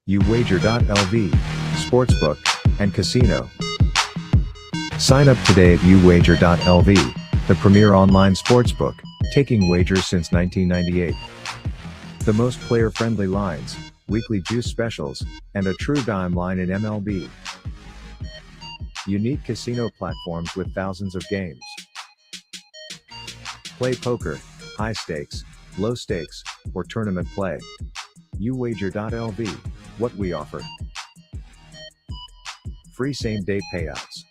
uwager.lv, sportsbook, and casino. Sign up today at uwager.lv, the premier online sportsbook, taking wagers since 1998. The most player-friendly lines, weekly juice specials, and a true dime line in MLB. Unique casino platforms with thousands of games. Play poker, high stakes, low stakes, or tournament play. uwager.lv, what we offer. Free same-day payouts.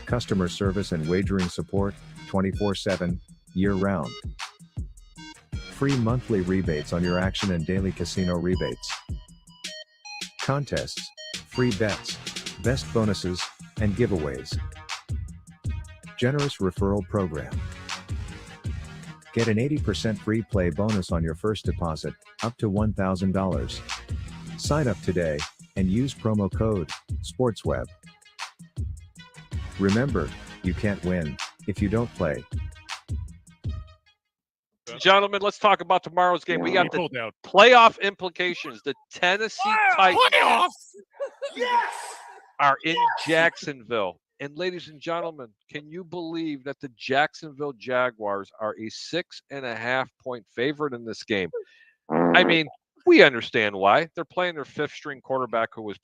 Customer service and wagering support, 24/7, year-round. Free monthly rebates on your action and daily casino rebates. Contests, free bets, best bonuses, and giveaways. Generous referral program. Get an 80% free play bonus on your first deposit, up to $1,000. Sign up today, and use promo code SPORTSWEB. Remember, you can't win if you don't play. Gentlemen, let's talk about tomorrow's game. We got the playoff implications. The Tennessee Titans are in Jacksonville. And ladies and gentlemen, can you believe that the Jacksonville Jaguars are a 6.5-point favorite in this game? I mean, we understand why. They're playing their fifth-string quarterback who was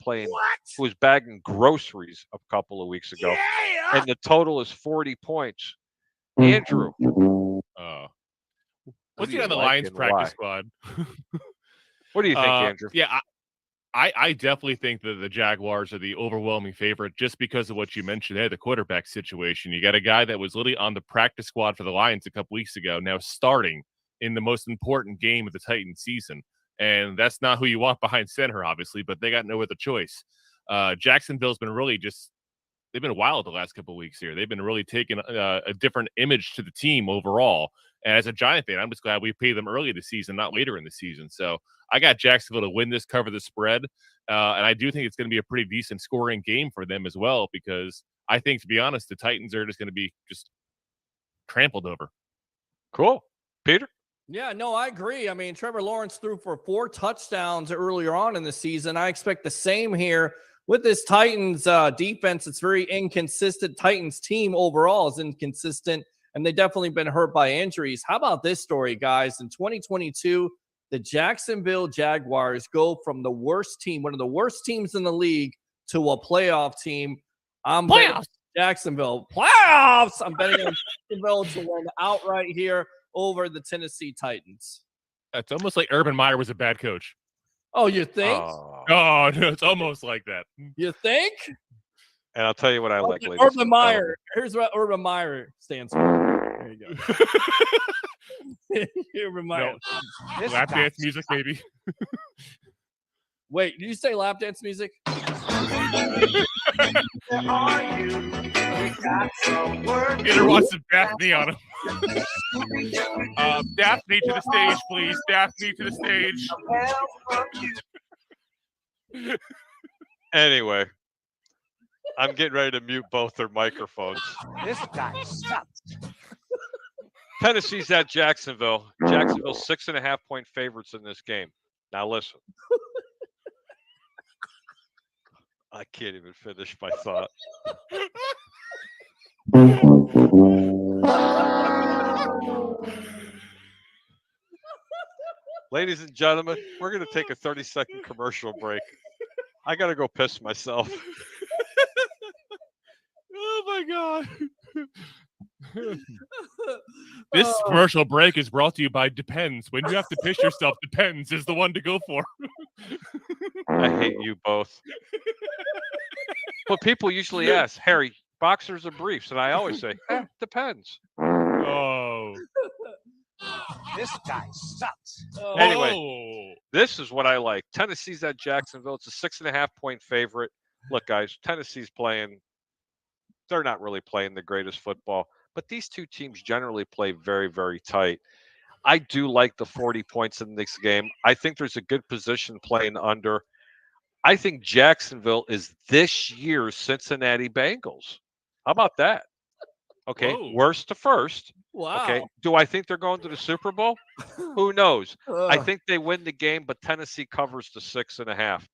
bagging groceries a couple of weeks ago. Yeah! And the total is 40 points. Andrew. What's he on the Lions practice squad? What do you think, Andrew? Yeah, I definitely think that the Jaguars are the overwhelming favorite just because of what you mentioned there, the quarterback situation. You got a guy that was literally on the practice squad for the Lions a couple weeks ago, now starting in the most important game of the Titans season. And that's not who you want behind center, obviously, but they got no other choice. Jacksonville's been really they've been wild the last couple of weeks here. They've been really taking a different image to the team overall. And as a Giant fan, I'm just glad we paid them early this season, not later in the season. So I got Jacksonville to win this, cover the spread. And I do think it's going to be a pretty decent scoring game for them as well, because I think, to be honest, the Titans are just going to be just trampled over. Cool. Peter? Yeah, no, I agree. I mean, Trevor Lawrence threw for 4 touchdowns earlier on in the season. I expect the same here with this Titans defense. It's very inconsistent. Titans team overall is inconsistent, and they've definitely been hurt by injuries. How about this story, guys? In 2022, the Jacksonville Jaguars go from the worst team, one of the worst teams in the league, to a playoff team. I'm betting Jacksonville. Playoffs! I'm betting on Jacksonville to win outright here over the Tennessee Titans. It's almost like Urban Meyer was a bad coach. Oh, you think? Oh, no, it's almost like that. You think? And I'll tell you what I like. Urban Meyer. Here's what Urban Meyer stands for. There you go. Urban Meyer. No. Lap dance music, maybe. Wait, did you say lap dance music? Peter wants some Daphne on him. Daphne to the stage, please. Daphne to the stage. Anyway, I'm getting ready to mute both their microphones. This guy sucks. Tennessee's at Jacksonville. Jacksonville 6.5-point favorites in this game. Now listen. I can't even finish my thought. Ladies and gentlemen, we're going to take a 30-second commercial break. I got to go piss myself. Oh, my God. This commercial break is brought to you by Depends. When you have to piss yourself, Depends is the one to go for. I hate you both. But people usually ask, Harry, boxers or briefs? And I always say, depends. Oh. This guy sucks. Anyway, this is what I like. Tennessee's at Jacksonville. It's a 6.5-point favorite. Look, guys, Tennessee's playing. They're not really playing the greatest football. But these two teams generally play very, very tight. I do like the 40 points in this game. I think there's a good position playing under. I think Jacksonville is this year's Cincinnati Bengals. How about that? Okay, Whoa. Worst to first. Wow. Okay. Do I think they're going to the Super Bowl? Who knows? I think they win the game, but Tennessee covers the 6.5.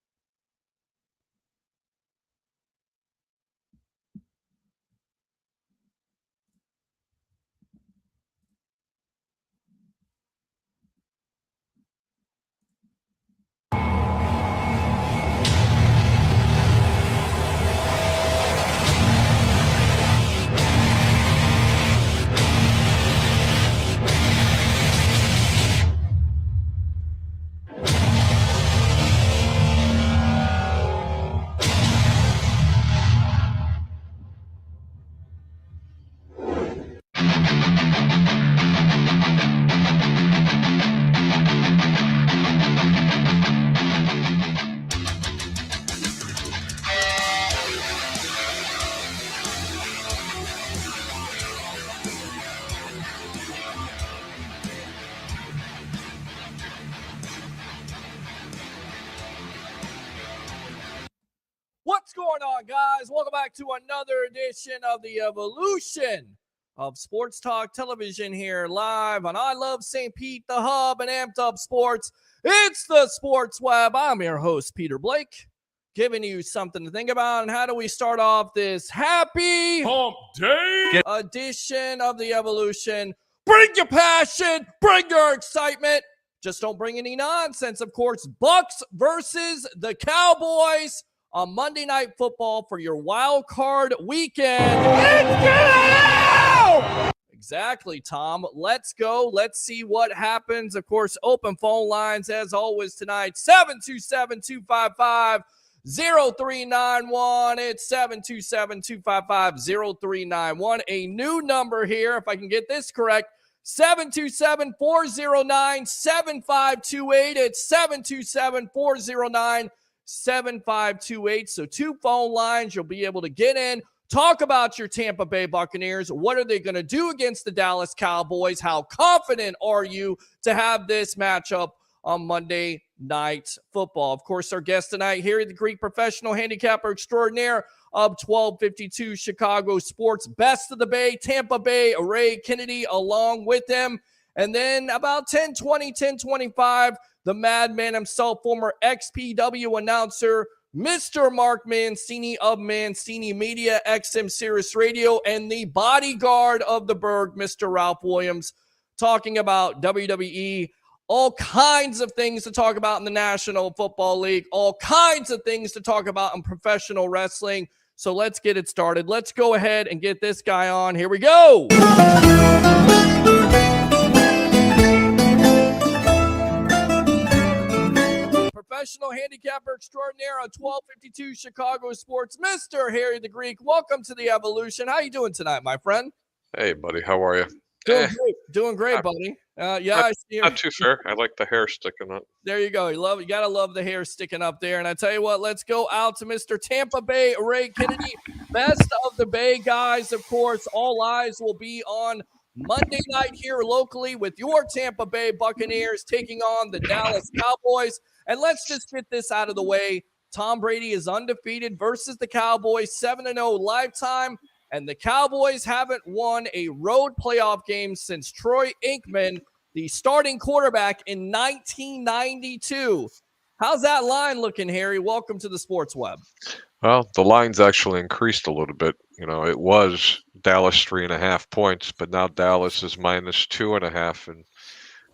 What's going on, guys? Welcome back to another edition of the evolution of Sports Talk Television here live on I Love St. Pete, the Hub, and Amped Up Sports. It's the Sports Web. I'm your host, Peter Blake, giving you something to think about. And how do we start off this happy Hump Day edition of the evolution? Bring your passion, bring your excitement. Just don't bring any nonsense. Of course, Bucs versus the Cowboys on Monday Night Football for your wild card weekend. Let's go! Exactly, Tom. Let's go. Let's see what happens. Of course, open phone lines as always tonight. 727-255-0391. It's 727-255-0391. A new number here, if I can get this correct. 727-409-7528. It's 727-409-7528. 7528. So 2 phone lines. You'll be able to get in, talk about your Tampa Bay Buccaneers. What are they going to do against the Dallas Cowboys? How confident are you to have this matchup on Monday Night Football? Of course, our guest tonight here, the Greek professional handicapper extraordinaire of 1252 Chicago Sports, Best of the Bay, Tampa Bay Ray Kennedy along with him. And then about 10:25, the madman himself, former XPW announcer, Mr. Mark Mancini of Mancini Media, XM Sirius Radio, and the bodyguard of the Berg, Mr. Ralph Williams, talking about WWE, all kinds of things to talk about in the National Football League, all kinds of things to talk about in professional wrestling. So let's get it started. Let's go ahead and get this guy on. Here we go. Professional handicapper extraordinaire on 1252 Chicago Sports, Mr. Harry the Greek. Welcome to the evolution. How you doing tonight, my friend? Hey, buddy. How are you? Doing great, buddy. I see Not too fair. I like the hair sticking up. There you go. You gotta love the hair sticking up there. And I tell you what, let's go out to Mr. Tampa Bay Ray Kennedy, Best of the Bay guys. Of course, all eyes will be on Monday night here locally with your Tampa Bay Buccaneers taking on the Dallas Cowboys. And let's just get this out of the way. Tom Brady is undefeated versus the Cowboys, 7-0 lifetime. And the Cowboys haven't won a road playoff game since Troy Aikman, the starting quarterback, in 1992. How's that line looking, Harry? Welcome to the Sports Web. Well, the line's actually increased a little bit. You know, it was Dallas 3.5 points, but now Dallas is minus 2.5. And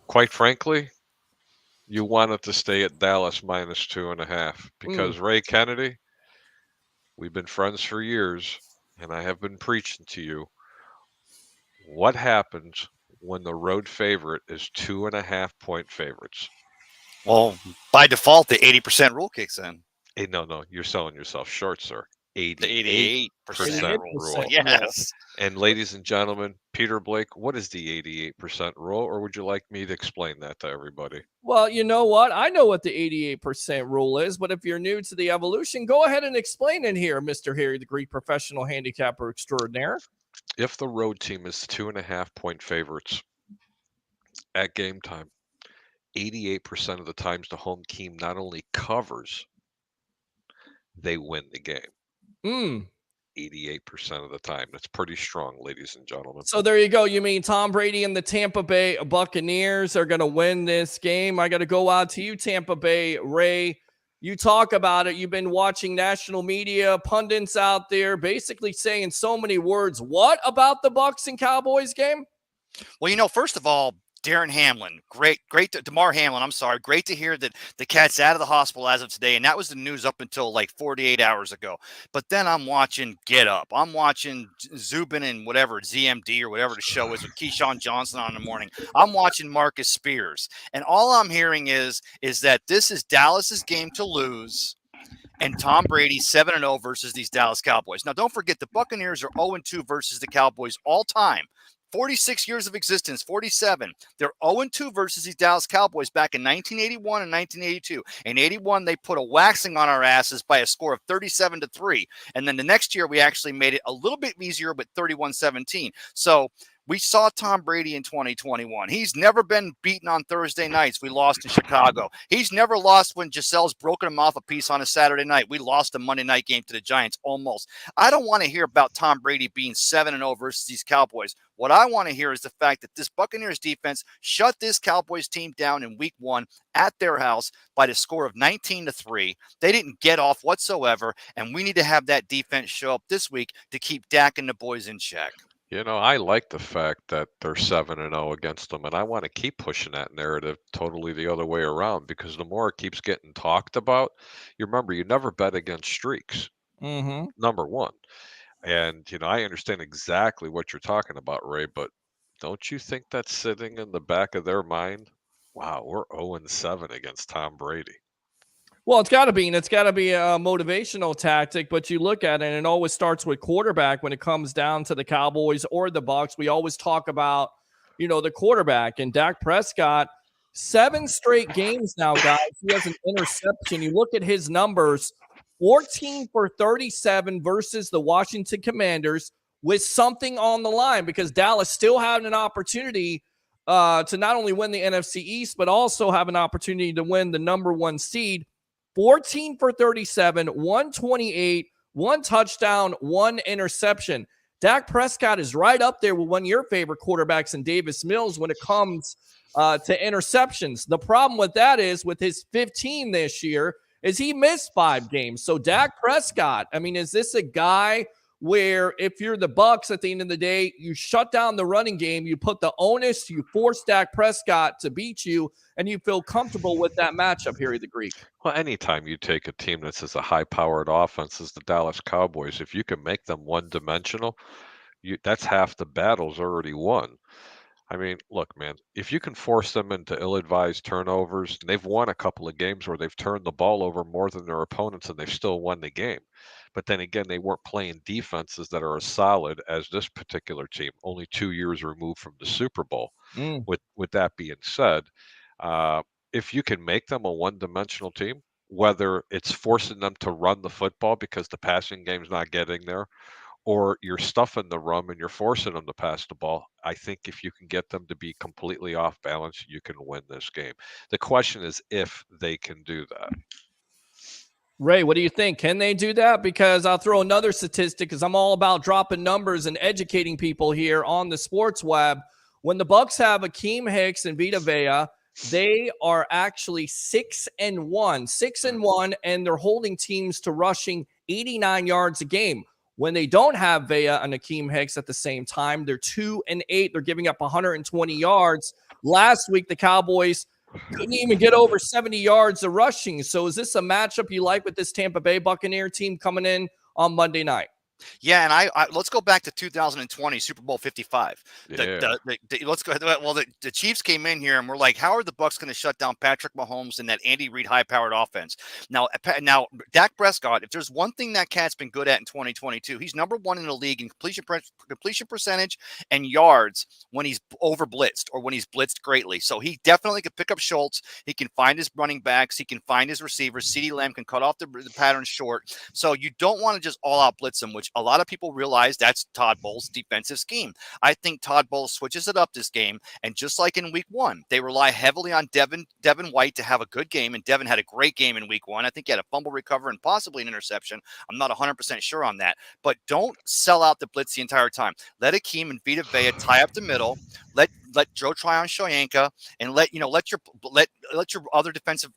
quite frankly, you want it to stay at Dallas minus 2.5 because Ray Kennedy, we've been friends for years, and I have been preaching to you. What happens when the road favorite is 2.5-point favorites? Well, by default, the 80% rule kicks in. Hey, no, you're selling yourself short, sir. The 88% rule. Yes. And ladies and gentlemen, Peter Blake, what is the 88% rule, or would you like me to explain that to everybody? Well, you know what? I know what the 88% rule is, but if you're new to the evolution, go ahead and explain it here, Mr. Harry, the Greek professional handicapper extraordinaire. If the road team is 2.5-point favorites at game time, 88% of the times the home team not only covers, they win the game. 88% of the time. That's pretty strong, ladies and gentlemen. So there you go. You mean Tom Brady and the Tampa Bay Buccaneers are going to win this game? I got to go out to you, Tampa Bay Ray. You talk about it. You've been watching national media, pundits out there basically saying so many words. What about the Bucs and Cowboys game? Well, first of all, Darren Hamlin, great DeMar Hamlin, I'm sorry, great to hear that the cat's out of the hospital as of today, and that was the news up until like 48 hours ago. But then I'm watching Get Up, I'm watching Zubin and whatever, ZMD or whatever the show is with Keyshawn Johnson on in the morning. I'm watching Marcus Spears, and all I'm hearing is that this is Dallas's game to lose. And Tom Brady 7-0 versus these Dallas Cowboys. Now, don't forget, the Buccaneers are 0-2 versus the Cowboys all time. 46 years of existence, 47. They're 0-2 versus these Dallas Cowboys back in 1981 and 1982. In 81, they put a waxing on our asses by a score of 37-3. And then the next year, we actually made it a little bit easier with 31-17. So we saw Tom Brady in 2021. He's never been beaten on Thursday nights. We lost in Chicago. He's never lost when Giselle's broken him off a piece on a Saturday night. We lost a Monday night game to the Giants almost. I don't want to hear about Tom Brady being 7-0 versus these Cowboys. What I want to hear is the fact that this Buccaneers defense shut this Cowboys team down in week 1 at their house by the score of 19-3. They didn't get off whatsoever, and we need to have that defense show up this week to keep Dak and the boys in check. I like the fact that they're 7-0 against them, and I want to keep pushing that narrative totally the other way around, because the more it keeps getting talked about, you remember, you never bet against streaks, number one. And, I understand exactly what you're talking about, Ray, but don't you think that's sitting in the back of their mind? Wow, we're 0-7 against Tom Brady. Well, it's got to be, and it's got to be a motivational tactic, but you look at it, and it always starts with quarterback when it comes down to the Cowboys or the Bucs. We always talk about, the quarterback, and Dak Prescott, 7 straight games now, guys. He has an interception. You look at his numbers, 14 for 37 versus the Washington Commanders with something on the line, because Dallas still had an opportunity to not only win the NFC East, but also have an opportunity to win the number 1 seed. 14 for 37, 128, 1 touchdown, 1 interception. Dak Prescott is right up there with one of your favorite quarterbacks in Davis Mills when it comes to interceptions. The problem with that is, with his 15 this year, is he missed 5 games. So Dak Prescott, is this a guy where, if you're the Bucs at the end of the day, you shut down the running game, you put the onus, you force Dak Prescott to beat you, and you feel comfortable with that matchup, Harry the Greek? Well, anytime you take a team that's as a high-powered offense as the Dallas Cowboys, if you can make them one-dimensional, that's half the battle's already won. Look, man, if you can force them into ill-advised turnovers, and they've won a couple of games where they've turned the ball over more than their opponents and they've still won the game. But then again, they weren't playing defenses that are as solid as this particular team, only 2 years removed from the Super Bowl. With that being said, if you can make them a one-dimensional team, whether it's forcing them to run the football because the passing game's not getting there, or you're stuffing the run and you're forcing them to pass the ball, I think if you can get them to be completely off balance, you can win this game. The question is if they can do that. Ray, what do you think? Can they do that? Because I'll throw another statistic, because I'm all about dropping numbers and educating people here on the sports web. When the Bucs have Akeem Hicks and Vita Vea, they are actually 6-1, and they're holding teams to rushing 89 yards a game. When they don't have Vea and Akeem Hicks at the same time, they're 2-8. They're giving up 120 yards. Last week, the Cowboys couldn't even get over 70 yards of rushing. So is this a matchup you like with this Tampa Bay Buccaneer team coming in on Monday night? Yeah, and I let's go back to 2020 Super Bowl 55. Let's go. Well, the Chiefs came in here and we're like, how are the Bucs going to shut down Patrick Mahomes and that Andy Reid high-powered offense? Now, Dak Prescott, if there's one thing that cat's been good at in 2022, he's number 1 in the league in completion percentage and yards when he's over blitzed or when he's blitzed greatly. So he definitely can pick up Schultz. He can find his running backs. He can find his receivers. CeeDee Lamb can cut off the pattern short. So you don't want to just all-out blitz him, which A lot of people realize that's Todd Bowles' defensive scheme. I think Todd Bowles switches it up this game, and just like in week 1, they rely heavily on Devin White to have a good game, and Devin had a great game in week 1. I think he had a fumble recover and possibly an interception. I'm not 100% sure on that, but don't sell out the blitz the entire time. Let Akeem and Vita Vea tie up the middle. Let Joe Tryon Shoyanka and let your other defensive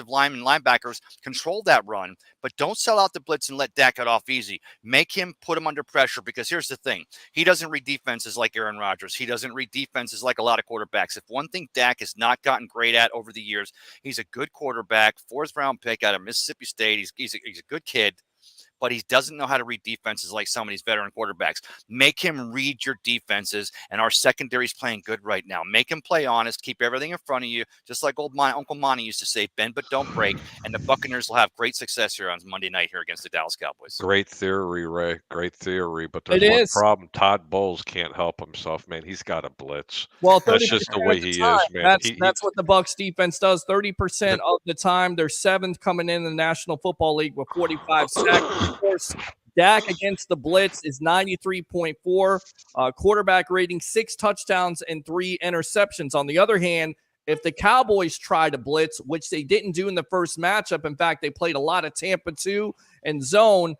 linemen, linebackers control that run, but don't sell out the blitz and let Dak get off easy. Make him put him under pressure, because here's the thing. He doesn't read defenses like Aaron Rodgers. He doesn't read defenses like a lot of quarterbacks. If one thing Dak has not gotten great at over the years, he's a good quarterback, 4th round pick out of Mississippi State. He's a good kid, but he doesn't know how to read defenses like some of these veteran quarterbacks. Make him read your defenses, and our secondary is playing good right now. Make him play honest. Keep everything in front of you, just like Uncle Monty used to say, bend but don't break, and the Buccaneers will have great success here on Monday night here against the Dallas Cowboys. Great theory, Ray. Great theory, but there's one problem. Todd Bowles can't help himself, man. He's got a blitz. Well, that's just the way he is, man. That's what the Bucs defense does. 30% of the time, they're 7th coming in the National Football League with 45 sacks. Of course, Dak against the blitz is 93.4. Quarterback rating, 6 touchdowns and 3 interceptions. On the other hand, if the Cowboys try to blitz, which they didn't do in the first matchup, in fact, they played a lot of Tampa 2 and zone,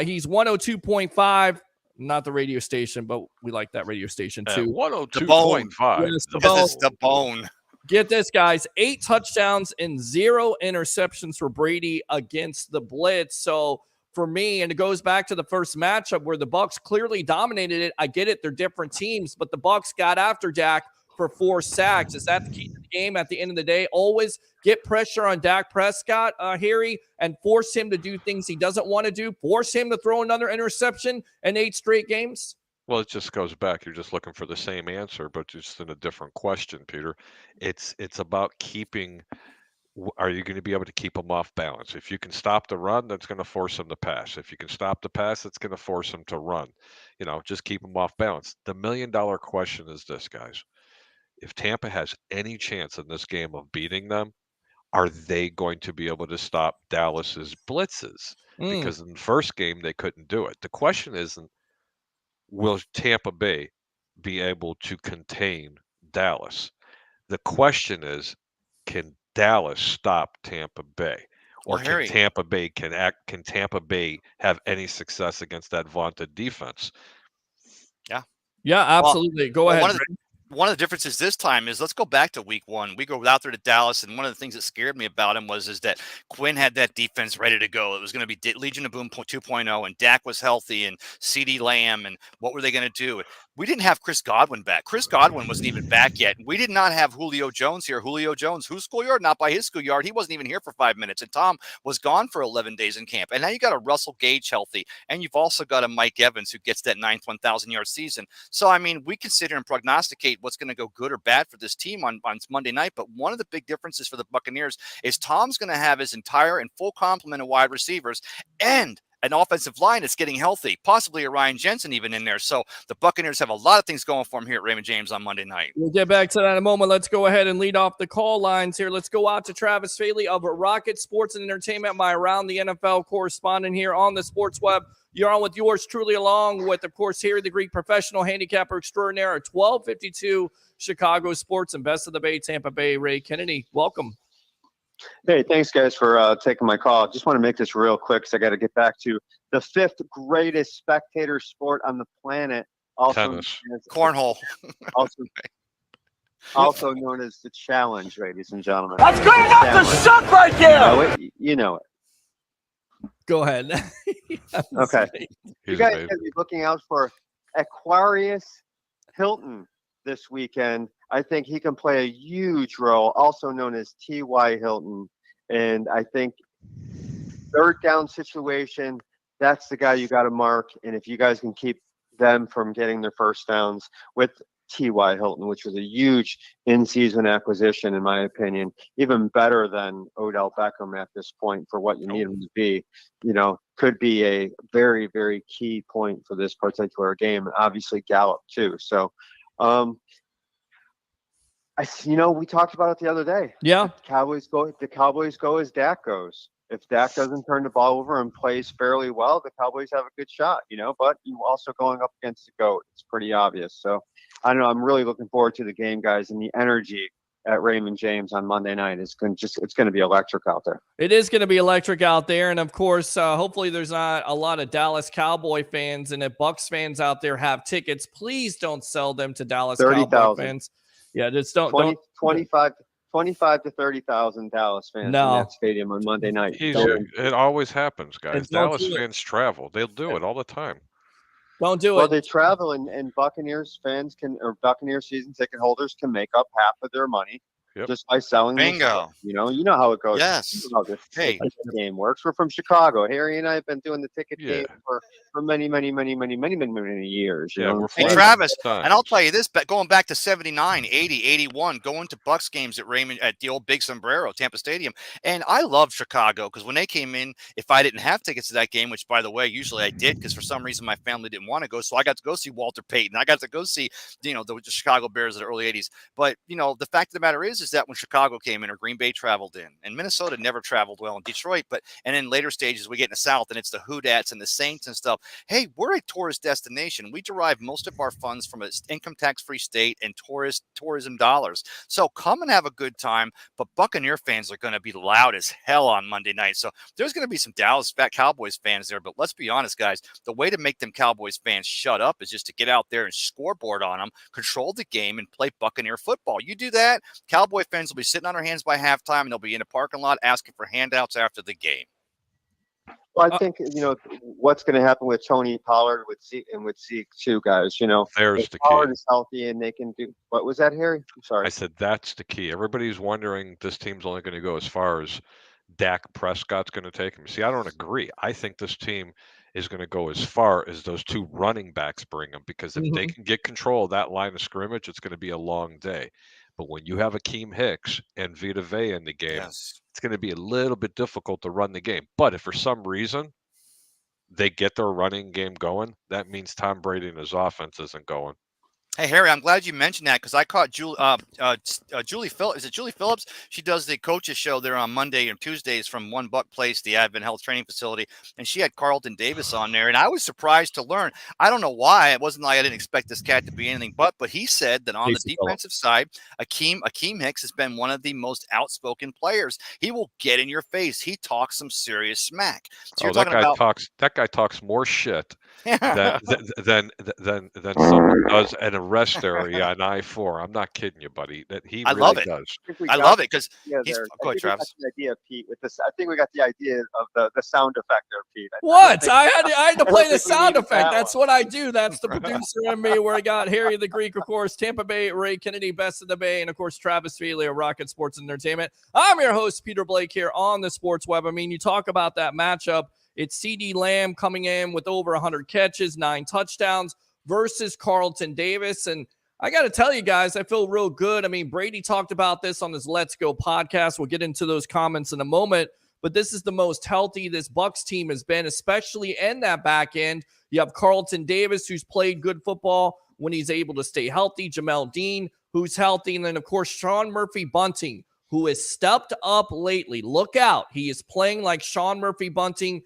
he's 102.5. Not the radio station, but we like that radio station too. 102.5. Yes, the bone. Get this, guys. 8 touchdowns and 0 interceptions for Brady against the blitz. So for me, and it goes back to the first matchup where the Bucs clearly dominated it. I get it. They're different teams, but the Bucs got after Dak for 4 sacks. Is that the key to the game at the end of the day? Always get pressure on Dak Prescott, Harry, and force him to do things he doesn't want to do. Force him to throw another interception in 8 straight games. Well, it just goes back. You're just looking for the same answer, but just in a different question, Peter. It's about keeping. Are you going to be able to keep them off balance? If you can stop the run, that's going to force them to pass. If you can stop the pass, it's going to force them to run. Just keep them off balance. The $1 million question is this, guys. If Tampa has any chance in this game of beating them, are they going to be able to stop Dallas's blitzes? Because in the first game, they couldn't do it. The question isn't, will Tampa Bay be able to contain Dallas? The question is, can Dallas stop Tampa Bay? Or can Tampa Bay have any success against that vaunted defense? Yeah, absolutely. Go ahead. One of the differences this time is, let's go back to week 1. We go out there to Dallas, and one of the things that scared me about him is that Quinn had that defense ready to go. It was going to be Legion of Boom 2.0, and Dak was healthy, and CeeDee Lamb, and what were they going to do? We didn't have Chris Godwin back. Chris Godwin wasn't even back yet. We did not have Julio Jones here. Julio Jones, whose schoolyard? Not by his schoolyard. He wasn't even here for 5 minutes, and Tom was gone for 11 days in camp. And now you got a Russell Gage healthy, and you've also got a Mike Evans who gets that 9th 1,000-yard season. So, I mean, we can sit here and prognosticate what's going to go good or bad for this team on Monday night. But one of the big differences for the Buccaneers is Tom's going to have his entire and full complement of wide receivers and an offensive line that's getting healthy, possibly a Ryan Jensen even in there. So the Buccaneers have a lot of things going for them here at Raymond James on Monday night. We'll get back to that in a moment. Let's go ahead and lead off the call lines here. Let's go out to Travis Faley of Rocket Sports and Entertainment, my Around the NFL correspondent here on the Sports Web. You're on with yours truly, along with, of course, Harry the Greek, professional handicapper extraordinaire at 1252 Chicago Sports, and best of the Bay, Tampa Bay Ray Kennedy. Welcome. Hey, thanks, guys, for taking my call. Just want to make this real quick because I got to get back to the 5th greatest spectator sport on the planet. Tennis. Cornhole. also known as the Challenge, ladies and gentlemen. That's good enough to suck right there. You know it. Go ahead. Okay. You guys are going to be looking out for Aquarius Hilton this weekend. I think he can play a huge role, also known as T.Y. Hilton. And I think 3rd down situation, that's the guy you got to mark. And if you guys can keep them from getting their first downs with T.Y. Hilton, which was a huge in-season acquisition, in my opinion, even better than Odell Beckham at this point for what you need him to be, could be a very, very key point for this particular game. And obviously Gallup too. So, we talked about it the other day. Yeah. The Cowboys go as Dak goes. if Dak doesn't turn the ball over and plays fairly well, the Cowboys have a good shot, but you also going up against the GOAT. It's pretty obvious. So I don't know. I'm really looking forward to the game, guys, and the energy at Raymond James on Monday night. It's going to be electric out there. It is going to be electric out there. And of course, hopefully there's not a lot of Dallas Cowboy fans, and if Bucs fans out there have tickets, please don't sell them to Dallas 30,000 Cowboy fans. Yeah, just don't. 25 to 30,000 Dallas fans in that stadium on Monday night. It always happens, guys. Dallas fans travel. They'll do it all the time. Don't do it. Well, they travel, and Buccaneers fans Buccaneers season ticket holders can make up half of their money just by selling. Bingo. You know how it goes. Yes. You know how this game works. We're from Chicago. Harry and I have been doing the ticket game for many years. Hey, Travis, and I'll tell you this, going back to 79, 80, 81, going to Bucs games at the old Big Sombrero, Tampa Stadium. And I love Chicago because when they came in, if I didn't have tickets to that game, which, by the way, usually I did because for some reason my family didn't want to go, so I got to go see Walter Payton. I got to go see, the Chicago Bears of the early 80s. But, the fact of the matter is that when Chicago came in or Green Bay traveled in, and Minnesota never traveled well in Detroit, and in later stages we get in the South and it's the Hoodats and the Saints and stuff. Hey, we're a tourist destination. We derive most of our funds from an income tax-free state and tourism dollars. So come and have a good time. But Buccaneer fans are going to be loud as hell on Monday night. So there's going to be some Dallas Cowboys fans there. But let's be honest, guys, the way to make them Cowboys fans shut up is just to get out there and scoreboard on them, control the game, and play Buccaneer football. You do that, Cowboy fans will be sitting on their hands by halftime, and they'll be in a parking lot asking for handouts after the game. Well, I think what's going to happen with Tony Pollard with Zeke too, guys. There's the Pollard key. is healthy and they can do. What was that, Harry? I'm sorry. I said that's the key. Everybody's wondering this team's only going to go as far as Dak Prescott's going to take him. See, I don't agree. I think this team is going to go as far as those two running backs bring them, because if they can get control of that line of scrimmage, it's going to be a long day. But when you have Akeem Hicks and Vita Vea in the game, it's going to be a little bit difficult to run the game. But if for some reason they get their running game going, that means Tom Brady and his offense isn't going. Hey, Harry, I'm glad you mentioned that because I caught Julie Phillips. Is it Julie Phillips? She does the coaches show there on Monday and Tuesdays from One Buck Place, the Advent Health Training Facility. And she had Carlton Davis on there. And I was surprised to learn. I don't know why. It wasn't like I didn't expect this cat to be anything but he said that on the defensive side, Akeem Hicks has been one of the most outspoken players. He will get in your face. He talks some serious smack. So you're talking about that guy talks more shit than someone does at a rest area on I-4. I'm not kidding you, buddy. That he I really love it. does. I love it because go ahead, Travis. The idea, Pete, with this, I think we got the idea of the sound effect there, Pete. I had to play the sound effect. That's what I do. That's the producer in me. Where I got Harry the Greek, of course, Tampa Bay Ray Kennedy, Best of the Bay, and of course Travis Feely of Rocket Sports and Entertainment. I'm your host, Peter Blake, here on the Sports Web. I mean, you talk about that matchup. It's CeeDee Lamb coming in with over 100 catches, 9 touchdowns versus Carlton Davis. And I got to tell you guys, I feel real good. I mean, Brady talked about this on his Let's Go podcast. We'll get into those comments in a moment. But this is the most healthy this Bucs team has been, especially in that back end. You have Carlton Davis, who's played good football when he's able to stay healthy. Jamel Dean, who's healthy. And then, of course, Sean Murphy-Bunting, who has stepped up lately. Look out. He is playing like Sean Murphy-Bunting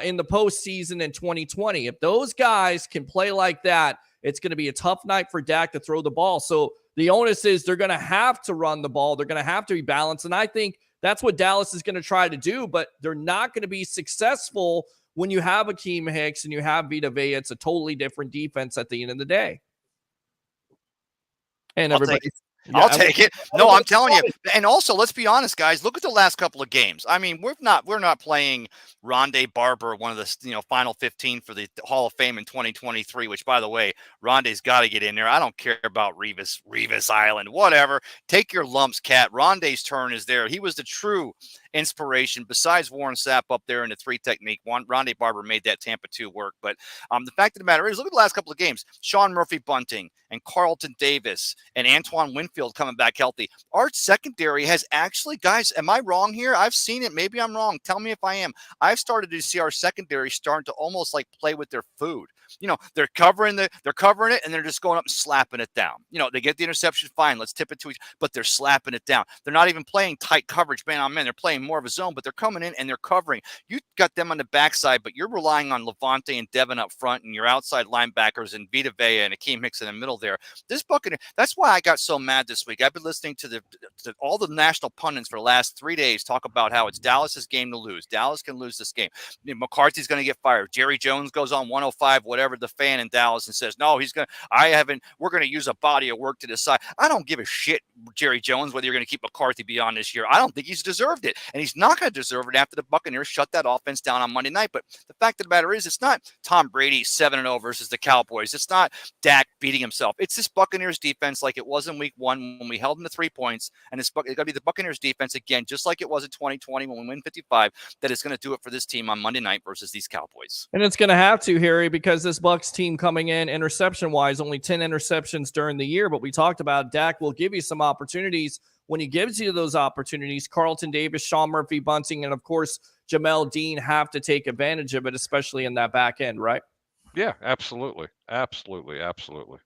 in the postseason in 2020. If those guys can play like that, it's going to be a tough night for Dak to throw the ball. So the onus is they're going to have to run the ball. They're going to have to be balanced. And I think that's what Dallas is going to try to do, but they're not going to be successful when you have Akeem Hicks and you have Vita Vea. It's a totally different defense at the end of the day. And everybody... I'll take it. No, I'm telling you. And also, let's be honest, guys. Look at the last couple of games. I mean, we're not playing Rondé Barber, one of the final 15 for the Hall of Fame in 2023. Which, by the way, Rondé's got to get in there. I don't care about Revis Island, whatever. Take your lumps, Cat. Rondé's turn is there. He was the true inspiration besides Warren Sapp up there in the 3 technique. Rondé Barber made that Tampa 2 work. But the fact of the matter is, look at the last couple of games. Sean Murphy-Bunting and Carlton Davis and Antoine Winfield coming back healthy. Our secondary has actually, guys, am I wrong here? I've seen it. Maybe I'm wrong. Tell me if I am. I've started to see our secondary starting to almost like play with their food. They're covering it and they're just going up and slapping it down. They get the interception, fine, let's tip it to each, but they're slapping it down. They're not even playing tight coverage man on man. They're playing playing more of a zone, but they're coming in and they're covering. You got them on the backside, but you're relying on Levante and Devin up front and your outside linebackers and Vita Vea and Akeem Hicks in the middle there. This Buccaneers, that's why I got so mad this week. I've been listening to all the national pundits for the last 3 days talk about how it's Dallas's game to lose. Dallas can lose this game. McCarthy's going to get fired. Jerry Jones goes on 105, whatever, the fan in Dallas, and says, no, we're going to use a body of work to decide. I don't give a shit, Jerry Jones, whether you're going to keep McCarthy beyond this year. I don't think he's deserved it. And he's not going to deserve it after the Buccaneers shut that offense down on Monday night. But the fact of the matter is, it's not Tom Brady 7-0 versus the Cowboys. It's not Dak beating himself. It's this Buccaneers defense like it was in week 1 when we held them to 3 points. And it's going to be the Buccaneers defense again, just like it was in 2020 when we win 55, that is going to do it for this team on Monday night versus these Cowboys. And it's going to have to, Harry, because this Bucs team coming in interception-wise, only 10 interceptions during the year. But we talked about Dak will give you some opportunities. When he gives you those opportunities, Carlton Davis, Sean Murphy Bunting, and, of course, Jamel Dean have to take advantage of it, especially in that back end, right? Yeah, absolutely. Absolutely. Absolutely.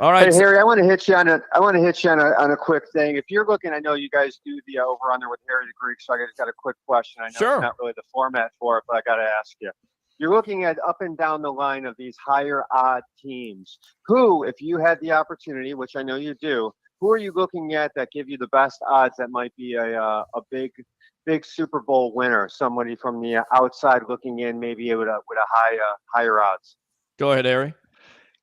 All right. Hey, Harry, I want to hit you on a quick thing. If you're looking, I know you guys do the over-under with Harry the Greek, so I just got a quick question. I know Sure. It's not really the format for it, but I got to ask you. You're looking at up and down the line of these higher odd teams. Who, if you had the opportunity, which I know you do, who are you looking at that give you the best odds that might be a big Super Bowl winner? Somebody from the outside looking in, maybe with a higher odds. Go ahead, Harry.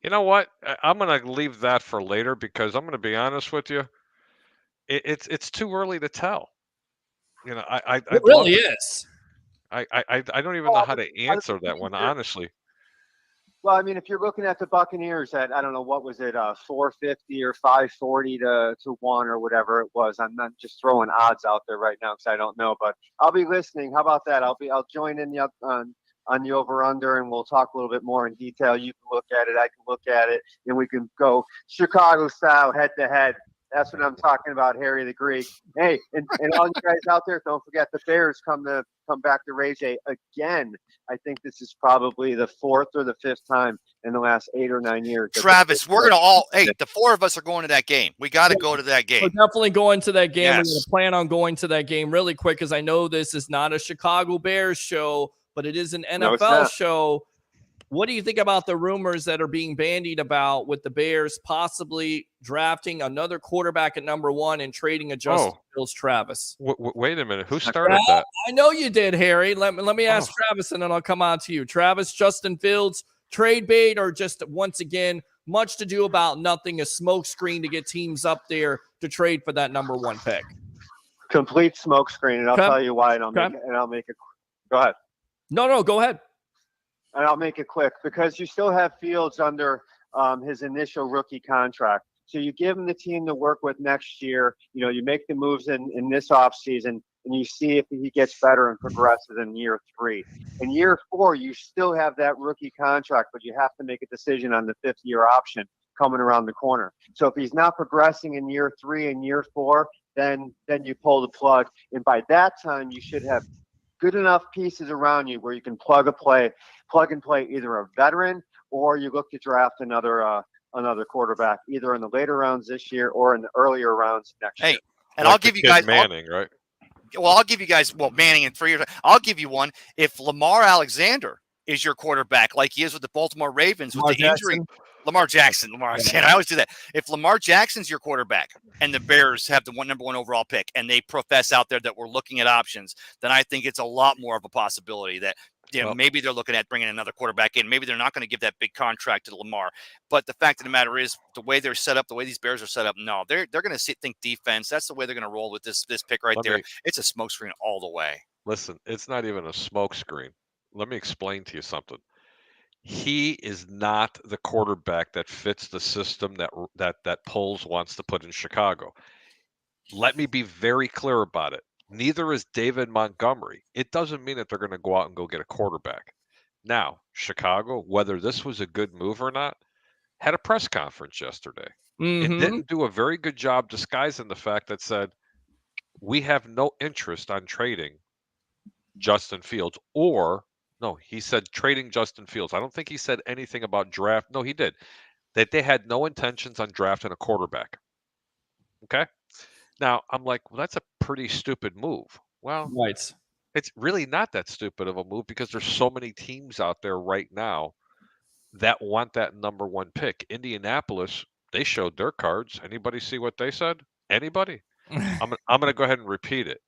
You know what? I'm going to leave that for later because I'm going to be honest with you. It's too early to tell. You know, It really is. I don't even know how to answer that one, honestly. Well, I mean, if you're looking at the Buccaneers at, I don't know, what was it, 450 or 540 to 1 or whatever it was. I'm not just throwing odds out there right now because I don't know, but I'll be listening. How about that? I'll join in on the over-under, and we'll talk a little bit more in detail. You can look at it, I can look at it, and we can go Chicago style head-to-head. That's what I'm talking about, Harry the Greek. Hey, and all you guys out there, don't forget the Bears come back to Ray J again. I think this is probably the 4th or the 5th time in the last 8 or 9 years. Travis, we're going to the 4 of us are going to that game. We got to go to that game. We're definitely going to that game. Yes. We're going to plan on going to that game really quick because I know this is not a Chicago Bears show, but it is an NFL show. What do you think about the rumors that are being bandied about with the Bears possibly drafting another quarterback at number 1 and trading a Justin Fields, Travis? Wait a minute. Who started that? I know you did, Harry. Let me ask Travis, and then I'll come on to you. Travis, Justin Fields, trade bait, or just once again, much to do about nothing, a smokescreen to get teams up there to trade for that number 1 pick? Complete smokescreen, and I'll tell you why, and I'll make it. Go ahead. No, go ahead. And I'll make it quick because you still have Fields under his initial rookie contract. So you give him the team to work with next year. You know, you make the moves in this offseason, and you see if he gets better and progresses in year 3. In year 4, you still have that rookie contract, but you have to make a decision on the 5th-year option coming around the corner. So if he's not progressing in year 3 and year 4, then you pull the plug. And by that time, you should have good enough pieces around you where you can plug and play either a veteran or you look to draft another quarterback either in the later rounds this year or in the earlier rounds next year. And I'll give you guys Manning, right? Well, I'll give you guys Manning in 3 years. I'll give you one. If Lamar Alexander is your quarterback, like he is with the Baltimore Ravens with the injury. Lamar Jackson. I always do that. If Lamar Jackson's your quarterback and the Bears have the number 1 overall pick and they profess out there that we're looking at options, then I think it's a lot more of a possibility that maybe they're looking at bringing another quarterback in. Maybe they're not going to give that big contract to Lamar. But the fact of the matter is, the way they're set up, the way these Bears are set up, no, they're going to think defense. That's the way they're going to roll with this pick right there. It's a smokescreen all the way. Listen, it's not even a smokescreen. Let me explain to you something. He is not the quarterback that fits the system that Poles wants to put in Chicago. Let me be very clear about it. Neither is David Montgomery. It doesn't mean that they're going to go out and go get a quarterback. Now, Chicago, whether this was a good move or not, had a press conference yesterday. Mm-hmm. It didn't do a very good job disguising the fact that said, we have no interest on trading Justin Fields No, he said trading Justin Fields. I don't think he said anything about draft. No, he did. That they had no intentions on drafting a quarterback. Okay? Now, I'm like, well, that's a pretty stupid move. Well, Right. it's really not that stupid of a move because there's so many teams out there right now that want that number 1 pick. Indianapolis, they showed their cards. Anybody see what they said? Anybody? I'm going to go ahead and repeat it.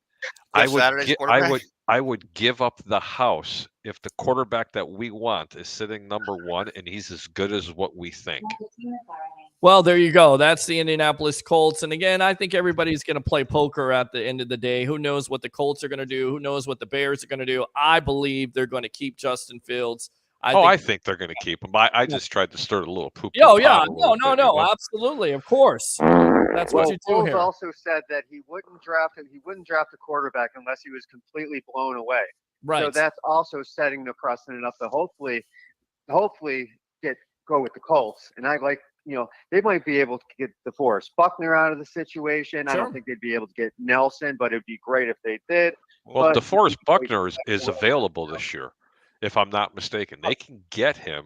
Jeff Saturday's quarterback? I would give up the house if the quarterback that we want is sitting number 1 and he's as good as what we think. Well, there you go. That's the Indianapolis Colts. And again, I think everybody's going to play poker at the end of the day. Who knows what the Colts are going to do? Who knows what the Bears are going to do? I believe they're going to keep Justin Fields. I think they're going to keep him. I just tried to stir a little poop. Oh, yeah. No. Absolutely. Of course. That's what you do Foles here. also said that he wouldn't draft a quarterback unless he was completely blown away. Right. So that's also setting the precedent up to hopefully go with the Colts. And I like, they might be able to get DeForest Buckner out of the situation. Sure. I don't think they'd be able to get Nelson, but it'd be great if they did. Well, But- DeForest Buckner is available this year, if I'm not mistaken. They can get him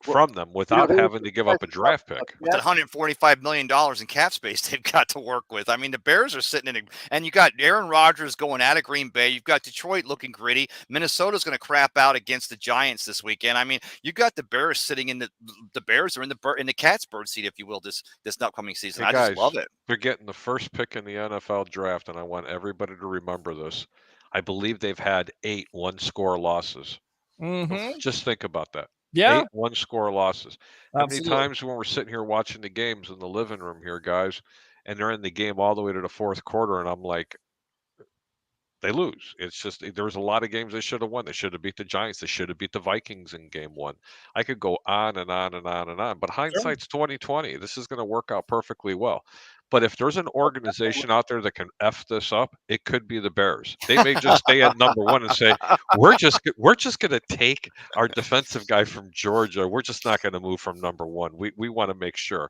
from them without having to give up a draft pick. With that $145 million in cap space they've got to work with. I mean, the Bears are sitting in it, and you got Aaron Rodgers going out of Green Bay. You've got Detroit looking gritty. Minnesota's going to crap out against the Giants this weekend. I mean, you got the Bears sitting in the Bears are in the cat's bird seat, if you will, this upcoming season. Hey, I just love it. They're getting the first pick in the NFL draft, and I want everybody to remember this. I believe they've had 8 one-score losses. Mm-hmm. Just think about that. Yeah. 8 one-score losses. How many Absolutely. times when we're sitting here watching the games in the living room here, guys, and they're in the game all the way to the 4th quarter, and I'm like, they lose. It's just there was a lot of games they should have won. They should have beat the Giants. They should have beat the Vikings in game 1. I could go on and on and on and on. But hindsight's 2020. This is going to work out perfectly well. But if there's an organization out there that can F this up, it could be the Bears. They may just stay at number 1 and say, we're just going to take our defensive guy from Georgia. We're just not going to move from number 1. We want to make sure.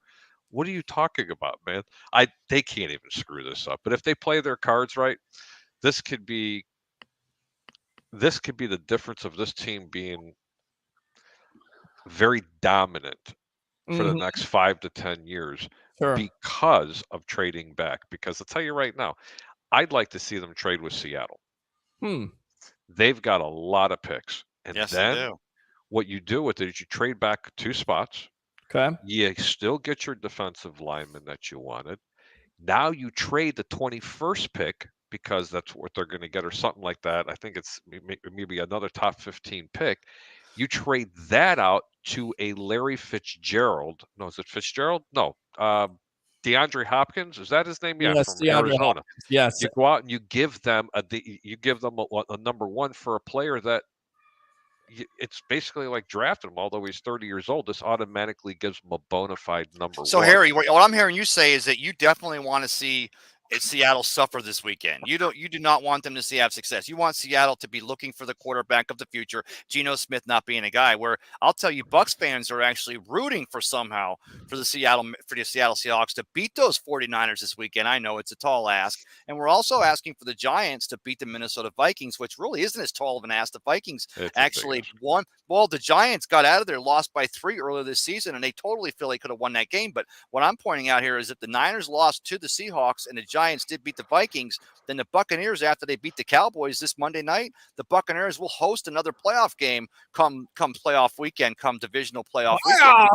What are you talking about, man? They can't even screw this up. But if they play their cards right, this could be the difference of this team being very dominant for the next 5 to 10 years. Sure. Because of trading back. Because I'll tell you right now, I'd like to see them trade with Seattle. They've got a lot of picks. And Yes, then they do. what you do with it is you trade back 2 spots. Okay. You still get your defensive lineman that you wanted. Now you trade the 21st pick because that's what they're going to get or something like that. I think it's maybe another top 15 pick. You trade that out to a Larry Fitzgerald. No, is it Fitzgerald? No. DeAndre Hopkins, is that his name? Yeah, Yes, from DeAndre Arizona. Hopkins. Yes. You go out and you give them a number 1 for a player that it's basically like drafting him. Although he's 30 years old, this automatically gives him a bona fide number 1. So, Harry, what I'm hearing you say is that you definitely want to see Seattle suffer this weekend. You do not want them to have success. You want Seattle to be looking for the quarterback of the future, Geno Smith not being a guy. Where I'll tell you, Bucs fans are actually rooting for the Seattle Seahawks to beat those 49ers this weekend. I know it's a tall ask, and we're also asking for the Giants to beat the Minnesota Vikings, which really isn't as tall of an ask. The Vikings actually won. Well, the Giants got out of there, lost by 3 earlier this season, and they totally feel they could have won that game. But what I'm pointing out here is if the Niners lost to the Seahawks and the Giants did beat the Vikings, then the Buccaneers, after they beat the Cowboys this Monday night, the Buccaneers will host another playoff game come playoff weekend, come divisional playoff weekend.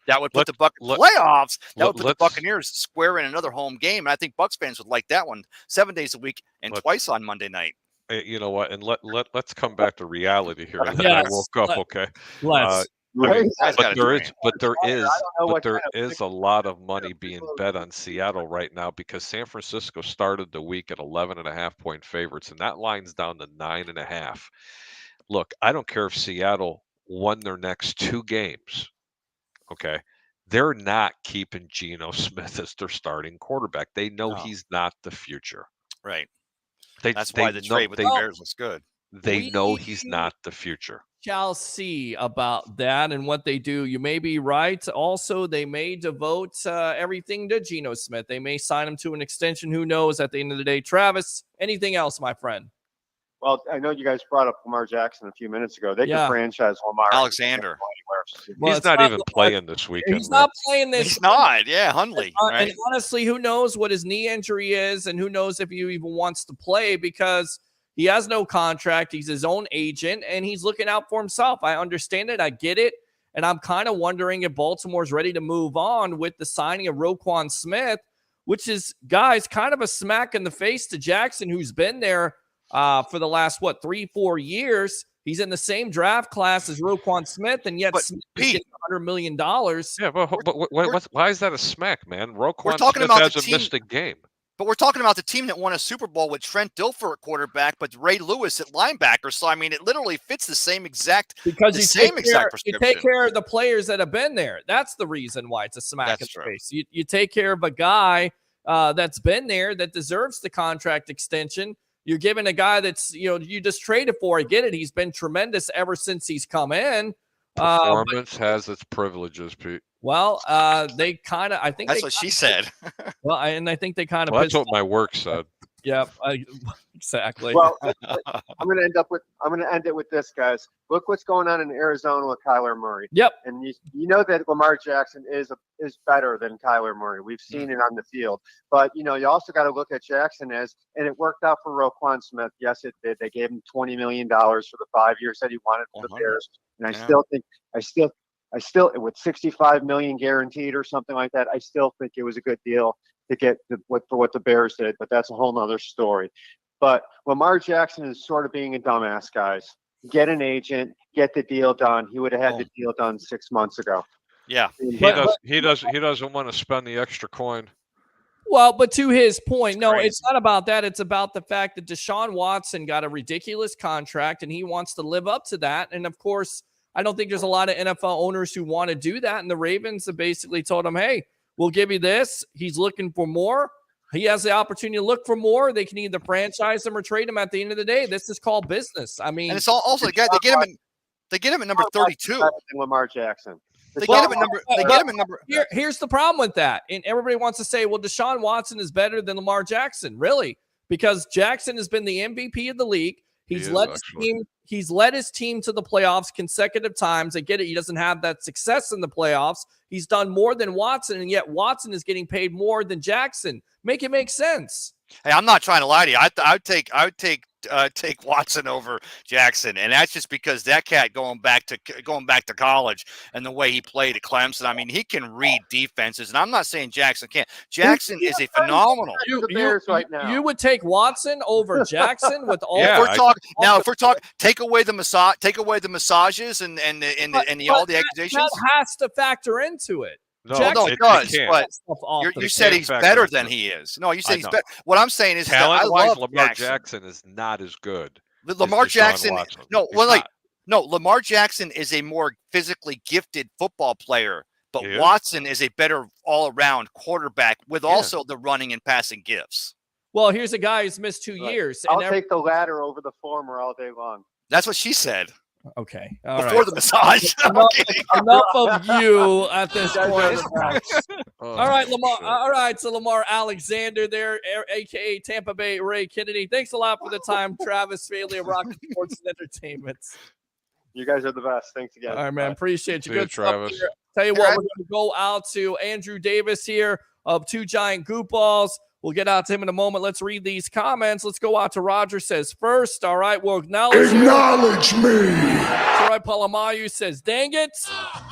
That would put the playoffs. That would put the Buccaneers square in another home game, and I think Bucs fans would like that one 7 days a week and twice on Monday night. You know what? And let's come back to reality here. And I woke up, okay. Let's. But there is a lot of money being bet on Seattle right now because San Francisco started the week at 11.5-point favorites, and that line's down to 9.5. Look, I don't care if Seattle won their next 2 games. Okay, they're not keeping Geno Smith as their starting quarterback. They know he's not the future. Right. That's why the trade with the Bears looks good. They know he's not the future. Shall see about that and what they do. You may be right. Also, they may devote everything to Geno Smith. They may sign him to an extension. Who knows at the end of the day? Travis, anything else, my friend? Well, I know you guys brought up Lamar Jackson a few minutes ago. They could franchise Lamar Alexander. Anywhere. He's not even playing this weekend. He's not playing this. He's not. Yeah, Hundley. Right? And honestly, who knows what his knee injury is, and who knows if he even wants to play because he has no contract. He's his own agent, and he's looking out for himself. I understand it. I get it. And I'm kind of wondering if Baltimore's ready to move on with the signing of Roquan Smith, which is, guys, kind of a smack in the face to Jackson, who's been there for the last, 3-4 years. He's in the same draft class as Roquan Smith, and yet Smith is getting $100 million. Yeah, but why is that a smack, man? Roquan talking Smith about hasn't the team, missed a game. But we're talking about the team that won a Super Bowl with Trent Dilfer at quarterback, but Ray Lewis at linebacker. So, I mean, it literally fits the same exact because you take care of the players that have been there. That's the reason why it's a smack in the face. You take care of a guy that's been there that deserves the contract extension. You're giving a guy that's, you just traded for. I get it. He's been tremendous ever since he's come in. Performance has its privileges, Pete. Well, they kind of, I think that's what she said. Well, and I think they kind of. Well, that's what my work said. Yeah, exactly. Well, I'm going to end it with this, guys. Look what's going on in Arizona with Kyler Murray. Yep. And you know that Lamar Jackson is better than Kyler Murray. We've seen it on the field. But, you also got to look at Jackson and it worked out for Roquan Smith. Yes, it did. They gave him $20 million for the 5 years that he wanted for the Bears. And I still with 65 million guaranteed or something like that, I still think it was a good deal to get for what the Bears did, but that's a whole nother story. But Lamar Jackson is sort of being a dumbass, guys. Get an agent, get the deal done. He would have had the deal done 6 months ago. Yeah. He doesn't want to spend the extra coin. Well, but to his point, no, it's not about that. It's about the fact that Deshaun Watson got a ridiculous contract and he wants to live up to that. And of course, I don't think there's a lot of NFL owners who want to do that. And the Ravens have basically told him, hey, we'll give you this. He's looking for more. He has the opportunity to look for more. They can either franchise him or trade him at the end of the day. This is called business. I mean, and it's also they get him at number 32. Lamar Jackson. They get him at number. Here's the problem with that. And everybody wants to say, well, Deshaun Watson is better than Lamar Jackson. Really? Because Jackson has been the MVP of the league. He's led his team to the playoffs consecutive times. I get it. He doesn't have that success in the playoffs. He's done more than Watson, and yet Watson is getting paid more than Jackson. Make it make sense. Hey, I'm not trying to lie to you. I would take Watson over Jackson, and that's just because that cat going back to college and the way he played at Clemson. I mean, he can read defenses, and I'm not saying Jackson can't. Jackson is a phenomenal. You would take Watson over Jackson with all. If we're talking, take away the massages and all the accusations. That has to factor into it. No, it does. But you said he's better than he is. No, you said he's better. What I'm saying is, talent-wise, Lamar Jackson is not as good. Lamar Jackson, Lamar Jackson is a more physically gifted football player, but Watson is a better all-around quarterback with also the running and passing gifts. Well, here's a guy who's missed 2 years. I'll take the latter over the former all day long. That's what she said. Okay. Before the massage. Enough of you at this point. All right, Lamar. All right, so Lamar Alexander there, a.k.a. Tampa Bay Ray Kennedy. Thanks a lot for the time, Travis Faley of Rocket Sports and Entertainment. You guys are the best. Thanks again. All right, man. Appreciate you. Good Travis. Tell you what, we're going to go out to Andrew Davis here of Two Giant Goopballs. We'll get out to him in a moment. Let's read these comments. Let's go out to Roger says first. All right, we'll acknowledge me. Troy Palamayu says, dang it.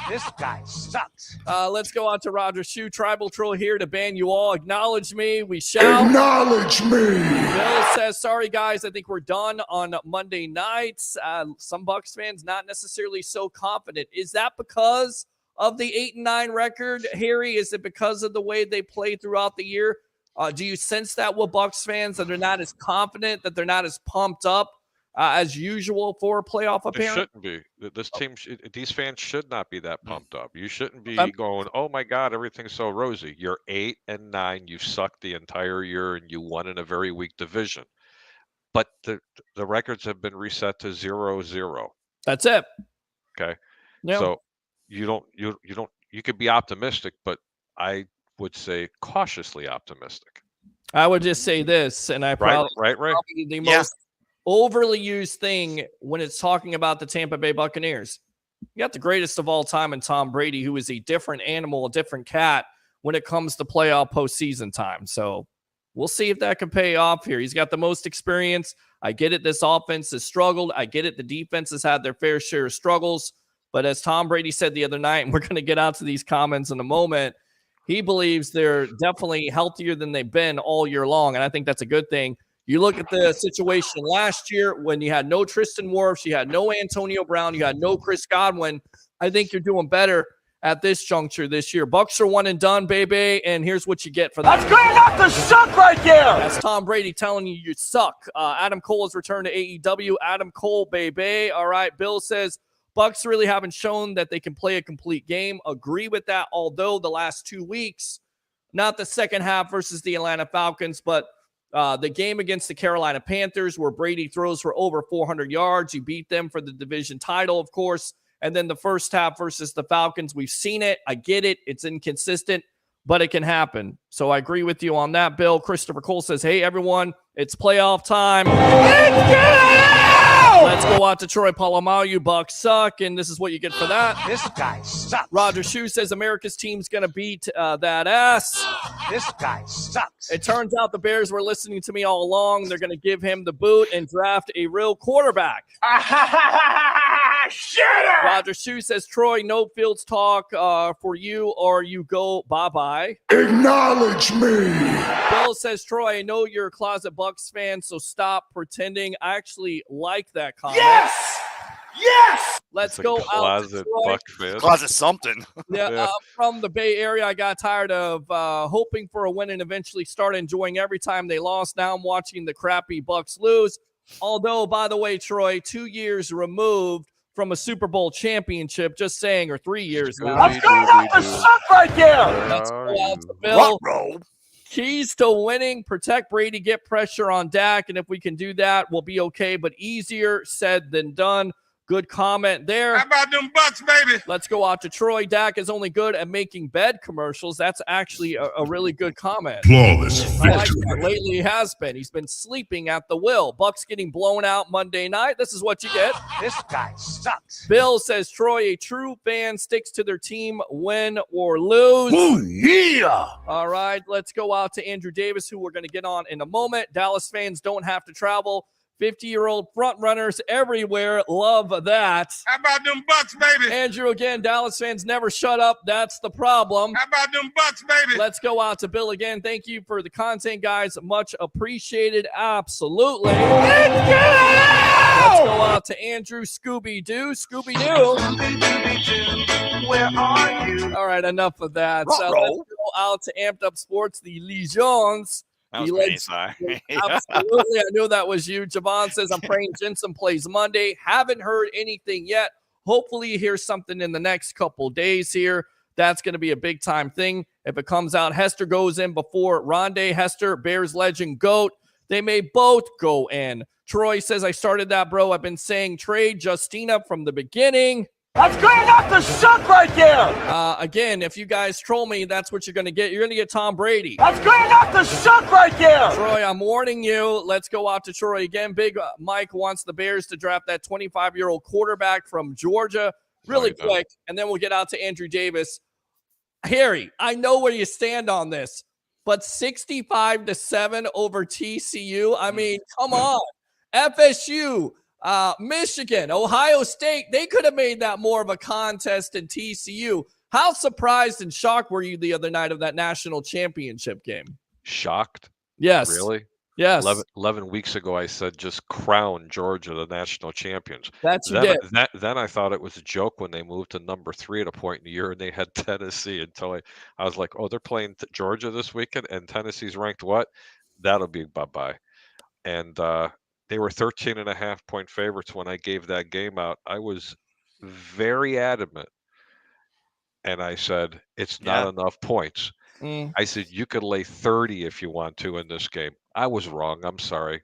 This guy sucks. Let's go out to Roger Shoe. Tribal Troll here to ban you all. Acknowledge me. We shall. Acknowledge me. Bill says, sorry, guys. I think we're done on Monday nights. Some Bucs fans not necessarily so confident. Is that because of the 8-9 record, Harry? Is it because of the way they play throughout the year? Do you sense that with Bucs fans, that they're not as confident, that they're not as pumped up as usual for a playoff appearance? It shouldn't be. This team, these fans should not be that pumped up. You shouldn't be going, oh my God, everything's so rosy. You're 8-9. You sucked the entire year, and you won in a very weak division. But the records have been reset to 0-0. That's it. Okay. Yeah. So you could be optimistic, but I would say cautiously optimistic. I would just say this, and I probably right. the most overly used thing when it's talking about the Tampa Bay Buccaneers. You got the greatest of all time in Tom Brady, who is a different animal, a different cat when it comes to playoff postseason time. So we'll see if that can pay off here. He's got the most experience. I get it. This offense has struggled. I get it. The defense has had their fair share of struggles. But as Tom Brady said the other night, and we're going to get out to these comments in a moment, he believes they're definitely healthier than they've been all year long. And I think that's a good thing. You look at the situation last year when you had no Tristan Wirfs, you had no Antonio Brown, you had no Chris Godwin. I think you're doing better at this juncture this year. Bucs are one and done, baby, and here's what you get for that. That's good enough to suck right there. That's Tom Brady telling you suck. Adam Cole has returned to AEW. Adam Cole, baby. All right, Bill says, Bucs really haven't shown that they can play a complete game. Agree with that, although the last 2 weeks, not the second half versus the Atlanta Falcons, but the game against the Carolina Panthers where Brady throws for over 400 yards. You beat them for the division title, of course. And then the first half versus the Falcons, we've seen it. I get it. It's inconsistent, but it can happen. So I agree with you on that, Bill. Christopher Cole says, hey, everyone, it's playoff time. Let's go out to Troy Polamalu. Bucs suck, and this is what you get for that. This guy sucks. Roger Shue says America's team's going to beat that ass. This guy sucks. It turns out the Bears were listening to me all along. They're going to give him the boot and draft a real quarterback. Shut up! Roger Shue says, Troy, no Fields talk for you or you go bye-bye. Acknowledge me. Bill says, Troy, I know you're a closet Bucs fan, so stop pretending. I actually like that comment. Yes! Yes! Let's It's a go out to closet Troy. Buck fan. Closet something. Yeah, from the Bay Area, I got tired of hoping for a win and eventually started enjoying every time they lost. Now I'm watching the crappy Bucs lose. Although, by the way, Troy, 2 years removed from a Super Bowl championship, just saying, or 3 years now. That's good enough to suck right there. Let's go out to Bill. Keys to winning, protect Brady, get pressure on Dak, and if we can do that, we'll be okay, but easier said than done. Good comment there. How about them Bucks, baby? Let's go out to Troy. Dak is only good at making bed commercials. That's actually a really good comment. Flawless I like victory. that. Lately he has been. He's been sleeping at the will. Bucks getting blown out Monday night. This is what you get. This guy sucks. Bill says, Troy, a true fan sticks to their team, win or lose. Oh, yeah. All right, let's go out to Andrew Davis, who we're going to get on in a moment. Dallas fans don't have to travel. 50-year-old front runners everywhere. Love that. How about them Bucks, baby? Andrew, again, Dallas fans never shut up. That's the problem. How about them Bucks, baby? Let's go out to Bill again. Thank you for the content, guys. Much appreciated. Absolutely. Let's go out to Andrew. Scooby-Doo. Scooby-Doo. Where are you? All right, enough of that. So let's go out to Amped Up Sports, the Legions. That was me, sorry. Absolutely. I knew that was you. Javon says, I'm praying Jensen plays Monday. Haven't heard anything yet. Hopefully you hear something in the next couple days here. That's going to be a big time thing. If it comes out, Hester goes in before Rondé. Hester, Bears legend, GOAT. They may both go in. Troy says, I started that, bro. I've been saying trade Justina from the beginning. That's good enough to suck right there. Again, if you guys troll me, that's what you're going to get. You're going to get Tom Brady. That's good enough to suck right there. Troy, I'm warning you. Let's go out to Troy again. Big Mike wants the Bears to draft that 25-year-old quarterback from Georgia really quick, and then we'll get out to Andrew Davis. Harry, I know where you stand on this, but 65-7 over TCU. I mean, come on. FSU. Michigan, Ohio State, they could have made that more of a contest than TCU. How surprised and shocked were you the other night of that national championship game? Shocked? Yes. Really? Yes. 11 weeks ago, I said just crown Georgia the national champions. That's then, did. Then I thought it was a joke when they moved to number 3 at a point in the year and they had Tennessee until I was like, oh, they're playing Georgia this weekend and Tennessee's ranked what? That'll be bye-bye. And they were 13.5-point favorites when I gave that game out. I was very adamant. And I said, it's not enough points. I said, you could lay 30 if you want to in this game. I was wrong. I'm sorry.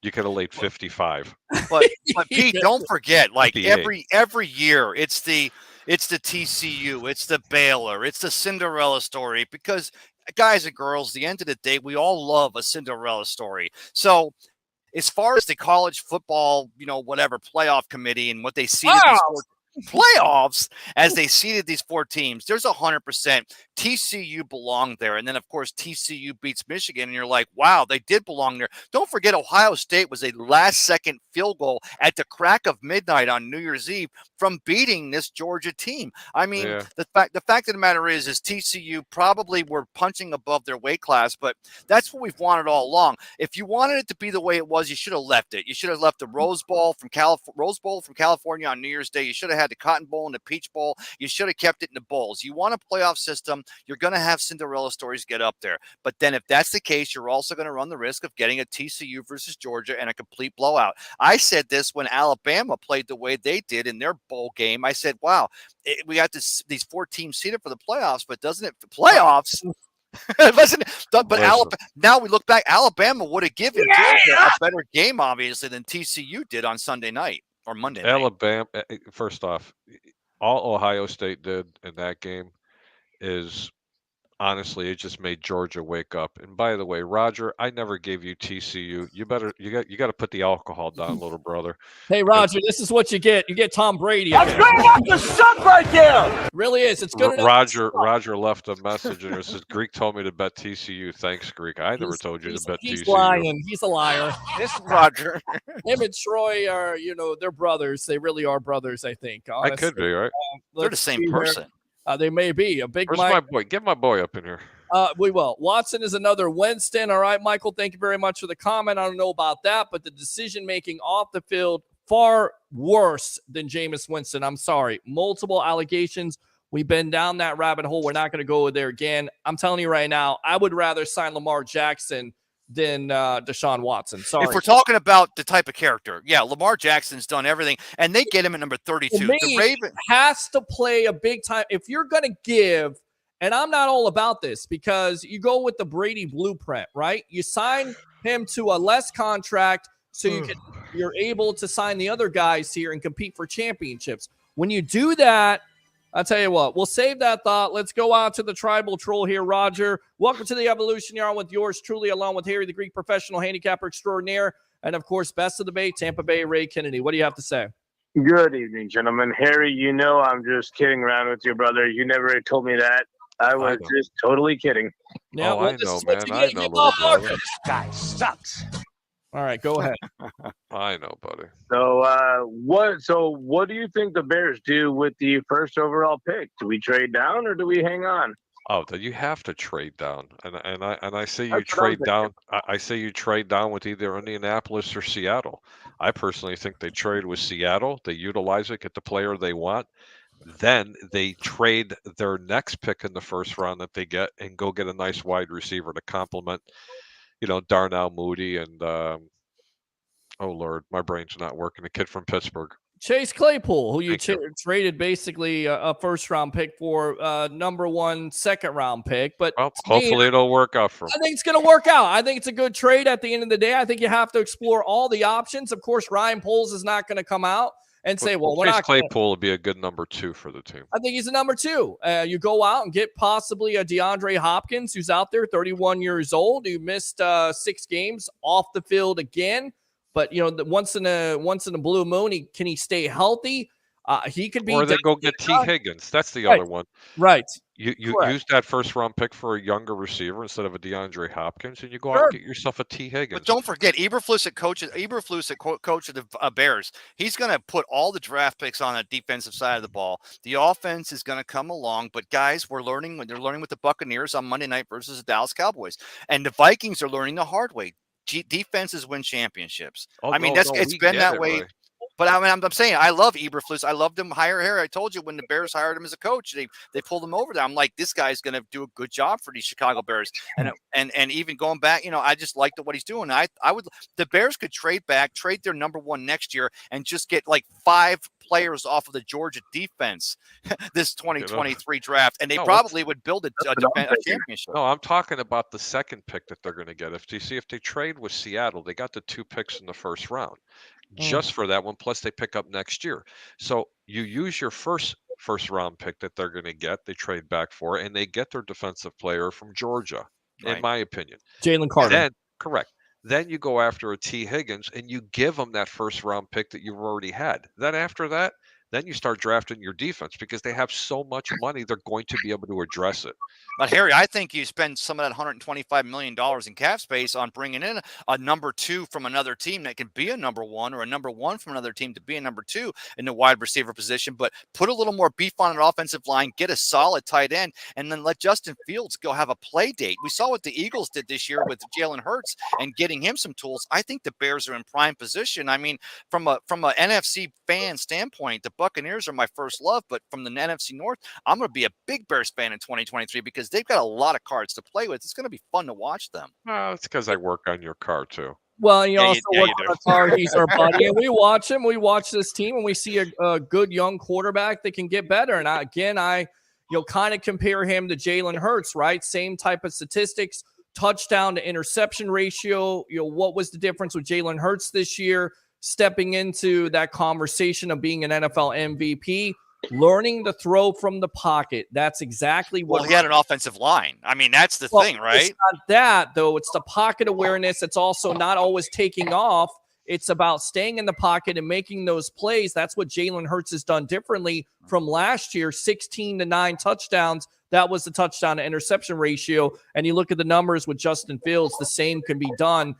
You could have laid 55. But Pete, don't forget, like 58. every year, it's the TCU, it's the Baylor, it's the Cinderella story, because guys and girls, at the end of the day, we all love a Cinderella story. So as far as the college football, whatever playoff committee and what they see these playoffs as they seeded these 4 teams, there's 100% TCU belonged there. And then, of course, TCU beats Michigan, and you're like, wow, they did belong there. Don't forget, Ohio State was a last-second field goal at the crack of midnight on New Year's Eve from beating this Georgia team. I mean, the fact of the matter is TCU probably were punching above their weight class, but that's what we've wanted all along. If you wanted it to be the way it was, you should have left it. You should have left the Rose Bowl from California on New Year's Day. You should have had the Cotton Bowl and the Peach Bowl. You should have kept it in the bowls. You want a playoff system, you're going to have Cinderella stories get up there. But then if that's the case, you're also going to run the risk of getting a TCU versus Georgia and a complete blowout. I said this when Alabama played the way they did in their bowl game. I said, wow, we got these 4 teams seeded for the playoffs, but doesn't it playoffs? Now we look back, Alabama would have given Georgia a better game, obviously, than TCU did on Sunday night or Monday night. Alabama, first off, all Ohio State did in that game is honestly, it just made Georgia wake up. And by the way, Roger, I never gave you TCU. You got to put the alcohol down, little brother. Hey, Roger, this is what you get. You get Tom Brady. That's good enough to suck right there. Really is. It's good enough. Roger left a message and it says, Greek told me to bet TCU. Thanks, Greek. I never told you to bet TCU. He's lying. He's a liar. This is Roger. Him and Troy are, they're brothers. They really are brothers, I think. Honestly. I could be, right? They're the same person. They may be. Where's my boy? Get my boy up in here. We will. Watson is another Winston. All right, Michael, thank you very much for the comment. I don't know about that, but the decision-making off the field, far worse than Jameis Winston. I'm sorry. Multiple allegations. We've been down that rabbit hole. We're not going to go there again. I'm telling you right now, I would rather sign Lamar Jackson than Deshaun Watson. Sorry. If we're talking about the type of character, Lamar Jackson's done everything, and they get him at number 32. The Ravens has to play a big time. If you're going to give, and I'm not all about this because you go with the Brady blueprint, right? You sign him to a less contract so you're able to sign the other guys here and compete for championships. When you do that, I'll tell you what, we'll save that thought. Let's go out to the tribal troll here, Roger. Welcome to the Evolution. You're on with yours truly, along with Harry, the Greek professional handicapper extraordinaire. And, of course, best of the Bay, Tampa Bay Ray Kennedy. What do you have to say? Good evening, gentlemen. Harry, I'm just kidding around with your brother. You never told me that. I was just totally kidding. Yeah, I know, man. I know, little brother. This guy sucks. All right, go ahead. I know, buddy. So what do you think the Bears do with the first overall pick? Do we trade down or do we hang on? Oh, then you have to trade down, and I say you trade down. I say you trade down with either Indianapolis or Seattle. I personally think they trade with Seattle. They utilize it, get the player they want. Then they trade their next pick in the first round that they get and go get a nice wide receiver to complement, Darnell Mooney and oh Lord, my brain's not working. A kid from Pittsburgh. Chase Claypool, who you traded basically a first-round pick for number 1 second-round pick. But hopefully it'll work out for him. I think it's going to work out. I think it's a good trade at the end of the day. I think you have to explore all the options. Of course, Ryan Poles is not going to come out and say, we're Chase not Claypool would be a good number 2 for the team. I think he's a number 2. You go out and get possibly a DeAndre Hopkins, who's out there, 31 years old, who missed 6 games off the field again. But once in a blue moon, can he stay healthy? He could be. Or they go get T. Higgins. That's the other one. Right. You use that first round pick for a younger receiver instead of a DeAndre Hopkins, and you go out and get yourself a T. Higgins. But don't forget, Eberflus, coach of the Bears, he's going to put all the draft picks on the defensive side of the ball. The offense is going to come along, but guys, they're learning with the Buccaneers on Monday night versus the Dallas Cowboys, and the Vikings are learning the hard way. Defenses win championships. It's been that way. Right. But I'm saying I love Eberflus. I loved him hire here. I told you when the Bears hired him as a coach, they pulled him over there. I'm like, this guy's going to do a good job for these Chicago Bears. And even going back, I just liked what he's doing. The Bears could trade their number 1 next year and just get like 5 players off of the Georgia defense this 2023 draft, and they probably would build a championship. No, I'm talking about the second pick that they're going to get. If they trade with Seattle, they got the 2 picks in the first round. Just for that one, plus they pick up next year. So you use your first round pick that they're going to get, they trade back for, and they get their defensive player from Georgia, in my opinion. Jalen Carter. Correct. Then you go after a T. Higgins and you give them that first round pick that you've already had. Then after that, then you start drafting your defense because they have so much money, they're going to be able to address it. But Harry, I think you spend some of that $125 million in cap space on bringing in a number 2 from another team that can be a number 1, or a number 1 from another team to be a number 2 in the wide receiver position. But put a little more beef on an offensive line, get a solid tight end, and then let Justin Fields go have a play date. We saw what the Eagles did this year with Jalen Hurts and getting him some tools. I think the Bears are in prime position. I mean, from a NFC fan standpoint, the Buccaneers are my first love, but from the NFC North, I'm going to be a big Bears fan in 2023 because they've got a lot of cards to play with. It's going to be fun to watch them. It's because I work on your car too. Well, you also work on a car. He's our buddy, and we watch him. We watch this team, and we see a good young quarterback that can get better. And I kind of compare him to Jalen Hurts, right? Same type of statistics, touchdown to interception ratio. What was the difference with Jalen Hurts this year, stepping into that conversation of being an NFL MVP? Learning to throw from the pocket. That's exactly what. Well, he had an offensive line. I mean, that's the thing, right? It's not that, though. It's the pocket awareness. It's also not always taking off. It's about staying in the pocket and making those plays. That's what Jalen Hurts has done differently from last year, 16 to 9 touchdowns. That was the touchdown to interception ratio. And you look at the numbers with Justin Fields, the same can be done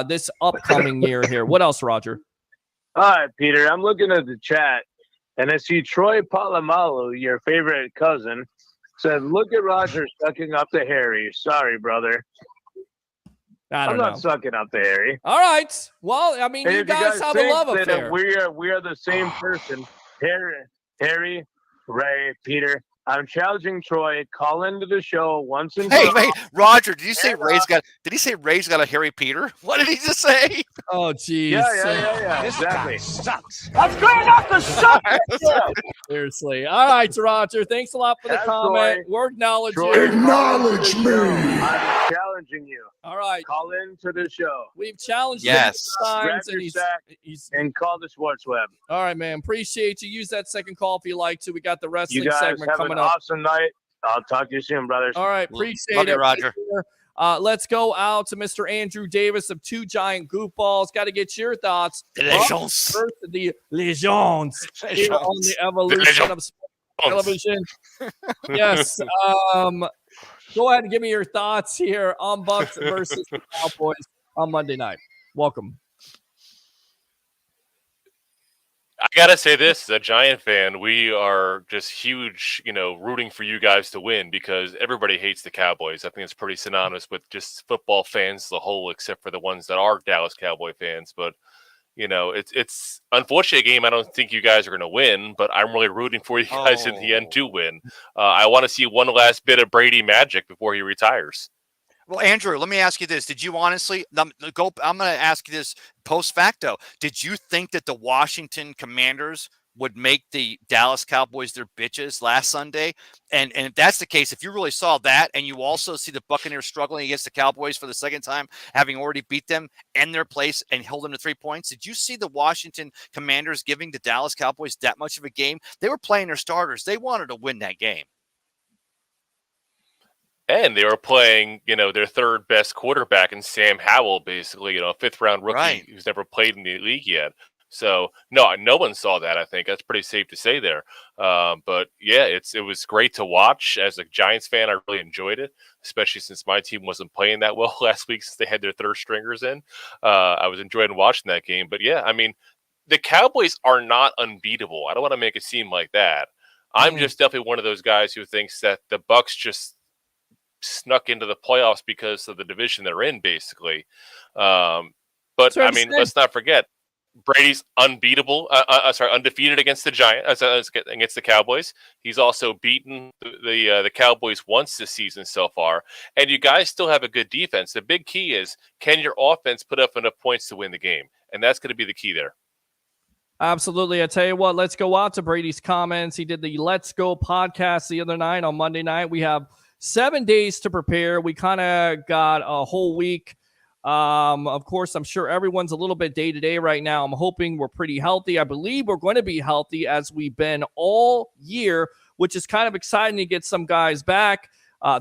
this upcoming year here. What else, Roger? All right, Peter. I'm looking at the chat. And I see Troy Polamalu, your favorite cousin, said, "Look at Roger sucking up to Harry. Sorry, brother." I'm not sucking up to Harry. All right. Well, I mean, you guys have a love affair. We are the same person. Harry, Ray, Peter. I'm challenging Troy. Call into the show once and Hey, Roger, did you say Ray's got? Did he say Ray's got a Harry Peter? What did he just say? Oh, geez. Yeah. This Exactly. guy sucks. I'm going off the suck. Seriously. All right, Roger. Thanks a lot for the comment. We're acknowledging you. Acknowledge me. I'm challenging you. All right. Call into the show. We've challenged Yes. him times, Grab and your sack and call the Sports Web. All right, man. Appreciate you. Use that second call if you like to. We got the wrestling You guys segment have coming an up. awesome night. I'll talk to you soon, brothers. All right. Appreciate Love it. you, Roger. Let's go out to Mr. Andrew Davis of Two Giant Goofballs. Got to get your thoughts. The Legends. First, the Legends. Here on the evolution of sports television. Yes. Go ahead and give me your thoughts here on Bucs versus the Cowboys on Monday night. Welcome. I gotta say this, as a Giant fan, we are just huge, rooting for you guys to win because everybody hates the Cowboys. I think it's pretty synonymous with just football fans as a whole, except for the ones that are Dallas Cowboy fans. But it's unfortunately a game I don't think you guys are going to win, but I'm really rooting for you guys in the end to win. I want to see one last bit of Brady magic before he retires. Well, Andrew, let me ask you this. Did you honestly I'm going to ask you this post facto. Did you think that the Washington Commanders would make the Dallas Cowboys their bitches last Sunday? And if that's the case, if you really saw that and you also see the Buccaneers struggling against the Cowboys for the second time, having already beat them in their place and held them to 3 points, did you see the Washington Commanders giving the Dallas Cowboys that much of a game? They were playing their starters. They wanted to win that game. And they were playing, their third best quarterback in Sam Howell, basically, a 5th-round rookie who's never played in the league yet. So, no one saw that, I think. That's pretty safe to say there. But, yeah, it was great to watch. As a Giants fan, I really enjoyed it, especially since my team wasn't playing that well last week since they had their third stringers in. I was enjoying watching that game. But, yeah, I mean, the Cowboys are not unbeatable. I don't want to make it seem like that. I'm just definitely one of those guys who thinks that the Bucs just snuck into the playoffs because of the division they're in, basically. But I mean, let's not forget Brady's undefeated against the Giants, against the Cowboys. He's also beaten the Cowboys once this season so far, and you guys still have a good defense. The big key is, can your offense put up enough points to win the game? And that's going to be the key there. Absolutely. I tell you what, let's go out to Brady's comments. He did the Let's Go podcast the other night on Monday night. We have 7 days to prepare. We kind of got a whole week. Of course, I'm sure everyone's a little bit day-to-day right now. I'm hoping we're pretty healthy. I believe we're going to be healthy as we've been all year, which is kind of exciting to get some guys back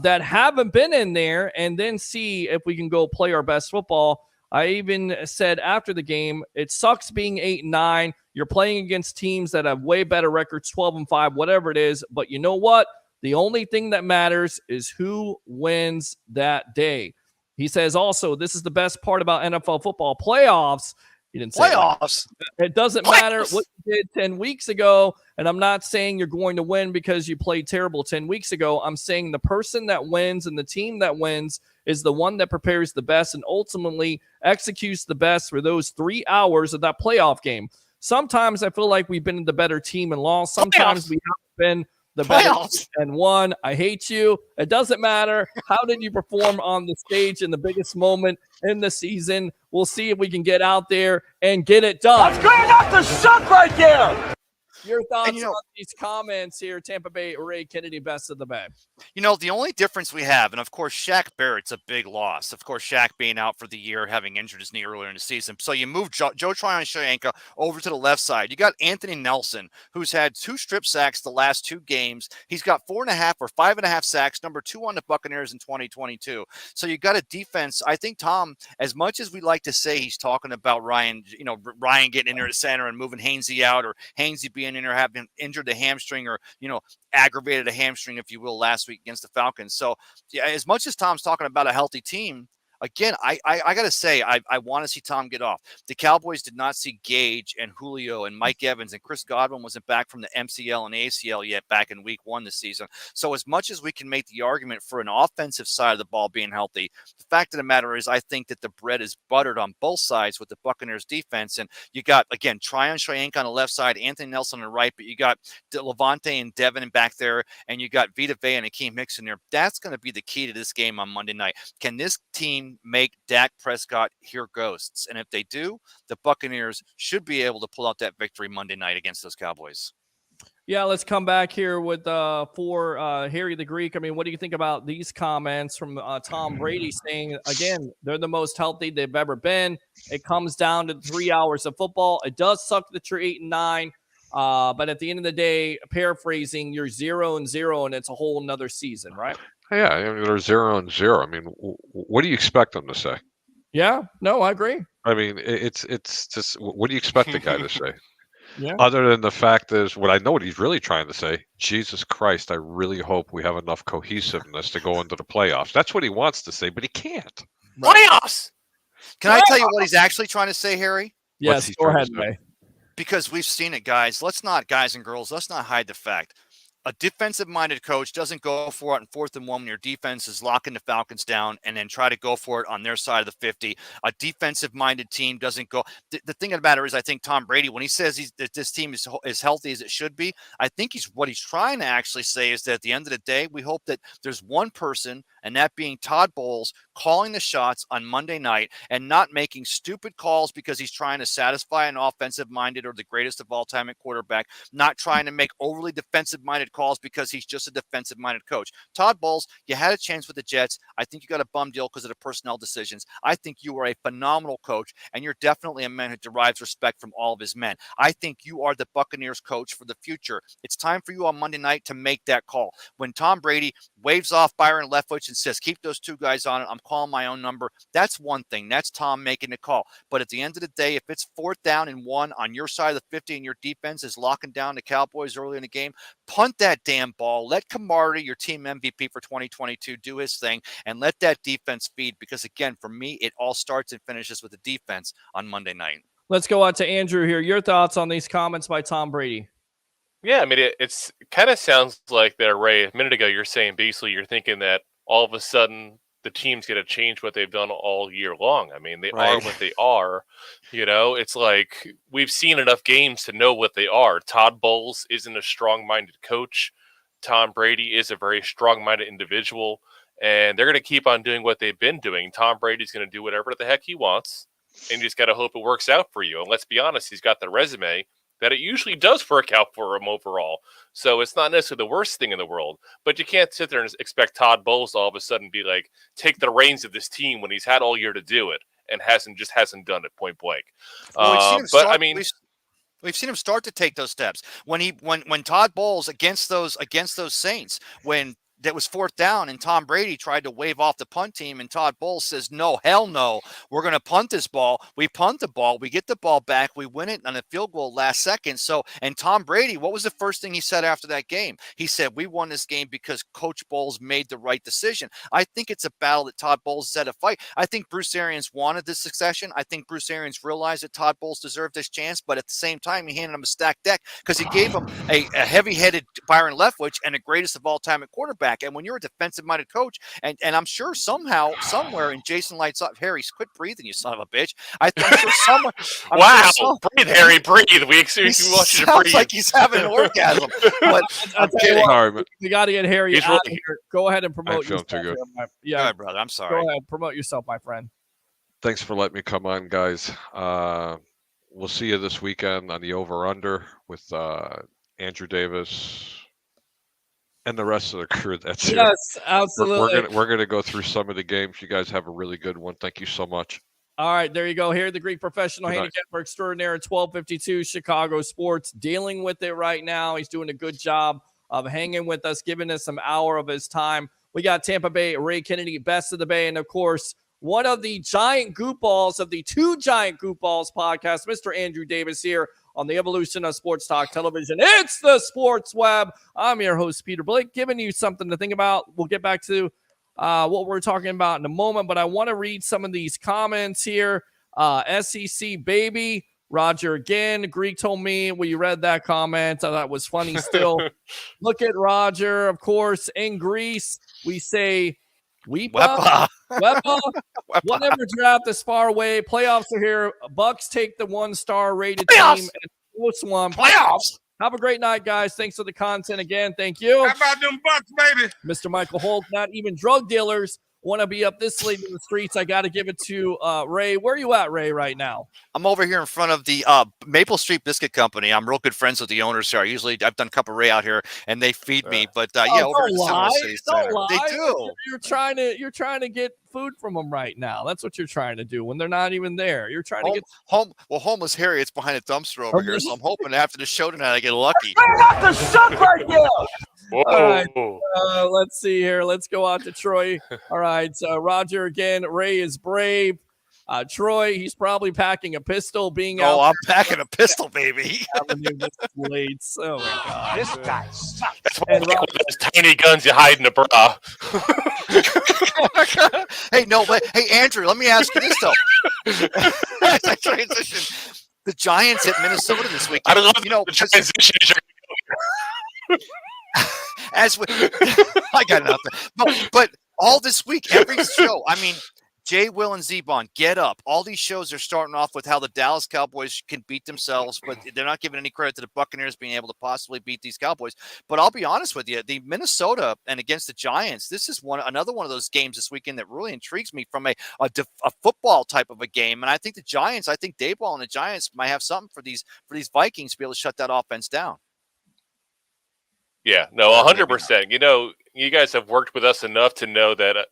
that haven't been in there and then see if we can go play our best football I even said after the game, it sucks being 8-9. You're playing against teams that have way better records, 12-5, whatever it is. But you know what? The only thing that matters is who wins that day. He says also, this is the best part about NFL football playoffs. He didn't say playoffs. It doesn't matter what you did 10 weeks ago. And I'm not saying you're going to win because you played terrible 10 weeks ago. I'm saying the person that wins and the team that wins is the one that prepares the best and ultimately executes the best for those 3 hours of that playoff game. Sometimes I feel like we've been the better team and lost. Sometimes we haven't been the better and won. I hate you. It doesn't matter. How did you perform on the stage in the biggest moment in the season? We'll see if we can get out there and get it done. That's good enough to suck right there. Your thoughts on these comments here, Tampa Bay Ray Kennedy, best of the bad. The only difference we have, and of course, Shaq Barrett's a big loss. Of course, Shaq being out for the year, having injured his knee earlier in the season. So you move Joe Tryon-Shoyinka over to the left side. You got Anthony Nelson, who's had 2 strip sacks the last 2 games. He's got 4.5 or 5.5 sacks, number 2 on the Buccaneers in 2022. So you got a defense. I think, Tom, as much as we like to say he's talking about Ryan getting into the center and moving Hainsey out, or Hainsey being in there having injured a hamstring, or aggravated a hamstring, if you will, last week against the Falcons. So yeah, as much as Tom's talking about a healthy team, again, I got to say, I want to see Tom get off. The Cowboys did not see Gage and Julio and Mike Evans, and Chris Godwin wasn't back from the MCL and ACL yet back in week 1 this season. So as much as we can make the argument for an offensive side of the ball being healthy, the fact of the matter is I think that the bread is buttered on both sides with the Buccaneers defense. And you got, again, Tryon-Shoyinka on the left side, Anthony Nelson on the right, but you got Levante and Devin back there, and you got Vita Vea and Akeem Hicks in there. That's going to be the key to this game on Monday night. Can this team make Dak Prescott hear ghosts? And if they do, the Buccaneers should be able to pull out that victory Monday night against those Cowboys. Yeah, let's come back here with for Harry the Greek. I mean, what do you think about these comments from Tom Brady saying, again, they're the most healthy they've ever been. It comes down to 3 hours of football. It does suck that you're 8-9. But at the end of the day, paraphrasing, you're 0-0, and it's a whole nother season, right? Yeah, I mean, they're 0-0. I mean, what do you expect them to say? Yeah, no, I agree. I mean, it's just, what do you expect the guy to say? Yeah. Other than the fact is, what I know what he's really trying to say, Jesus Christ, I really hope we have enough cohesiveness to go into the playoffs. That's what he wants to say, but he can't. Playoffs! Can I tell you what he's actually trying to say, Harry? Yes, go ahead, Ray. Because we've seen it, guys. Guys and girls, let's not hide the fact. A defensive-minded coach doesn't go for it on 4th and 1 when your defense is locking the Falcons down and then try to go for it on their side of the 50. A defensive-minded team doesn't go. The thing of the matter is, I think Tom Brady, when he says that this team is as healthy as it should be, I think what he's trying to actually say is that at the end of the day, we hope that there's one person, and that being Todd Bowles, calling the shots on Monday night and not making stupid calls because he's trying to satisfy an offensive-minded or the greatest of all time at quarterback, not trying to make overly defensive-minded calls because he's just a defensive-minded coach. Todd Bowles, you had a chance with the Jets. I think you got a bum deal because of the personnel decisions. I think you are a phenomenal coach, and you're definitely a man who derives respect from all of his men. I think you are the Buccaneers coach for the future. It's time for you on Monday night to make that call. When Tom Brady waves off Byron Leftwich and says, keep those 2 guys on it, I'm calling my own number, that's one thing. That's Tom making the call. But at the end of the day, if it's 4th down and 1 on your side of the 50 and your defense is locking down the Cowboys early in the game, punt that damn ball. Let Camardi, your team MVP for 2022, do his thing, and let that defense feed. Because again, for me, it all starts and finishes with the defense on Monday night. Let's go on to Andrew here. Your thoughts on these comments by Tom Brady? Yeah, I mean, it's kind of sounds like that, Ray. A minute ago, you're saying basically you're thinking that all of a sudden the team's going to change what they've done all year long. I mean, they are what they are. It's like we've seen enough games to know what they are. Todd Bowles isn't a strong-minded coach. Tom Brady is a very strong-minded individual, and they're going to keep on doing what they've been doing. Tom Brady's going to do whatever the heck he wants, and you just got to hope it works out for you. And let's be honest, he's got the resume that it usually does work out for him overall. So it's not necessarily the worst thing in the world, but you can't sit there and expect Todd Bowles to all of a sudden be like, take the reins of this team when he's had all year to do it and hasn't done it point blank. We've seen him start to take those steps when Todd Bowles against those Saints, when that was 4th down, and Tom Brady tried to wave off the punt team, and Todd Bowles says, no, hell no, we're going to punt this ball. We punt the ball, we get the ball back, we win it on a field goal last second. So, and Tom Brady, what was the first thing he said after that game? He said, we won this game because Coach Bowles made the right decision. I think it's a battle that Todd Bowles had to fight. I think Bruce Arians wanted this succession. I think Bruce Arians realized that Todd Bowles deserved this chance, but at the same time, he handed him a stacked deck because he gave him a heavy-headed Byron Leftwich and the greatest of all time at quarterback. And when you're a defensive-minded coach, and I'm sure somehow, somewhere in Jason Lights Up, Harry, quit breathing, you son of a bitch. I'm sure someone. Breathe, Harry, breathe. We want you to breathe. Like he's having an orgasm. But I'll tell you what, Sorry, we got to get Harry out of here. Go ahead and promote feeling yourself. too good. Here, Go ahead, brother. I'm sorry. Go ahead, promote yourself, my friend. Thanks for letting me come on, guys. We'll see you this weekend on the over-under with Andrew Davis and the rest of the crew that's here. Yes, absolutely. We're gonna go through some of the games. You guys have a really good one. Thank you so much. All right, there you go. Here, the Greek professional Good night. handicapper extraordinaire at 1252 Chicago Sports, dealing with it right now. He's doing a good job of hanging with us, giving us some hour of his time. We got Tampa Bay Ray Kennedy, best of the Bay, and of course, one of the giant goofballs of the 2 Giant Goofballs podcast, Mr. Andrew Davis here on the evolution of sports talk television. It's the Sports Web. I'm your host, Peter Blake, giving you something to think about. We'll get back to what we're talking about in a moment, but I want to read some of these comments here. SEC baby, Roger again. Greek told me when you read that comment, that was funny still. Look at Roger, of course. In Greece, we say, Weepa. Whatever draft is far away. Playoffs are here. Bucs take the 1-star rated team and close one. Playoffs. Have a great night, guys. Thanks for the content again. Thank you. How about them Bucs, baby? Mr. Michael Holt, not even drug dealers want to be up this late in the streets. I got to give it to Ray. Where are you at, Ray, right now? I'm over here in front of the Maple Street Biscuit Company. I'm real good friends with the owners here. I've done Cup of Ray out here, and they feed me. But yeah, over at the Seminole City Center. They do. You're trying to get food from them right now. That's what you're trying to do when they're not even there. You're trying to get home. Well, homeless Harry, it's behind a dumpster over here, so I'm hoping after the show tonight I get lucky. Bring up the suck right there. Whoa. All right, let's see here. Let's go out to Troy. All right, Roger again. Ray is brave. Troy, he's probably packing a pistol. I'm packing a pistol, baby. Late. Oh my God, this guy sucks. That's why those tiny guns you hide in a bra. Hey, Andrew, let me ask you this though. As I transition, the Giants at Minnesota this week. I love the transition. I got nothing. But all this week, every show. I mean, Jay, Will, and Zebon, Get Up. All these shows are starting off with how the Dallas Cowboys can beat themselves, but they're not giving any credit to the Buccaneers being able to possibly beat these Cowboys. But I'll be honest with you, the Minnesota and against the Giants, this is another one of those games this weekend that really intrigues me from a football type of a game. And I think the Giants, Dayball and the Giants might have something for these Vikings to be able to shut that offense down. Yeah, no, 100%. You know, you guys have worked with us enough to know that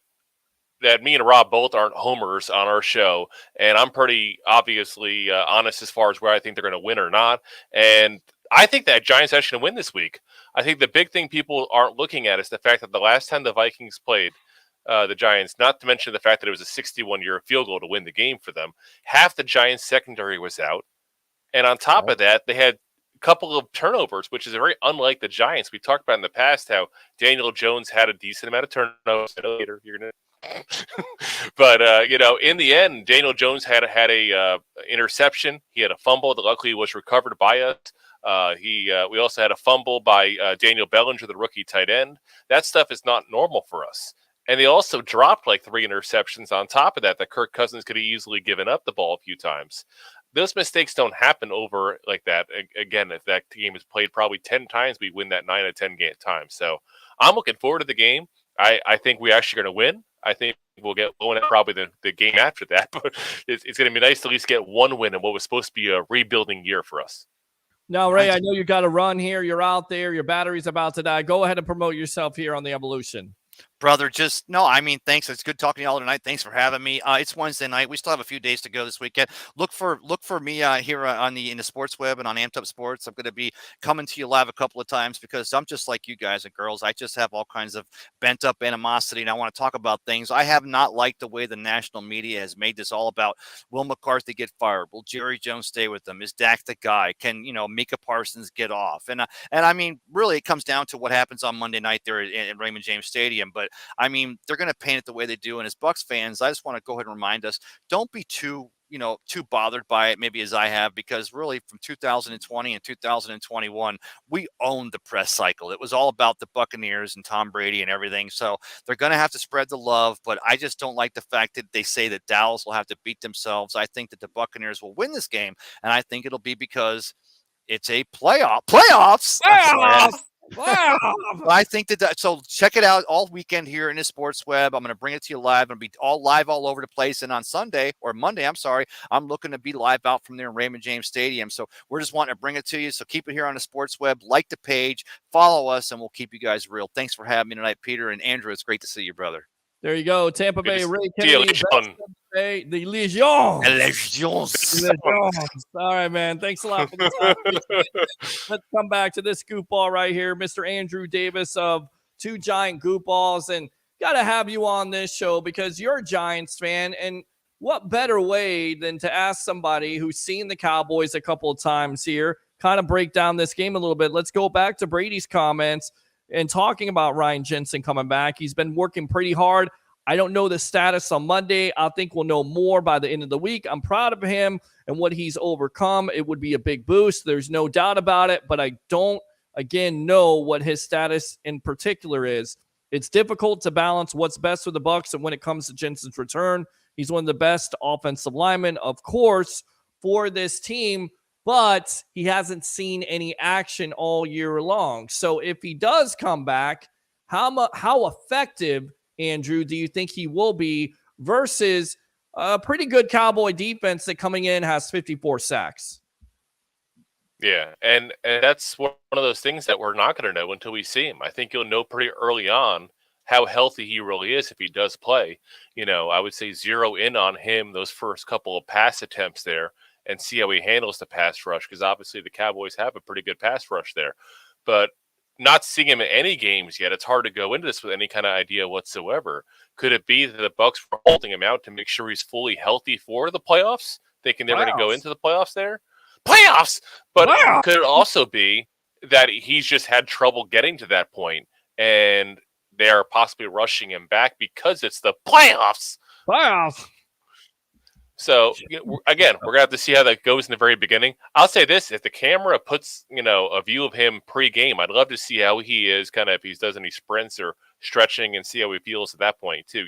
me and Rob both aren't homers on our show, and I'm pretty obviously honest as far as where I think they're going to win or not. And I think that Giants actually going to win this week. I think the big thing people aren't looking at is the fact that the last time the Vikings played the Giants, not to mention the fact that it was a 61-yard field goal to win the game for them, half the Giants secondary was out. And on top of that, they had couple of turnovers, which is very unlike the Giants. We talked about in the past how Daniel Jones had a decent amount of turnovers. Later, you're gonna, but in the end, Daniel Jones had a interception. He had a fumble that luckily was recovered by us. We also had a fumble by Daniel Bellinger, the rookie tight end. That stuff is not normal for us. And they also dropped like 3 interceptions on top of that Kirk Cousins could have easily given up the ball a few times. Those mistakes don't happen over like that. Again, if that game is played probably 10 times, we win that 9 out of 10 times. So I'm looking forward to the game. I think we're actually going to win. I think we'll get blown out probably the game after that. But it's going to be nice to at least get one win in what was supposed to be a rebuilding year for us. Now, Ray, I know you got to run here. You're out there. Your battery's about to die. Go ahead and promote yourself here on the Evolution. Brother, just no. I mean, thanks. It's good talking to y'all tonight. Thanks for having me. It's Wednesday night. We still have a few days to go this weekend. Look for me here in the sports web and on Amped Up Sports. I'm going to be coming to you live a couple of times because I'm just like you guys and girls. I just have all kinds of bent up animosity, and I want to talk about things. I have not liked the way the national media has made this all about will McCarthy get fired? Will Jerry Jones stay with them? Is Dak the guy? Can Micah Parsons get off? And I mean, really, it comes down to what happens on Monday night there at Raymond James Stadium. But I mean, they're going to paint it the way they do. And as Bucs fans, I just want to go ahead and remind us, don't be too bothered by it, maybe as I have, because really from 2020 and 2021, we owned the press cycle. It was all about the Buccaneers and Tom Brady and everything. So they're going to have to spread the love, but I just don't like the fact that they say that Dallas will have to beat themselves. I think that the Buccaneers will win this game, and I think it'll be because it's a playoffs. Wow. I think so check it out all weekend here in the sports web. I'm going to bring it to you live. I'm going to be all live all over the place. And on Sunday or Monday, I'm looking to be live out from there in Raymond James Stadium. So we're just wanting to bring it to you. So keep it here on the sports web, like the page, follow us, and we'll keep you guys real. Thanks for having me tonight, Peter and Andrew. It's great to see you, brother. There you go. Tampa Bay Ray Kennedy. The Legion. All right, man. Thanks a lot for the time. Let's come back to this goop ball right here. Mr. Andrew Davis of Two Giant Goop Balls. And got to have you on this show because you're a Giants fan. And what better way than to ask somebody who's seen the Cowboys a couple of times here, kind of break down this game a little bit. Let's go back to Brady's comments and talking about Ryan Jensen coming back. He's been working pretty hard. I don't know the status on Monday. I think we'll know more by the end of the week. I'm proud of him and what he's overcome. It would be a big boost. There's no doubt about it, but I don't, again, know what his status in particular is. It's difficult to balance what's best for the Bucs, and when it comes to Jensen's return, he's one of the best offensive linemen, of course, for this team, but he hasn't seen any action all year long. So if he does come back, how effective, Andrew, do you think he will be versus a pretty good Cowboy defense that coming in has 54 sacks? Yeah, and that's one of those things that we're not going to know until we see him. I think you'll know pretty early on how healthy he really is if he does play. I would say zero in on him those first couple of pass attempts there and see how he handles the pass rush, because obviously the Cowboys have a pretty good pass rush there. But not seeing him in any games yet, it's hard to go into this with any kind of idea whatsoever. Could it be that the Bucs were holding him out to make sure he's fully healthy for the playoffs, thinking they're going to go into the playoffs there? Playoffs! But could it also be that he's just had trouble getting to that point and they are possibly rushing him back because it's the playoffs? So, again, we're going to have to see how that goes in the very beginning. I'll say this. If the camera puts, a view of him pre-game, I'd love to see how he is, kind of if he does any sprints or stretching, and see how he feels at that point, too,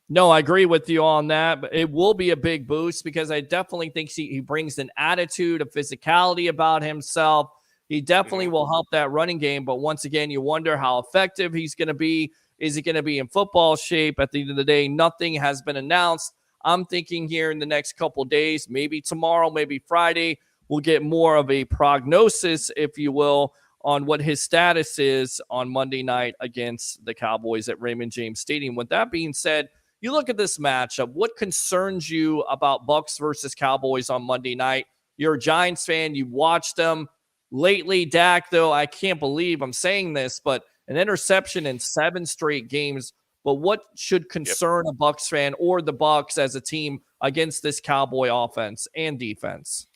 No, I agree with you on that. But it will be a big boost because I definitely think he brings an attitude, a physicality about himself. He definitely will help that running game. But once again, you wonder how effective he's going to be. Is he going to be in football shape? At the end of the day, nothing has been announced. I'm thinking here in the next couple of days, maybe tomorrow, maybe Friday, we'll get more of a prognosis, if you will, on what his status is on Monday night against the Cowboys at Raymond James Stadium. With that being said, you look at this matchup. What concerns you about Bucs versus Cowboys on Monday night? You're a Giants fan. You watched them lately. Dak, though, I can't believe I'm saying this, but an interception in 7 straight games. But what should concern a Bucs fan or the Bucs as a team against this Cowboy offense and defense?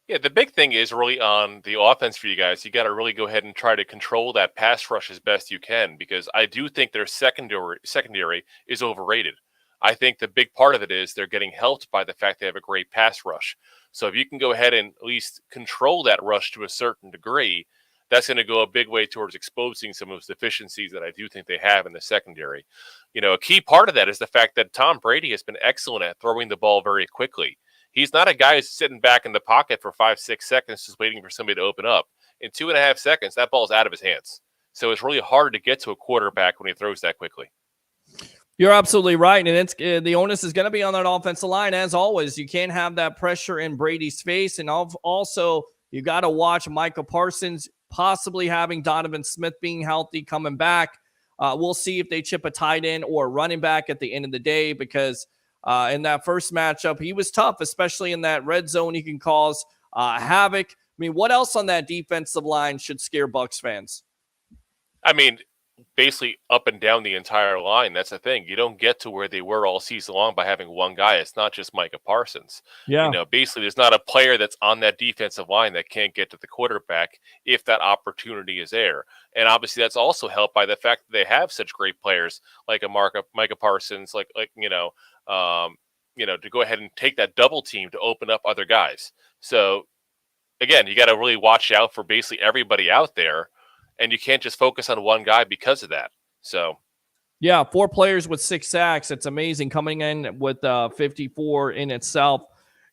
Yeah, the big thing is really on the offense for you guys. You got to really go ahead and try to control that pass rush as best you can, because I do think their secondary is overrated. I think the big part of it is they're getting helped by the fact they have a great pass rush. So if you can go ahead and at least control that rush to a certain degree, that's going to go a big way towards exposing some of those deficiencies that I do think they have in the secondary. A key part of that is the fact that Tom Brady has been excellent at throwing the ball very quickly. He's not a guy who's sitting back in the pocket for 5-6 seconds just waiting for somebody to open up. In 2.5 seconds, that ball's out of his hands. So it's really hard to get to a quarterback when he throws that quickly. You're absolutely right, and it's the onus is going to be on that offensive line, as always. You can't have that pressure in Brady's face, and also you got to watch Micah Parsons possibly having Donovan Smith being healthy, coming back. We'll see if they chip a tight end or a running back at the end of the day, because in that first matchup, he was tough, especially in that red zone. He can cause havoc. I mean, what else on that defensive line should scare Bucs fans? I mean, basically up and down the entire line. That's the thing. You don't get to where they were all season long by having one guy. It's not just Micah Parsons. Yeah. You know, basically there's not a player that's on that defensive line that can't get to the quarterback if that opportunity is there. And obviously that's also helped by the fact that they have such great players like Micah Parsons, to go ahead and take that double team to open up other guys. So again, you got to really watch out for basically everybody out there. And you can't just focus on one guy because of that. So, yeah, 4 players with 6 sacks. It's amazing, coming in with 54 in itself.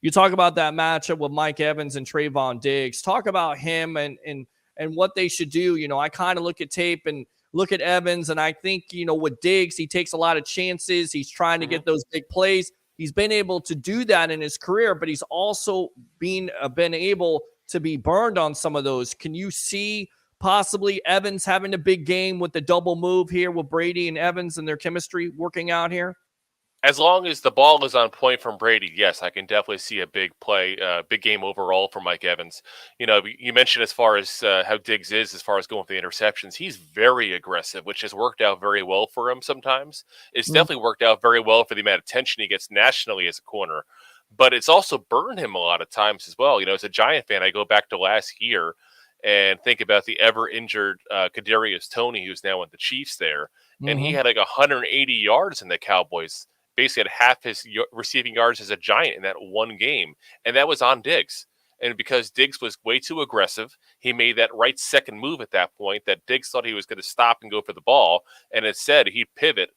You talk about that matchup with Mike Evans and Trayvon Diggs. Talk about him and what they should do. You know, I kind of look at tape and look at Evans, and I think, you know, with Diggs, he takes a lot of chances. He's trying to get those big plays. He's been able to do that in his career, but he's also been able to be burned on some of those. Can you see possibly Evans having a big game with the double move here with Brady and Evans and their chemistry working out here? as long as the ball is on point from Brady, yes, I can definitely see a big play, big game overall for Mike Evans. You know, you mentioned as far as how Diggs is, as far as going for the interceptions, he's very aggressive, which has worked out very well for him sometimes. It's definitely worked out very well for the amount of attention he gets nationally as a corner. But it's also burned him a lot of times as well. You know, as a Giant fan, I go back to last year and think about the ever-injured Kadarius Toney, who's now with the Chiefs there. And he had like 180 yards in the Cowboys. Basically had half his receiving yards as a Giant in that one game. And that was on Diggs. And because Diggs was way too aggressive, he made that right second move at that point that Diggs thought he was going to stop and go for the ball. And instead, he'd pivot,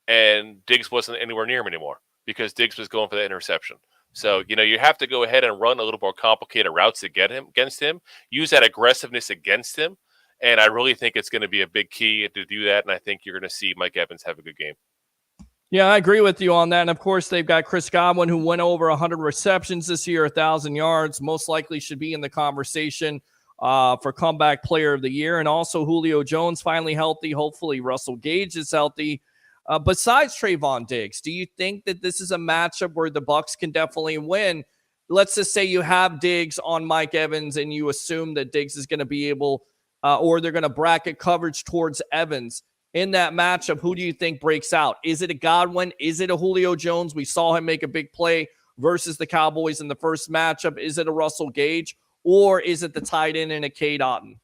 and Diggs wasn't anywhere near him anymore because Diggs was going for the interception. So, you know, you have to go ahead and run a little more complicated routes to get him against him, use that aggressiveness against him. And I really think it's going to be a big key to do that. And I think you're going to see Mike Evans have a good game. Yeah, I agree with you on that. And of course, they've got Chris Godwin, who went over 100 receptions this year, 1,000 yards, most likely should be in the conversation for comeback player of the year. And also Julio Jones finally healthy. Hopefully Russell Gage is healthy. Besides Trayvon Diggs, do you think that this is a matchup where the Bucs can definitely win? Let's just say you have Diggs on Mike Evans and you assume that Diggs is going to be able, or they're going to bracket coverage towards Evans. In that matchup, who do you think breaks out? Is it a Godwin? Is it a Julio Jones? We saw him make a big play versus the Cowboys in the first matchup. Is it a Russell Gage? Or is it the tight end and a Cade Otton?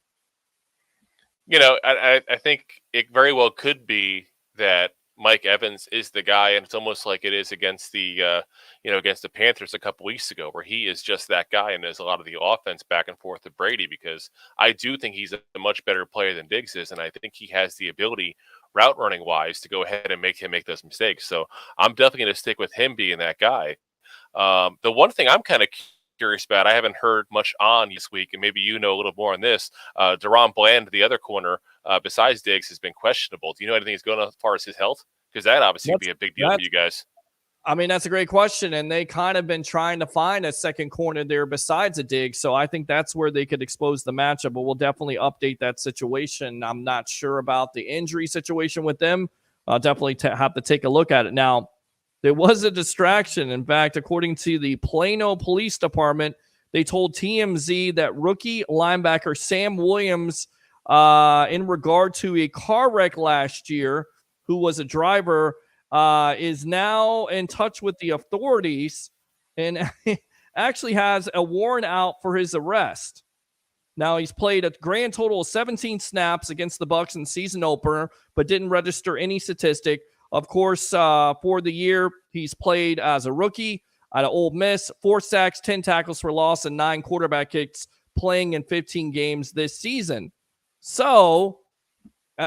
You know, I think it very well could be that Mike Evans is the guy, and it's almost like it is against the against the Panthers a couple weeks ago, where he is just that guy, and there's a lot of the offense back and forth with Brady, because I do think he's a much better player than Diggs is, and I think he has the ability, route running wise, to go ahead and make him make those mistakes. So I'm definitely going to stick with him being that guy. The one thing I'm kind of curious about, I haven't heard much on this week, and maybe you know a little more on this. Deron Bland, the other corner, besides Diggs, has been questionable. Do you know anything that's going on as far as his health? Because that obviously would be a big deal for you guys. I mean, that's a great question, and they kind of been trying to find a second corner there besides a Diggs, so I think that's where they could expose the matchup, but we'll definitely update that situation. I'm not sure about the injury situation with them. I'll definitely have to take a look at it. Now, there was a distraction. In fact, according to the Plano Police Department, they told TMZ that rookie linebacker Sam Williams, in regard to a car wreck last year, who was a driver, is now in touch with the authorities and actually has a warrant out for his arrest. Now, he's played a grand total of 17 snaps against the Bucs in season opener, but didn't register any statistic. Of course, for the year, he's played as a rookie out of Ole Miss, 4 sacks, 10 tackles for loss, and 9 quarterback kicks, playing in 15 games this season. So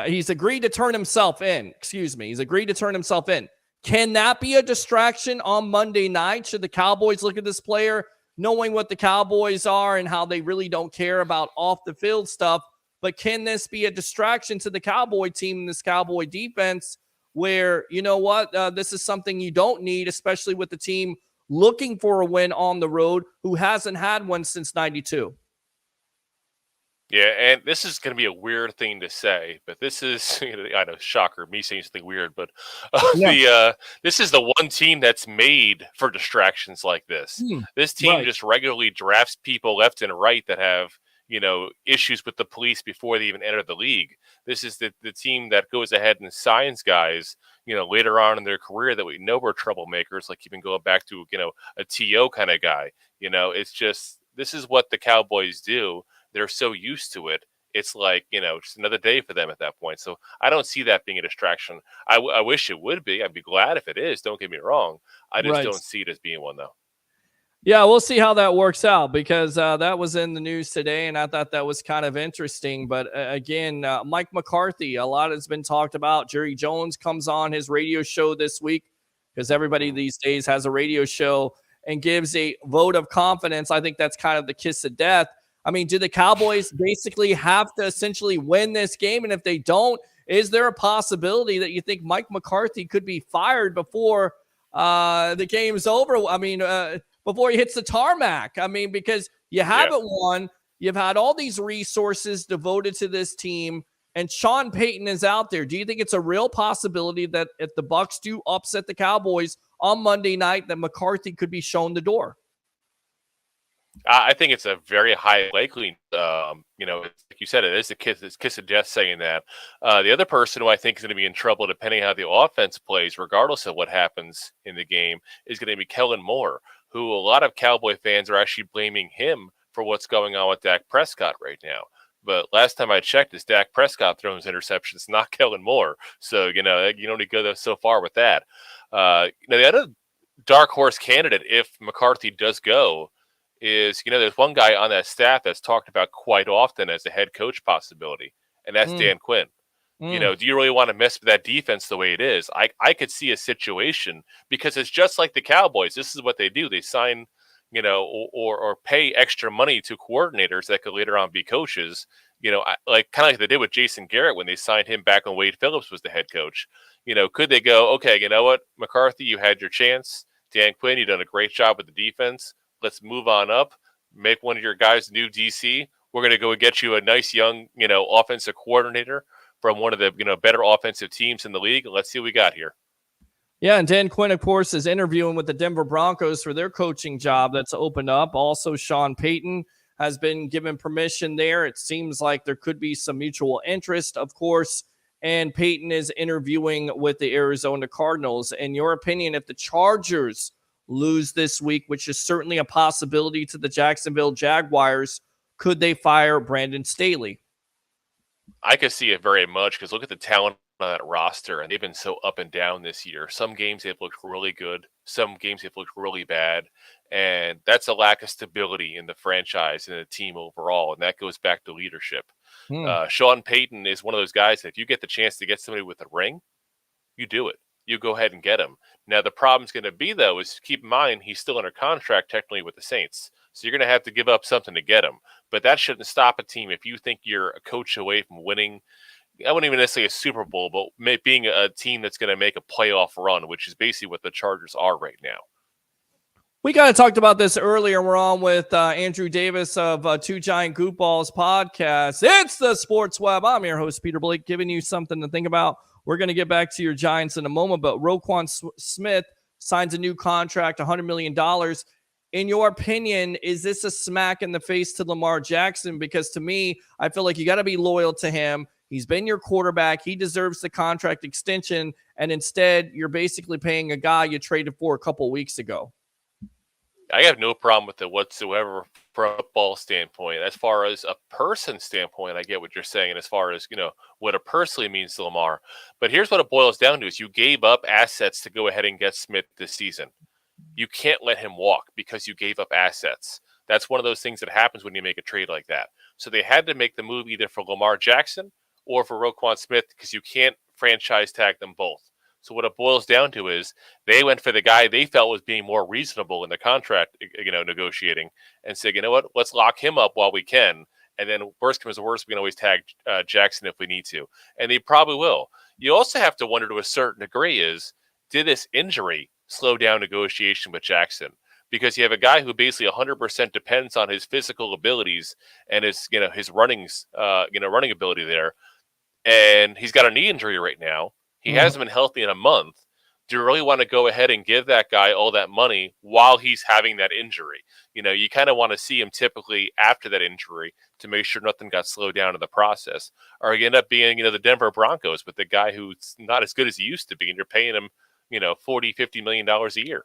he's agreed to turn himself in. He's agreed to turn himself in. Can that be a distraction on Monday night? Should the Cowboys look at this player, knowing what the Cowboys are and how they really don't care about off-the-field stuff? But can this be a distraction to the Cowboy team and this Cowboy defense where, you know what, this is something you don't need, especially with the team looking for a win on the road who hasn't had one since '92? Yeah, and this is going to be a weird thing to say, but this is, I know, shocker, me saying something weird, but this is the one team that's made for distractions like this. This team just regularly drafts people left and right that have, issues with the police before they even enter the league. This is the team that goes ahead and signs guys, later on in their career that we know were troublemakers, like even going back to, a TO kind of guy. It's just, this is what the Cowboys do. They're so used to it. It's like, just another day for them at that point. So I don't see that being a distraction. I wish it would be. I'd be glad if it is. Don't get me wrong. I just don't see it as being one, though. Yeah, we'll see how that works out because that was in the news today, and I thought that was kind of interesting. But again, Mike McCarthy, a lot has been talked about. Jerry Jones comes on his radio show this week because everybody these days has a radio show and gives a vote of confidence. I think that's kind of the kiss of death. I mean, do the Cowboys basically have to essentially win this game? And if they don't, is there a possibility that you think Mike McCarthy could be fired before the game's over? I mean, before he hits the tarmac. I mean, because you haven't won. You've had all these resources devoted to this team, and Sean Payton is out there. Do you think it's a real possibility that if the Bucs do upset the Cowboys on Monday night, that McCarthy could be shown the door? I think it's a very high likely, like you said, it is the kiss of death saying that. The other person who I think is going to be in trouble, depending on how the offense plays, regardless of what happens in the game, is going to be Kellen Moore, who a lot of Cowboy fans are actually blaming him for what's going on with Dak Prescott right now. But last time I checked, is Dak Prescott throwing his interceptions, not Kellen Moore. So, you don't go so far with that. The other dark horse candidate, if McCarthy does go, is, there's one guy on that staff that's talked about quite often as a head coach possibility, and that's Dan Quinn. Do you really want to mess with that defense the way it is? I could see a situation, because it's just like the Cowboys. This is what they do. They sign, or pay extra money to coordinators that could later on be coaches, like kind of like they did with Jason Garrett when they signed him back when Wade Phillips was the head coach. Could they go, okay, you know what, McCarthy, you had your chance. Dan Quinn, you've done a great job with the defense. Let's move on up, make one of your guys new DC. We're going to go and get you a nice young, offensive coordinator from one of the, better offensive teams in the league. And let's see what we got here. Yeah, and Dan Quinn, of course, is interviewing with the Denver Broncos for their coaching job that's opened up. Also, Sean Payton has been given permission there. It seems like there could be some mutual interest, of course. And Payton is interviewing with the Arizona Cardinals. In your opinion, if the Chargers lose this week, which is certainly a possibility to the Jacksonville Jaguars, could they fire Brandon Staley? I could see it very much, because look at the talent on that roster, and they've been so up and down this year. Some games they've looked really good, some games they've looked really bad, and that's a lack of stability in the franchise and the team overall, and that goes back to leadership. Sean Payton is one of those guys that if you get the chance to get somebody with a ring, you do it. You go ahead and get him. Now, the problem's going to be, though, is keep in mind he's still under contract technically with the Saints. So you're going to have to give up something to get him. But that shouldn't stop a team if you think you're a coach away from winning. I wouldn't even necessarily a Super Bowl, but being a team that's going to make a playoff run, which is basically what the Chargers are right now. We kind of talked about this earlier. We're on with Andrew Davis of Two Giant Goofballs podcast. It's the Sports Web. I'm your host, Peter Blake, giving you something to think about. We're going to get back to your Giants in a moment, but Roquan Smith signs a new contract, $100 million. In your opinion, is this a smack in the face to Lamar Jackson? Because to me, I feel like you got to be loyal to him. He's been your quarterback. He deserves the contract extension. And instead, you're basically paying a guy you traded for a couple of weeks ago. I have no problem with it whatsoever from a football standpoint. As far as a person standpoint, I get what you're saying. As far as, what it personally means to Lamar. But here's what it boils down to is you gave up assets to go ahead and get Smith this season. You can't let him walk because you gave up assets. That's one of those things that happens when you make a trade like that. So they had to make the move either for Lamar Jackson or for Roquan Smith, because you can't franchise tag them both. So what it boils down to is they went for the guy they felt was being more reasonable in the contract, negotiating, and said, you know what, let's lock him up while we can. And then worst comes to worst, we can always tag Jackson if we need to. And they probably will. You also have to wonder to a certain degree is, did this injury slow down negotiation with Jackson? because you have a guy who basically 100% depends on his physical abilities and his running ability there, and he's got a knee injury right now. He hasn't been healthy in a month. Do you really want to go ahead and give that guy all that money while he's having that injury? You kind of want to see him typically after that injury to make sure nothing got slowed down in the process. Or you end up being, the Denver Broncos with the guy who's not as good as he used to be, and you're paying him, $40-50 million a year.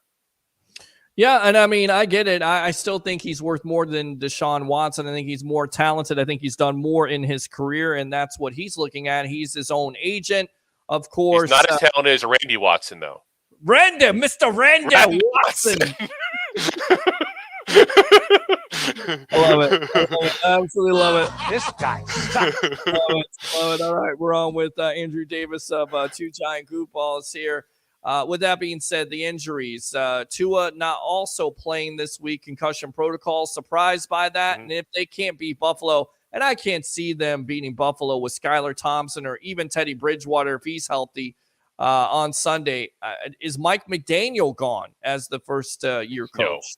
Yeah, and I mean, I get it. I still think he's worth more than Deshaun Watson. I think he's more talented. I think he's done more in his career, and that's what he's looking at. He's his own agent, of course. He's not as talented as Randy Watson, though. Mr. Randy Watson. I love it. Absolutely love it. This guy sucks. Love it. All right, we're on with Andrew Davis of Two Giant Goofballs here. With that being said, the injuries. Tua not also playing this week, concussion protocol. Surprised by that. And if they can't beat Buffalo, and I can't see them beating Buffalo with Skylar Thompson or even Teddy Bridgewater if he's healthy on Sunday, is Mike McDaniel gone as the first year coach?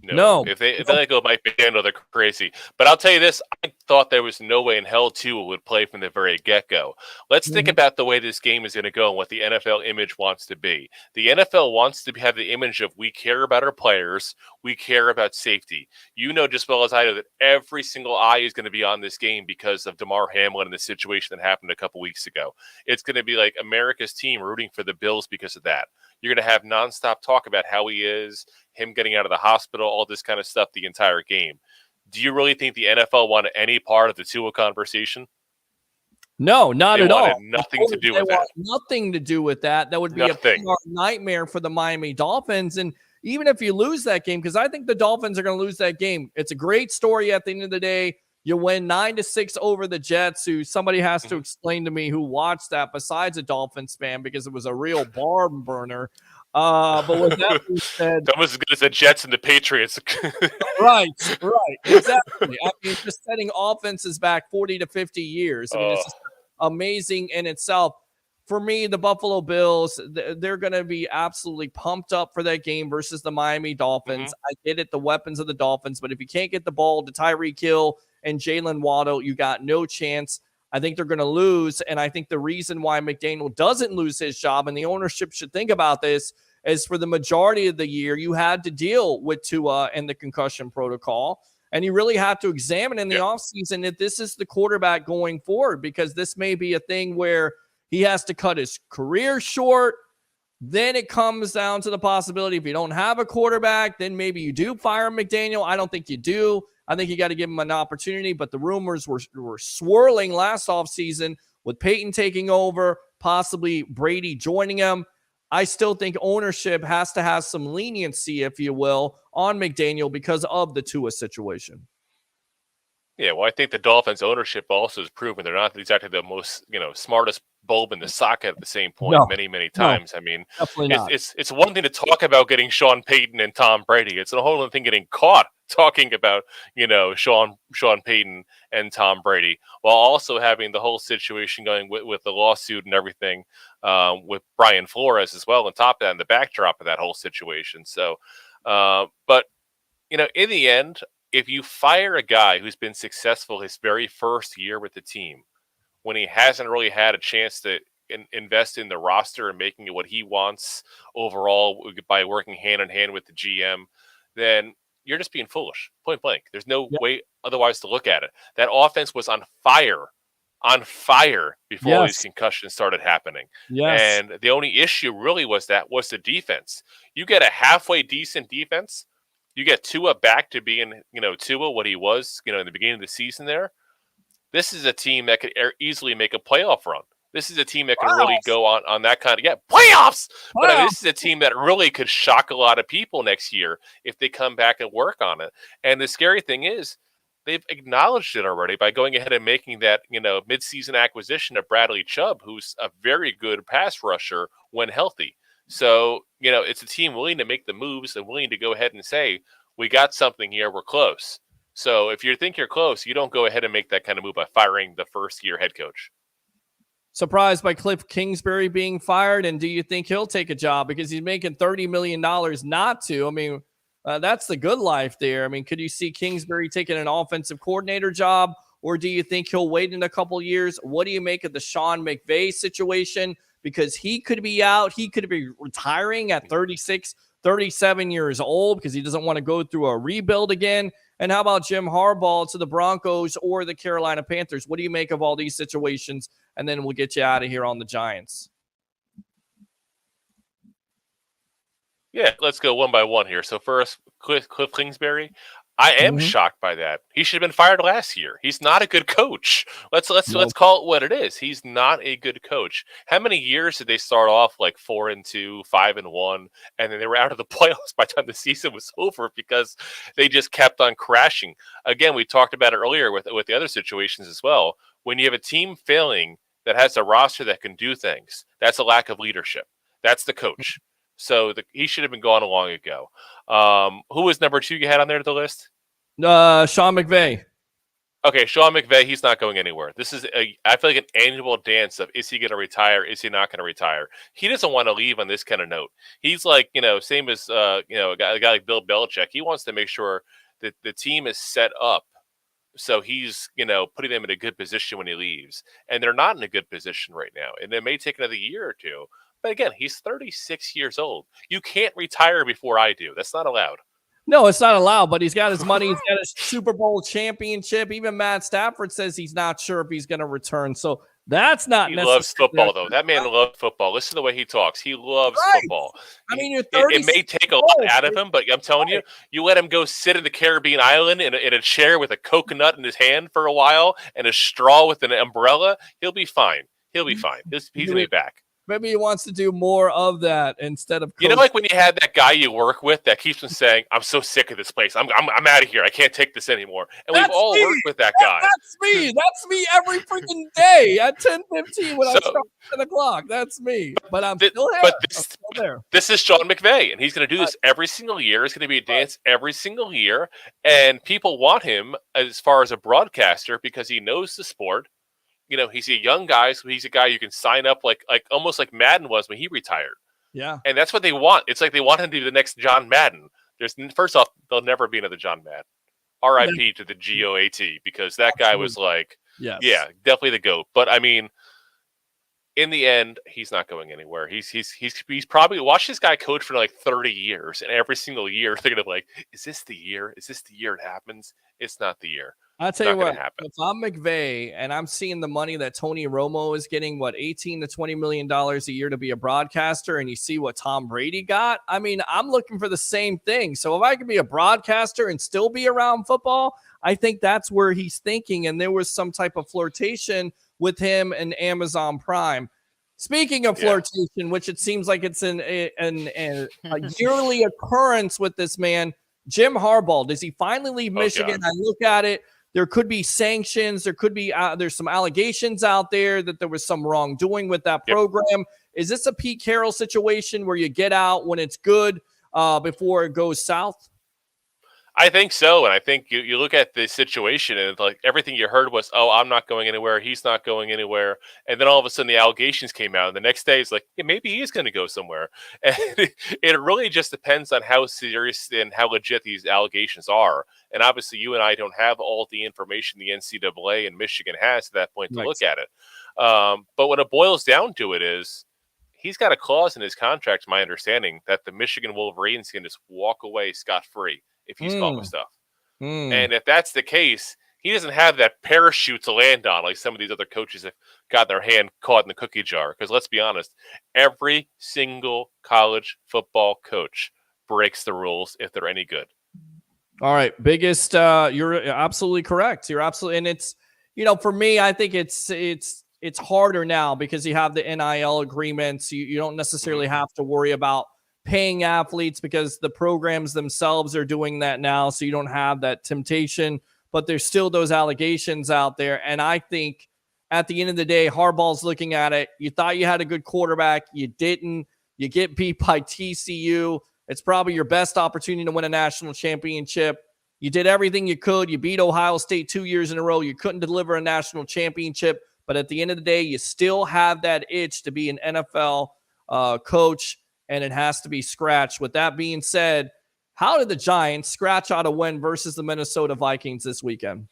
No. If they let go Mike McDaniel, they're crazy. But I'll tell you this, I thought there was no way in hell Tua would play from the very get-go. Let's think about the way this game is going to go and what the NFL image wants to be. The NFL wants to have the image of we care about our players, we care about safety. You know just as well as I know that every single eye is going to be on this game because of Damar Hamlin and the situation that happened a couple weeks ago. It's going to be like America's team rooting for the Bills because of that. You're going to have nonstop talk about how he is, him getting out of the hospital, all this kind of stuff the entire game. Do you really think the NFL wanted any part of the Tua conversation? No, not at all. Nothing to do with that. Nothing to do with that. That would be a PR nightmare for the Miami Dolphins. And even if you lose that game, because I think the Dolphins are going to lose that game. It's a great story at the end of the day. You win 9-6 over the Jets, who somebody has to explain to me who watched that besides a Dolphins fan, because it was a real barn burner. But with that being said, it's almost as good as the Jets and the Patriots. right, exactly. I mean, just setting offenses back 40 to 50 years. I mean, it's just amazing in itself. For me, the Buffalo Bills, they're going to be absolutely pumped up for that game versus the Miami Dolphins. I get it, the weapons of the Dolphins, but if you can't get the ball to Tyreek Hill and Jalen Waddle, you got no chance. I think they're going to lose, and I think the reason why McDaniel doesn't lose his job, and the ownership should think about this, is for the majority of the year, you had to deal with Tua and the concussion protocol, and you really have to examine in the offseason if this is the quarterback going forward, because this may be a thing where he has to cut his career short. Then it comes down to the possibility if you don't have a quarterback, then maybe you do fire McDaniel. I don't think you do. I think you got to give him an opportunity, but the rumors were swirling last offseason with Peyton taking over, possibly Brady joining him. I still think ownership has to have some leniency, if you will, on McDaniel because of the Tua situation. Yeah, well, I think the Dolphins ownership also has proven they're not exactly the most, smartest bulb in the socket at the same point many times. I mean, it's one thing to talk about getting Sean Payton and Tom Brady. It's a whole other thing getting caught talking about, Sean Payton and Tom Brady, while also having the whole situation going with the lawsuit and everything with Brian Flores as well on top of that and the backdrop of that whole situation. So, but, in the end, if you fire a guy who's been successful his very first year with the team, when he hasn't really had a chance to invest in the roster and making it what he wants overall by working hand in hand with the GM, then you're just being foolish, point blank. There's no way otherwise to look at it. That offense was on fire before these concussions started happening. And the only issue really was the defense. You get a halfway decent defense, you get Tua back to being, Tua, what he was, in the beginning of the season there. This is a team that could easily make a playoff run. This is a team that can really go on that kind of, playoffs! But this is a team that really could shock a lot of people next year if they come back and work on it. And the scary thing is, they've acknowledged it already by going ahead and making that, midseason acquisition of Bradley Chubb, who's a very good pass rusher when healthy. So, it's a team willing to make the moves and willing to go ahead and say, we got something here, we're close. So if you think you're close, you don't go ahead and make that kind of move by firing the first-year head coach. Surprised by Cliff Kingsbury being fired, and do you think he'll take a job? Because he's making $30 million not to. I mean, That's the good life there. I mean, could you see Kingsbury taking an offensive coordinator job, or do you think he'll wait in a couple years? What do you make of the Sean McVay situation? Because he could be out. He could be retiring at 36, 37 years old because he doesn't want to go through a rebuild again. And how about Jim Harbaugh to the Broncos or the Carolina Panthers? What do you make of all these situations? And then we'll get you out of here on the Giants. Yeah, let's go one by one here. So first, Cliff Kingsbury. I am shocked by that. He should have been fired last year. He's not a good coach. Let's call it what it is. He's not a good coach. How many years did they start off like 4-2, 5-1, and then they were out of the playoffs by the time the season was over because they just kept on crashing? Again, we talked about it earlier with the other situations as well. When you have a team failing that has a roster that can do things, that's a lack of leadership. That's the coach. So he should have been gone long ago. Who was number 2 you had on there to the list? Sean McVay. Okay, Sean McVay, he's not going anywhere. This is, I feel like an annual dance of, is he going to retire? Is he not going to retire? He doesn't want to leave on this kind of note. He's like, same as, a guy like Bill Belichick. He wants to make sure that the team is set up. So he's, putting them in a good position when he leaves. And they're not in a good position right now. And it may take another year or two. But again, he's 36 years old. You can't retire before I do. That's not allowed. No, it's not allowed, but he's got his money. He's got his Super Bowl championship. Even Matt Stafford says he's not sure if he's going to return. So that's not necessary. He loves football, though. That man loves football. Listen to the way he talks. He loves football. I mean, you're it may take a lot out of him, but I'm telling you, you let him go sit in the Caribbean island in a chair with a coconut in his hand for a while and a straw with an umbrella, he'll be fine. He'll be fine. He's going to be back. Maybe he wants to do more of that instead of coaching. Like when you had that guy you work with that keeps on saying, I'm so sick of this place. I'm out of here. I can't take this anymore. And we've all worked with that guy. That's me. That's me every freaking day at 10:15 when I start at 10 o'clock. That's me. But I'm still there. This is Sean McVay, and he's going to do this every single year. It's going to be a dance every single year. And people want him as far as a broadcaster because he knows the sport. He's a young guy, so he's a guy you can sign up like almost like Madden was when he retired. Yeah. And that's what they want. It's like they want him to be the next John Madden. First off, there'll never be another John Madden. R.I.P. to the GOAT, because that guy was like, yeah, definitely the GOAT. But I mean, in the end, he's not going anywhere. He's probably watched this guy coach for like 30 years, and every single year they're gonna be like, is this the year? Is this the year it happens? It's not the year. I'll tell you what, if I'm McVay and I'm seeing the money that Tony Romo is getting, $18 to $20 million a year to be a broadcaster, and you see what Tom Brady got, I mean, I'm looking for the same thing. So if I could be a broadcaster and still be around football, I think that's where he's thinking. And there was some type of flirtation with him and Amazon Prime. Speaking of flirtation, which it seems like it's a yearly occurrence with this man, Jim Harbaugh, does he finally leave Michigan? I look at it. There could be sanctions. There could be there's some allegations out there that there was some wrongdoing with that program. Is this a Pete Carroll situation where you get out when it's good before it goes south? I think so. And I think you look at the situation and like everything you heard was, oh, I'm not going anywhere. He's not going anywhere. And then all of a sudden the allegations came out. And the next day it's like, yeah, maybe he is going to go somewhere. And it really just depends on how serious and how legit these allegations are. And obviously you and I don't have all the information the NCAA and Michigan has at that point to look at it. But when it boils down to it is, he's got a clause in his contract, my understanding, that the Michigan Wolverines can just walk away scot-free if he's caught with stuff. And if that's the case, he doesn't have that parachute to land on like some of these other coaches have got their hand caught in the cookie jar. Because let's be honest, every single college football coach breaks the rules if they're any good. All right. Biggest, you're absolutely correct. You're absolutely, and it's, for me, I think it's harder now because you have the NIL agreements. You don't necessarily have to worry about paying athletes because the programs themselves are doing that now. So you don't have that temptation, but there's still those allegations out there. And I think at the end of the day, Harbaugh's looking at it. You thought you had a good quarterback. You didn't. You get beat by TCU. It's probably your best opportunity to win a national championship. You did everything you could. You beat Ohio State 2 years in a row. You couldn't deliver a national championship. But at the end of the day, you still have that itch to be an NFL coach, and it has to be scratched. With that being said, How did the Giants scratch out a win versus the Minnesota Vikings this weekend?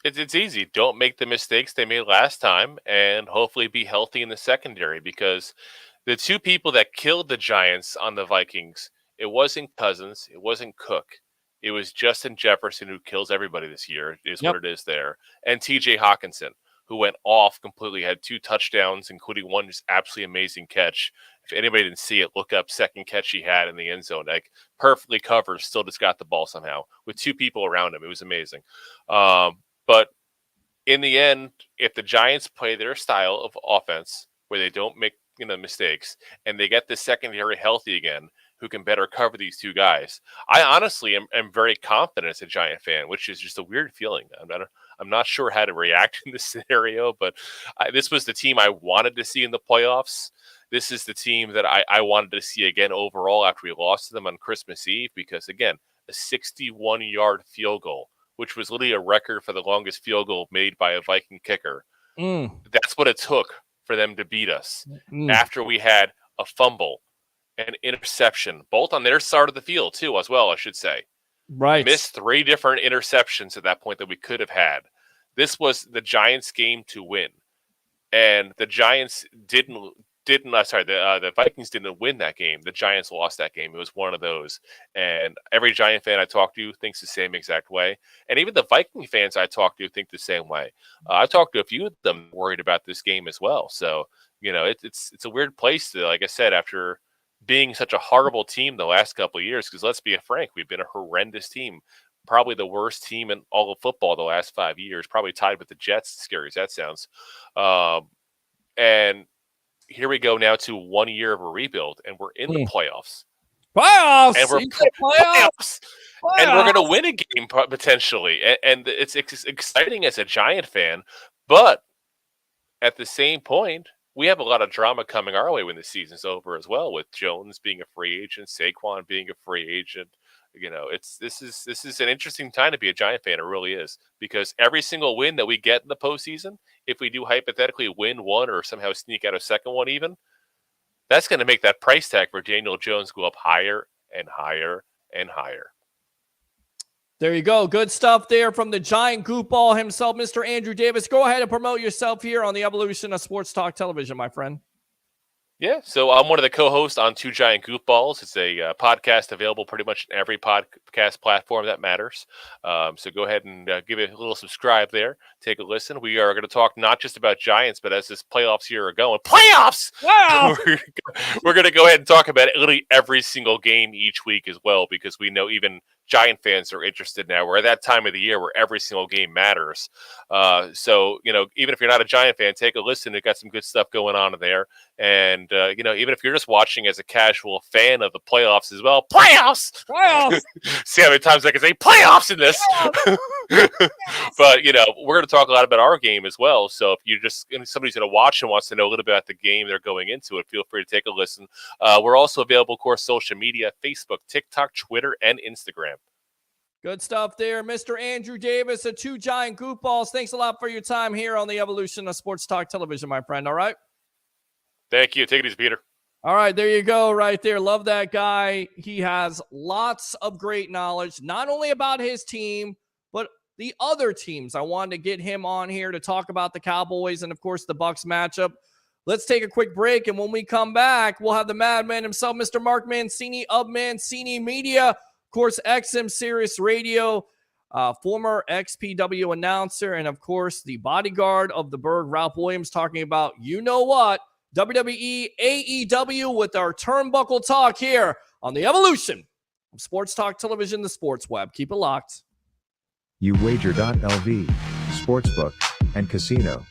It's easy. Don't make the mistakes they made last time, and hopefully be healthy in the secondary, because the two people that killed the Giants on the Vikings, it wasn't Cousins, it wasn't Cook. It was Justin Jefferson, who kills everybody this year, is what it is there, and TJ Hawkinson, who went off completely, had 2 touchdowns, including one just absolutely amazing catch. If anybody didn't see it, look up second catch he had in the end zone. Like, perfectly covered, still just got the ball somehow with 2 people around him. It was amazing. But in the end, if the Giants play their style of offense, where they don't make mistakes, and they get the secondary healthy again, who can better cover these 2 guys, I honestly am very confident as a Giant fan, which is just a weird feeling. I'm not sure how to react in this scenario, but this was the team I wanted to see in the playoffs. This is the team that I wanted to see again overall after we lost to them on Christmas Eve, because, again, a 61-yard field goal, which was literally a record for the longest field goal made by a Viking kicker. That's what it took for them to beat us after we had a fumble, an interception, both on their side of the field too, as well, I should say. Right. Missed 3 different interceptions at that point that we could have had. This was the Giants' game to win. And the Giants the Vikings didn't win that game. The Giants lost that game. It was one of those. And every Giant fan I talk to thinks the same exact way. And even the Viking fans I talk to think the same way. I've talked to a few of them worried about this game as well. So, it's a weird place to, like I said, after being such a horrible team the last couple of years, because let's be frank, we've been a horrendous team. Probably the worst team in all of football the last 5 years, probably tied with the Jets, as scary as that sounds. And here we go now to 1 year of a rebuild, and we're in the playoffs. And we're playoffs. And we're going to win a game potentially. And it's exciting as a Giant fan, but at the same point, we have a lot of drama coming our way when the season's over as well, with Jones being a free agent, Saquon being a free agent. This is an interesting time to be a Giant fan. It really is, because every single win that we get in the postseason, if we do hypothetically win one or somehow sneak out a second one even, that's going to make that price tag for Daniel Jones go up higher and higher and higher. There you go. Good stuff there from the Giant goofball himself, Mr. Andrew Davis. Go ahead and promote yourself here on the Evolution of Sports Talk Television, my friend. Yeah, so I'm one of the co-hosts on Two Giant Goofballs. It's a podcast available pretty much in every podcast platform that matters. So go ahead and give it a little subscribe there. Take a listen. We are going to talk not just about Giants, but as this playoffs year are going, playoffs! Wow! We're going to go ahead and talk about literally every single game each week as well, because we know even Giant fans are interested now. We're at that time of the year where every single game matters. So, even if you're not a Giant fan, take a listen. We've got some good stuff going on in there. And, even if you're just watching as a casual fan of the playoffs as well, playoffs! See how many times I can say playoffs in this. But, we're going to talk a lot about our game as well. So if somebody's going to watch and wants to know a little bit about the game they're going into it, feel free to take a listen. We're also available, of course, social media, Facebook, TikTok, Twitter, and Instagram. Good stuff there, Mr. Andrew Davis of Two Giant Goofballs. Thanks a lot for your time here on the Evolution of Sports Talk Television, my friend. All right? Thank you. Take it easy, Peter. All right, there you go right there. Love that guy. He has lots of great knowledge, not only about his team, but the other teams. I wanted to get him on here to talk about the Cowboys and, of course, the Bucs matchup. Let's take a quick break, and when we come back, we'll have the madman himself, Mr. Mark Mancini of Mancini Media. Of course, XM Sirius Radio, former XPW announcer, and of course, the bodyguard of the Berg, Ralph Williams, talking about, WWE, AEW with our turnbuckle talk here on the Evolution of Sports Talk Television, the Sports Web. Keep it locked. uwager.lv, Sportsbook, and Casino.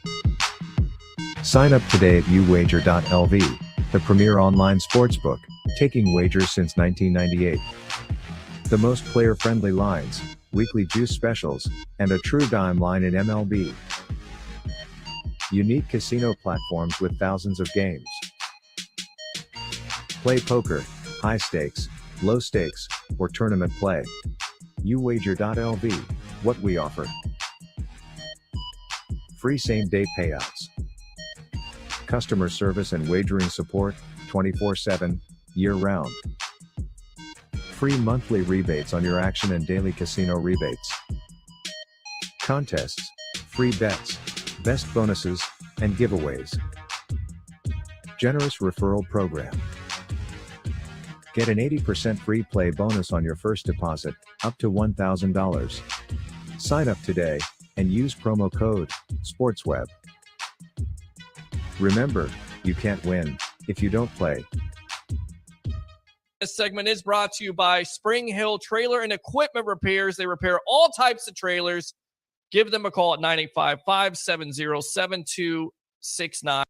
Sign up today at uwager.lv, the premier online sportsbook, taking wagers since 1998. The most player-friendly lines, weekly juice specials, and a true dime line in MLB. Unique casino platforms with thousands of games. Play poker, high stakes, low stakes, or tournament play. uwager.lv, what we offer. Free same-day payouts. Customer service and wagering support, 24/7, year-round. Free monthly rebates on your action and daily casino rebates. Contests, free bets, best bonuses, and giveaways. Generous referral program. Get an 80% free play bonus on your first deposit, up to $1,000. Sign up today, and use promo code SPORTSWEB. Remember, you can't win if you don't play. This segment is brought to you by Spring Hill Trailer and Equipment Repairs. They repair all types of trailers. Give them a call at 985-570-7269.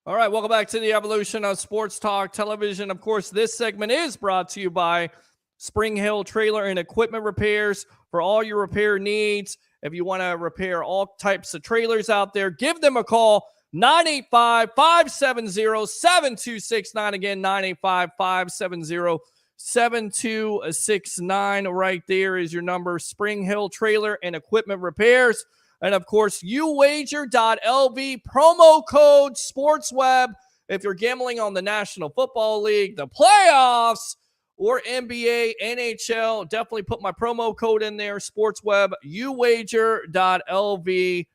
All right, welcome back to the evolution of Sports Talk Television. Of course, this segment is brought to you by Spring Hill Trailer and Equipment Repairs for all your repair needs. If you want to repair all types of trailers out there, give them a call, 985-570-7269. Again, 985-570-7269. Right there is your number, Spring Hill Trailer and Equipment Repairs. And, of course, uwager.lv, promo code SPORTSWEB. If you're gambling on the National Football League, the playoffs, or NBA, NHL, definitely put my promo code in there, SportsWeb, uwager.lv.com.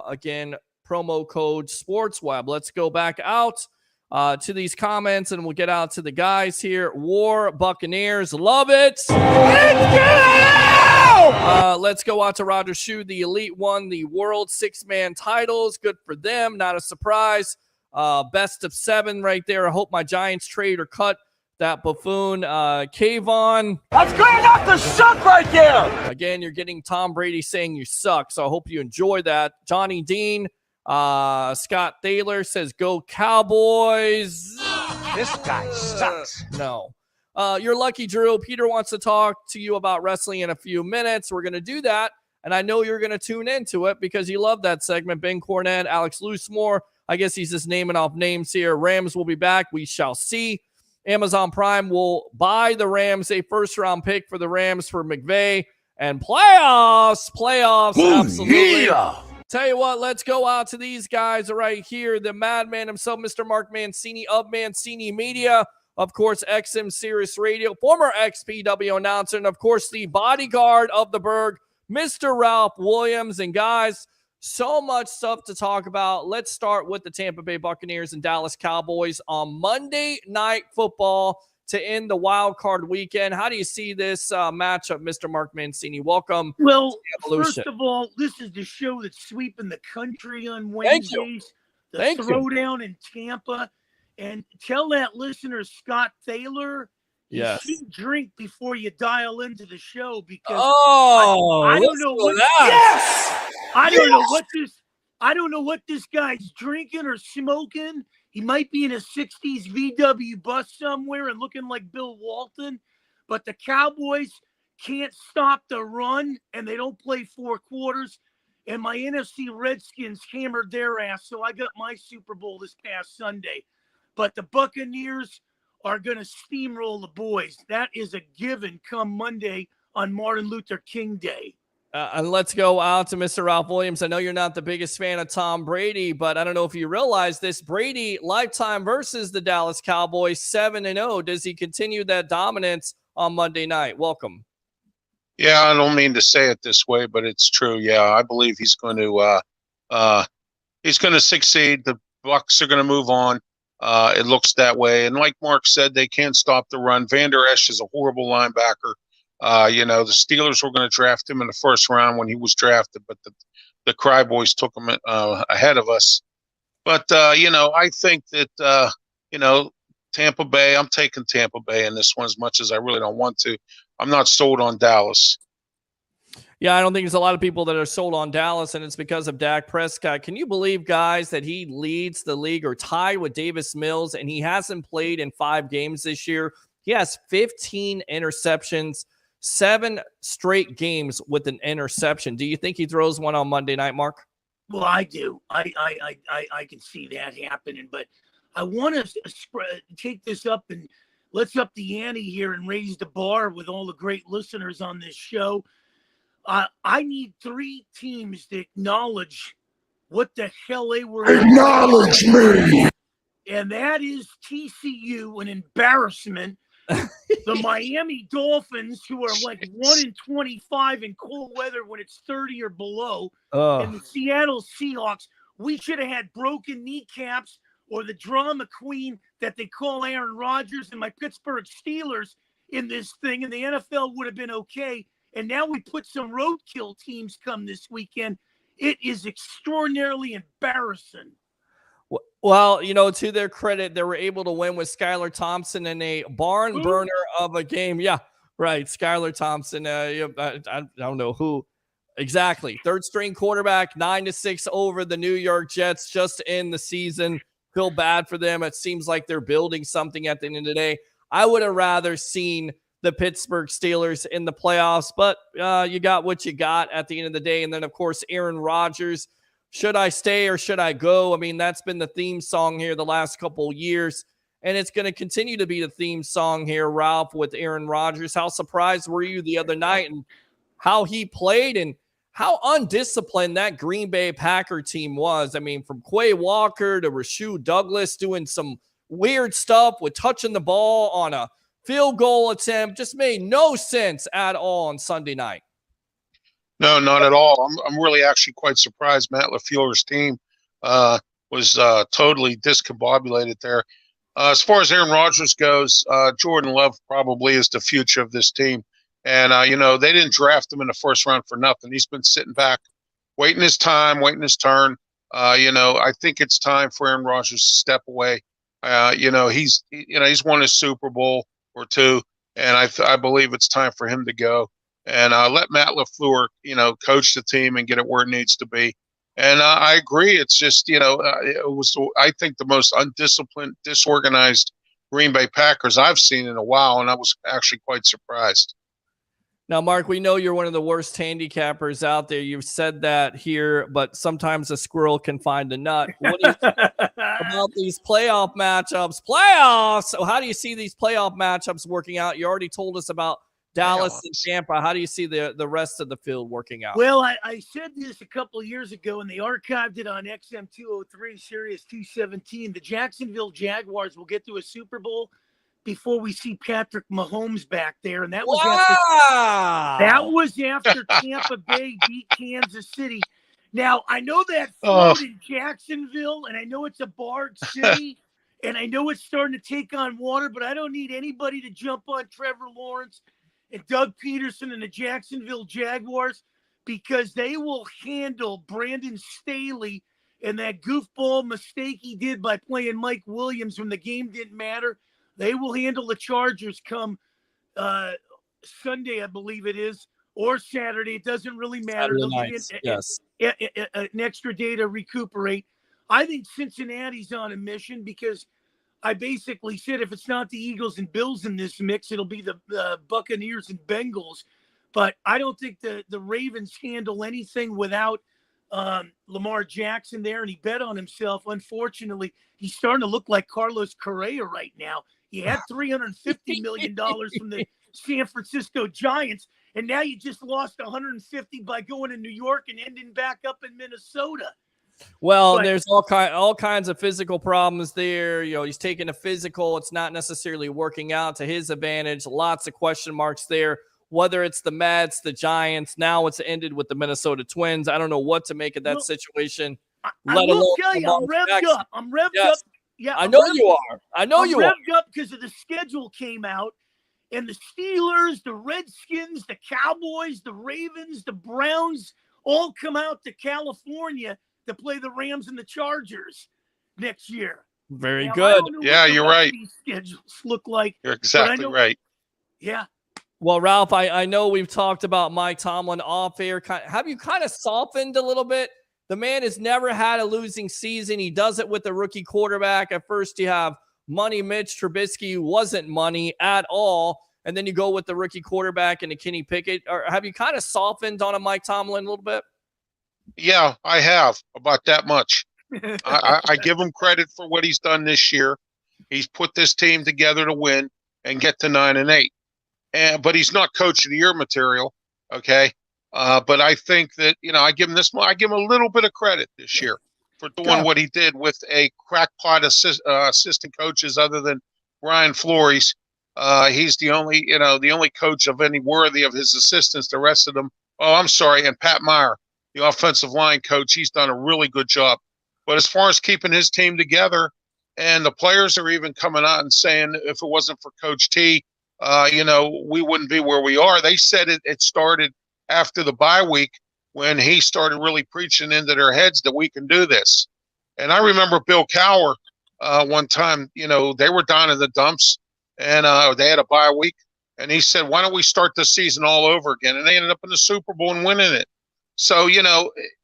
Again, promo code SportsWeb. Let's go back out to these comments, and we'll get out to the guys here. War Buccaneers, love it. Let's go out to Roger Shue. The Elite won the World Six-Man titles. Good for them. Not a surprise. Best of 7 right there. I hope my Giants trade or cut that buffoon. Kayvon. That's good enough to suck right there. Again, you're getting Tom Brady saying you suck, so I hope you enjoy that. Johnny Dean. Scott Thaler says, go Cowboys. This guy sucks. No. You're lucky, Drew. Peter wants to talk to you about wrestling in a few minutes. We're going to do that, and I know you're going to tune into it because you love that segment. Ben Cornette, Alex Loosemore. I guess he's just naming off names here. Rams will be back. We shall see. Amazon Prime will buy the Rams a first-round pick for the Rams for McVay. And playoffs, absolutely. Yeah. Tell you what, let's go out to these guys right here. The madman himself, Mr. Mark Mancini of Mancini Media. Of course, XM Sirius Radio, former XPW announcer, and of course, the bodyguard of the Berg, Mr. Ralph Williams. And guys, so much stuff to talk about. Let's start with the Tampa Bay Buccaneers and Dallas Cowboys on Monday Night Football to end the wild card weekend. How do you see this matchup, Mr. Mark Mancini? Welcome. Well, first of all, this is the show that's sweeping the country on Wednesdays. Thank you. The Throwdown in Tampa. And tell that listener, Scott Thaler, you should drink before you dial into the show because I don't know what I don't know what this guy's drinking or smoking. He might be in a 60s VW bus somewhere and looking like Bill Walton, but the Cowboys can't stop the run and they don't play 4 quarters. And my NFC Redskins hammered their ass, so I got my Super Bowl this past Sunday. But the Buccaneers are going to steamroll the boys. That is a given come Monday on Martin Luther King Day. And let's go out to Mr. Ralph Williams. I know you're not the biggest fan of Tom Brady, but I don't know if you realize this. Brady lifetime versus the Dallas Cowboys 7-0. Does he continue that dominance on Monday night? Welcome. Yeah, I don't mean to say it this way, but it's true. Yeah, I believe he's going to succeed. The Bucs are going to move on. It looks that way. And like Mark said, they can't stop the run. Van Der Esch is a horrible linebacker. The Steelers were going to draft him in the first round when he was drafted, but the Cry Boys took him ahead of us. But, I think that, Tampa Bay, I'm taking Tampa Bay in this one as much as I really don't want to. I'm not sold on Dallas. Yeah, I don't think there's a lot of people that are sold on Dallas, and it's because of Dak Prescott. Can you believe, guys, that he leads the league or tied with Davis Mills, and he hasn't played in 5 games this year? He has 15 interceptions, 7 straight games with an interception. Do you think he throws one on Monday night, Mark? Well, I do. I can see that happening, but I want to take this up and let's up the ante here and raise the bar with all the great listeners on this show. I need 3 teams to acknowledge what the hell they were. Acknowledge me. And that is TCU, an embarrassment The Miami Dolphins, who are like 1-25 in cold weather when it's 30 or below, and the Seattle Seahawks. We should have had broken kneecaps or the drama queen that they call Aaron Rodgers and my Pittsburgh Steelers in this thing, and the NFL would have been okay. And now we put some roadkill teams come this weekend. It is extraordinarily embarrassing. Well, to their credit, they were able to win with Skylar Thompson in a barn burner of a game. Yeah, right. Skylar Thompson. I don't know who exactly. Third string quarterback, 9-6 over the New York Jets just in the season. Feel bad for them. It seems like they're building something at the end of the day. I would have rather seen the Pittsburgh Steelers in the playoffs, but you got what you got at the end of the day. And then, of course, Aaron Rodgers. Should I stay or should I go? I mean, that's been the theme song here the last couple of years, and it's going to continue to be the theme song here, Ralph, with Aaron Rodgers. How surprised were you the other night and how he played and how undisciplined that Green Bay Packer team was? I mean, from Quay Walker to Rasheed Douglas doing some weird stuff with touching the ball on a field goal attempt just made no sense at all on Sunday night. No, not at all. I'm really actually quite surprised. Matt LaFleur's team was totally discombobulated there. As far as Aaron Rodgers goes, Jordan Love probably is the future of this team. And, they didn't draft him in the first round for nothing. He's been sitting back, waiting his time, waiting his turn. I think it's time for Aaron Rodgers to step away. He's won a Super Bowl or two, and I believe it's time for him to go. And let Matt LaFleur, coach the team and get it where it needs to be. And I agree. It's just, it was, I think, the most undisciplined, disorganized Green Bay Packers I've seen in a while, and I was actually quite surprised. Now, Mark, we know you're one of the worst handicappers out there. You've said that here, but sometimes a squirrel can find a nut. What do you think about these playoff matchups? Playoffs! So how do you see these playoff matchups working out? You already told us about Dallas and Tampa. How do you see the rest of the field working out? Well, I said this a couple of years ago, and they archived it on XM203, Sirius 217. The Jacksonville Jaguars will get to a Super Bowl before we see Patrick Mahomes back there, and that was after Tampa Bay beat Kansas City. Now, I know that float in Jacksonville, and I know it's a barred city, and I know it's starting to take on water, but I don't need anybody to jump on Trevor Lawrence and Doug Peterson and the Jacksonville Jaguars, because they will handle Brandon Staley and that goofball mistake he did by playing Mike Williams when the game didn't matter. They will handle the Chargers come Sunday, I believe it is, or Saturday. It doesn't really matter. Yes. An extra day to recuperate. I think Cincinnati's on a mission because I basically said if it's not the Eagles and Bills in this mix, it'll be the Buccaneers and Bengals. But I don't think the Ravens handle anything without Lamar Jackson there, and he bet on himself. Unfortunately, he's starting to look like Carlos Correa right now. He had $350 million from the San Francisco Giants, and now you just lost $150 by going to New York and ending back up in Minnesota. Well, there's all kinds of physical problems there. He's taking a physical. It's not necessarily working out to his advantage. Lots of question marks there, whether it's the Mets, the Giants. Now it's ended with the Minnesota Twins. I don't know what to make of that situation. I will tell you, I'm revved up. Yeah, I know you are. I'm revved up because of the schedule came out, and the Steelers, the Redskins, the Cowboys, the Ravens, the Browns all come out to California to play the Rams and the Chargers next year. Very good. Yeah, you're right. These schedules look like. You're exactly right. Yeah. Well, Ralph, I know we've talked about Mike Tomlin off air. Have you kind of softened a little bit? The man has never had a losing season. He does it with a rookie quarterback. At first, you have money Mitch Trubisky, who wasn't money at all. And then you go with the rookie quarterback and a Kenny Pickett. Or have you kind of softened on a Mike Tomlin a little bit? Yeah, I have, about that much. I give him credit for what he's done this year. He's put this team together to win and get to 9-8. But he's not coach of the year material. Okay. But I think that, I give him a little bit of credit this year for doing what he did with a crackpot assistant coaches other than Brian Flores. He's the only coach of any worthy of his assistants. The rest of them, oh, I'm sorry. And Pat Meyer, the offensive line coach, he's done a really good job. But as far as keeping his team together, and the players are even coming out and saying, if it wasn't for Coach T, we wouldn't be where we are. They said it started after the bye week when he started really preaching into their heads that we can do this. And I remember Bill Cowher one time, they were down in the dumps and they had a bye week. And he said, why don't we start the season all over again? And they ended up in the Super Bowl and winning it. So,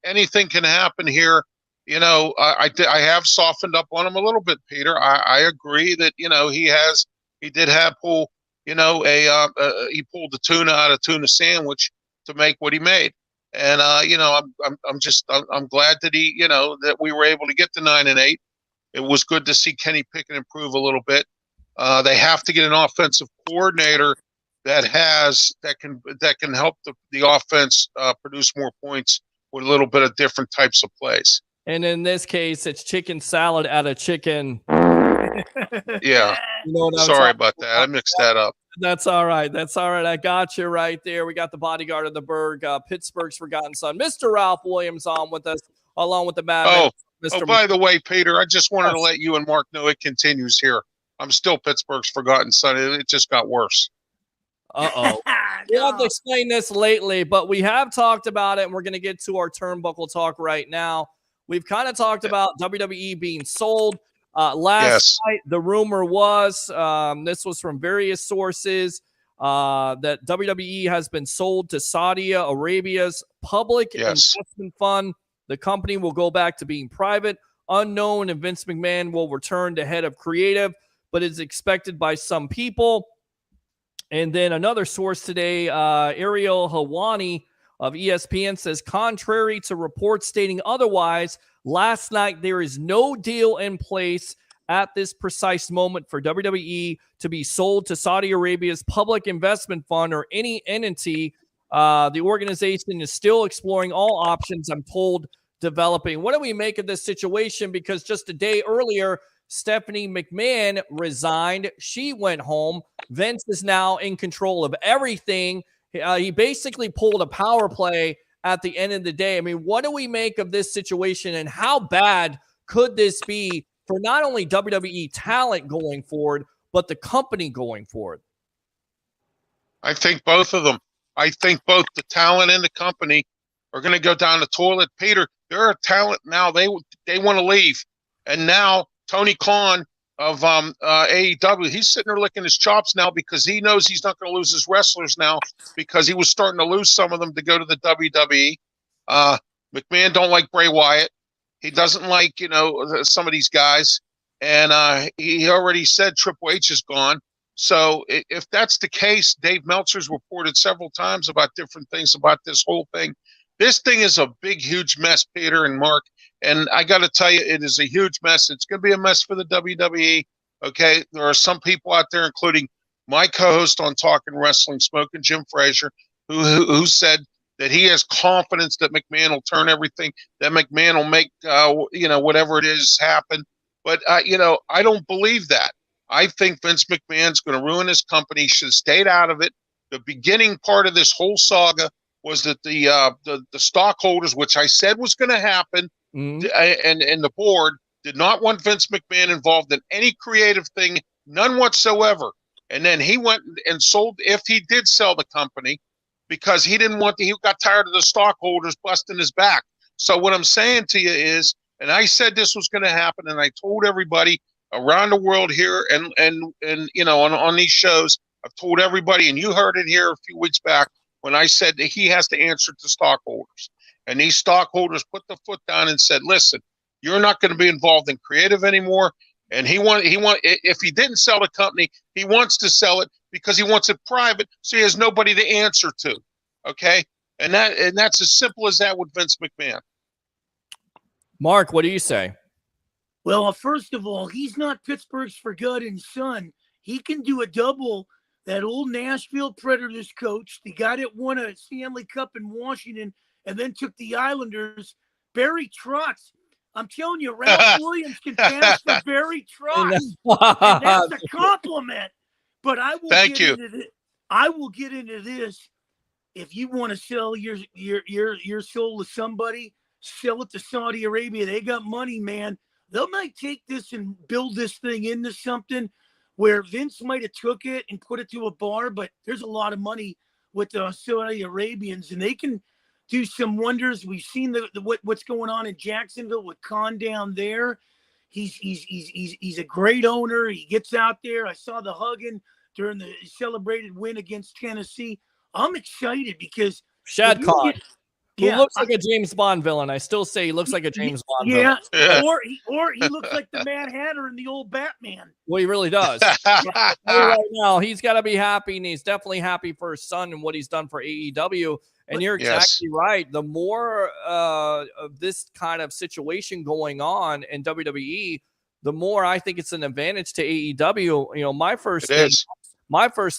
anything can happen here. I have softened up on him a little bit, Peter. I agree that, he did have pull, he pulled the tuna out of tuna sandwich to make what he made. And, I'm glad that that we were able to get to 9-8. It was good to see Kenny Pickett improve a little bit. They have to get an offensive coordinator that can help the offense produce more points with a little bit of different types of plays. And in this case, it's chicken salad out of chicken. Yeah. Sorry about that. I mixed that up. That's all right. I got you right there. We got the bodyguard of the Berg, Pittsburgh's forgotten son, Mr. Ralph Williams, on with us, along with the Madman. By the way, Peter, I just wanted to let you and Mark know it continues here. I'm still Pittsburgh's forgotten son. It just got worse. Uh-oh. We have to explain this lately, but we have talked about it, and we're going to get to our turnbuckle talk right now. We've kind of talked about WWE being sold. Last night, the rumor was, this was from various sources, that WWE has been sold to Saudi Arabia's public investment fund. The company will go back to being private, unknown, and Vince McMahon will return to head of creative, but is expected by some people. And then another source today, Ariel Helwani of ESPN, says, contrary to reports stating otherwise, last night there is no deal in place at this precise moment for WWE to be sold to Saudi Arabia's public investment fund or any entity. The organization is still exploring all options, I'm told, developing. What do we make of this situation? Because just a day earlier, Stephanie McMahon resigned. She went home. Vince is now in control of everything. He basically pulled a power play at the end of the day. I mean, what do we make of this situation, and how bad could this be for not only WWE talent going forward, but the company going forward? I think both of them. I think both the talent and the company are going to go down the toilet. Peter, there are talent now. They want to leave. And now Tony Khan of AEW, he's sitting there licking his chops now because he knows he's not going to lose his wrestlers now because he was starting to lose some of them to go to the WWE. McMahon don't like Bray Wyatt. He doesn't like, some of these guys. And he already said Triple H is gone. So if that's the case, Dave Meltzer's reported several times about different things about this whole thing. This thing is a big, huge mess, Peter and Mark. And I got to tell you, it is a huge mess. It's going to be a mess for the WWE. Okay. There are some people out there, including my co-host on Talking Wrestling, Smoking Jim Frazier, who said that he has confidence that McMahon will turn everything, that McMahon will make, whatever it is happen. But, I don't believe that. I think Vince McMahon's going to ruin his company. He should have stayed out of it. The beginning part of this whole saga was that the stockholders, which I said was going to happen, and the board did not want Vince McMahon involved in any creative thing, none whatsoever. And then he went and sold, if he did sell the company, because he got tired of the stockholders busting his back. So what I'm saying to you is, and I said this was going to happen, and I told everybody around the world here and on these shows, I've told everybody, and you heard it here a few weeks back when I said that he has to answer to stockholders. And these stockholders put the foot down and said, listen, you're not going to be involved in creative anymore. And if he didn't sell the company, he wants to sell it because he wants it private, so he has nobody to answer to. Okay? And that's as simple as that with Vince McMahon. Mark, what do you say? Well, first of all, he's not Pittsburgh's forgotten son. He can do a double. That old Nashville Predators coach, the guy that won a Stanley Cup in Washington and then took the Islanders, Barry Trotz. I'm telling you, Ralph Williams can pass for Barry Trotz. And that's a compliment. But I will Thank you. I will get into this. If you want to sell your soul to somebody, sell it to Saudi Arabia. They got money, man. They might take this and build this thing into something where Vince might have took it and put it to a bar, but there's a lot of money with the Saudi Arabians, and they can do some wonders. We've seen what's going on in Jacksonville with Khan down there. He's a great owner. He gets out there. I saw the hugging during the celebrated win against Tennessee. I'm excited because Shad Khan, who looks like a James Bond villain. I still say he looks like a James Bond villain. Or he looks like the Mad Hatter in the old Batman. Well, he really does. Right now, he's got to be happy, and he's definitely happy for his son and what he's done for AEW. And you're exactly right. The more of this kind of situation going on in WWE, the more I think it's an advantage to AEW. You know, my first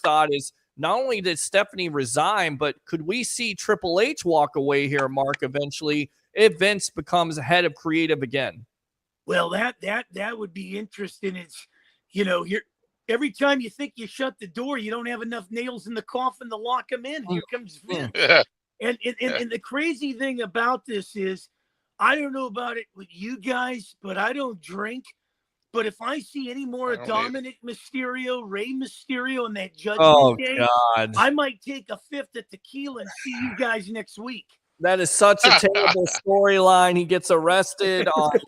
thought is, not only did Stephanie resign, but could we see Triple H walk away here, Mark, eventually, if Vince becomes head of creative again? Well, that would be interesting. It's, every time you think you shut the door, you don't have enough nails in the coffin to lock them in. Here comes Vince. And the crazy thing about this is, I don't know about it with you guys, but I don't drink. But if I see any more Dominic Mysterio, Rey Mysterio, and that Judgment Day, God, I might take a fifth of tequila and see you guys next week. That is such a terrible storyline. He gets arrested on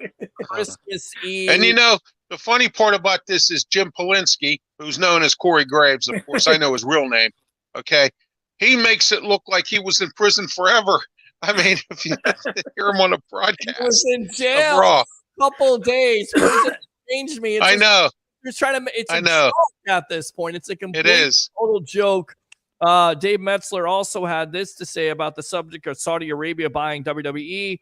Christmas Eve. And the funny part about this is Jim Polinsky, who's known as Corey Graves, of course, I know his real name. Okay. He makes it look like he was in prison forever. I mean, if you hear him on a broadcast, he was in jail a couple days. Changed me. I know. You're trying to. It's a joke at this point. It's a complete total joke. Dave Metzler also had this to say about the subject of Saudi Arabia buying WWE.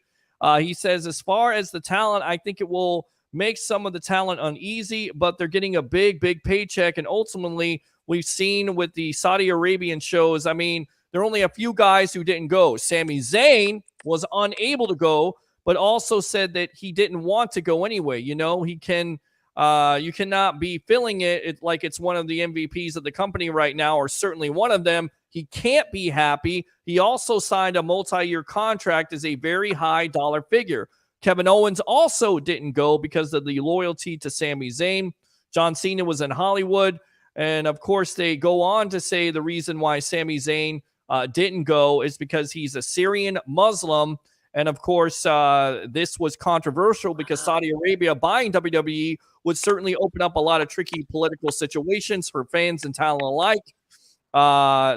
He says, as far as the talent, I think it will make some of the talent uneasy, but they're getting a big paycheck. And ultimately, we've seen with the Saudi Arabian shows, I mean, there are only a few guys who didn't go. Sami Zayn was unable to go, but also said that he didn't want to go anyway. He can, you cannot be filling it like it's one of the MVPs of the company right now, or certainly one of them. He can't be happy. He also signed a multi-year contract as a very high dollar figure. Kevin Owens also didn't go because of the loyalty to Sami Zayn. John Cena was in Hollywood. And of course, they go on to say the reason why Sami Zayn didn't go is because he's a Syrian Muslim. And of course, this was controversial because Saudi Arabia buying WWE would certainly open up a lot of tricky political situations for fans and talent alike.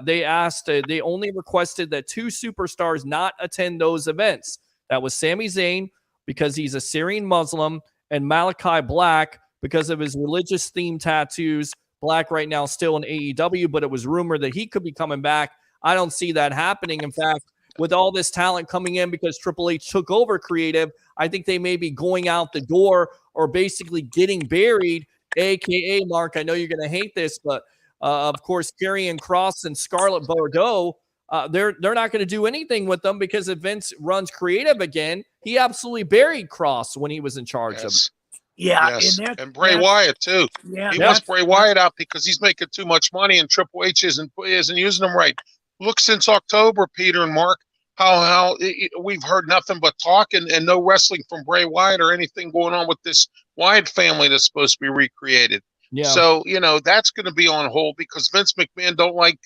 They only requested that 2 superstars not attend those events. That was Sami Zayn because he's a Syrian Muslim, and Malachi Black because of his religious themed tattoos. Black right now still in AEW, but it was rumored that he could be coming back. I don't see that happening. In fact, with all this talent coming in because Triple H took over creative, I think they may be going out the door or basically getting buried, a.k.a. Mark, I know you're going to hate this, but of course, Karrion Kross and Scarlett Bordeaux, they're not going to do anything with them because if Vince runs creative again, he absolutely buried Kross when he was in charge of it. Yeah, and Bray Wyatt too. Yeah, he wants Bray Wyatt out because he's making too much money, and Triple H isn't using him right. Look, since October, Peter and Mark, how we've heard nothing but talk and no wrestling from Bray Wyatt or anything going on with this Wyatt family that's supposed to be recreated. Yeah. So that's going to be on hold because Vince McMahon don't like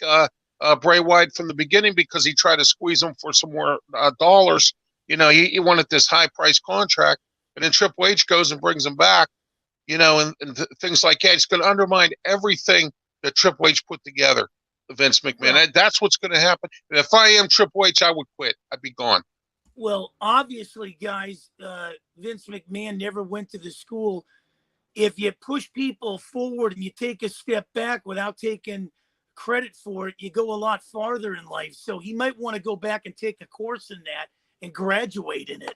Bray Wyatt from the beginning because he tried to squeeze him for some more dollars. He wanted this high price contract. And then Triple H goes and brings him back, and things like that. It's going to undermine everything that Triple H put together, Vince McMahon. Yeah. That's what's going to happen. And if I am Triple H, I would quit. I'd be gone. Well, obviously, guys, Vince McMahon never went to the school. If you push people forward and you take a step back without taking credit for it, you go a lot farther in life. So he might want to go back and take a course in that and graduate in it.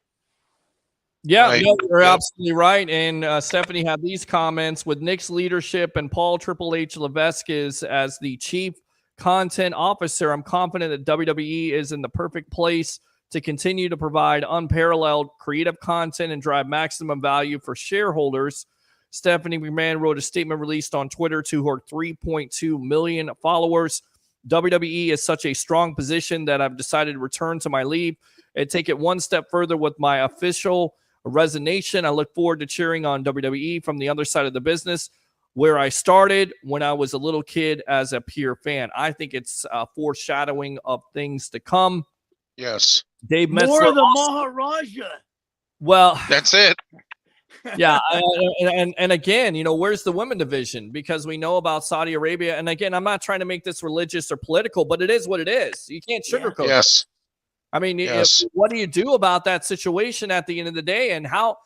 Yeah, right. No, you're absolutely right. And Stephanie had these comments with Nick's leadership and Paul Triple H Levesque as the chief content officer. I'm confident that WWE is in the perfect place to continue to provide unparalleled creative content and drive maximum value for shareholders. Stephanie McMahon wrote a statement released on Twitter to her 3.2 million followers. WWE is such a strong position that I've decided to return to my leave and take it one step further with my official resignation. I look forward to cheering on WWE from the other side of the business, where I started when I was a little kid as a pure fan. I think it's foreshadowing of things to come. Yes. Dave Metzler. More of the Maharaja. Well, that's it. Yeah, and again, where's the women division? Because we know about Saudi Arabia. And again, I'm not trying to make this religious or political, but it is what it is. You can't sugarcoat it. Yes. I mean, Yes. what do you do about that situation at the end of the day? And how,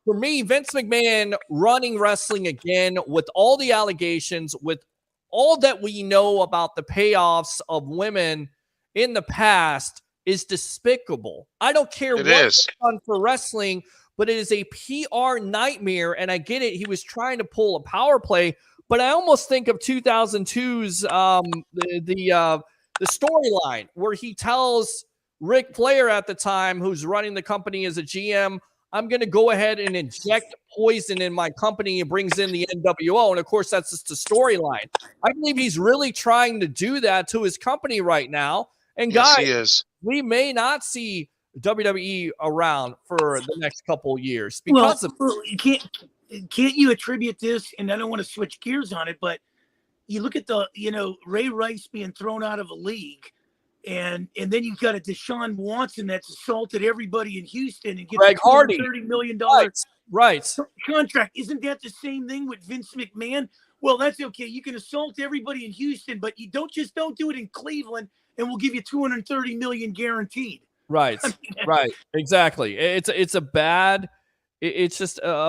for me, Vince McMahon running wrestling again with all the allegations, with all that we know about the payoffs of women in the past is despicable. I don't care It what is. it's done for wrestling, but it is a PR nightmare. And I get it. He was trying to pull a power play, but I almost think of 2002's the storyline where he tells Ric Flair at the time, who's running the company as a GM, I'm going to go ahead and inject poison in my company, and brings in the NWO. And of course, that's just a storyline. I believe he's really trying to do that to his company right now. And Yes, guys, he is. we may not see WWE around for the next couple years because of you can't you attribute this, and I don't want to switch gears on it, but you look at the, Ray Rice being thrown out of a league, and then you've got a Deshaun Watson that's assaulted everybody in Houston and gets Greg a Hardy. $30 million right contract. Isn't that the same thing with Vince McMahon? Well, that's okay. You can assault everybody in Houston, but you don't do it in Cleveland, and we'll give you $230 million guaranteed. Right. Right. Exactly. It's just a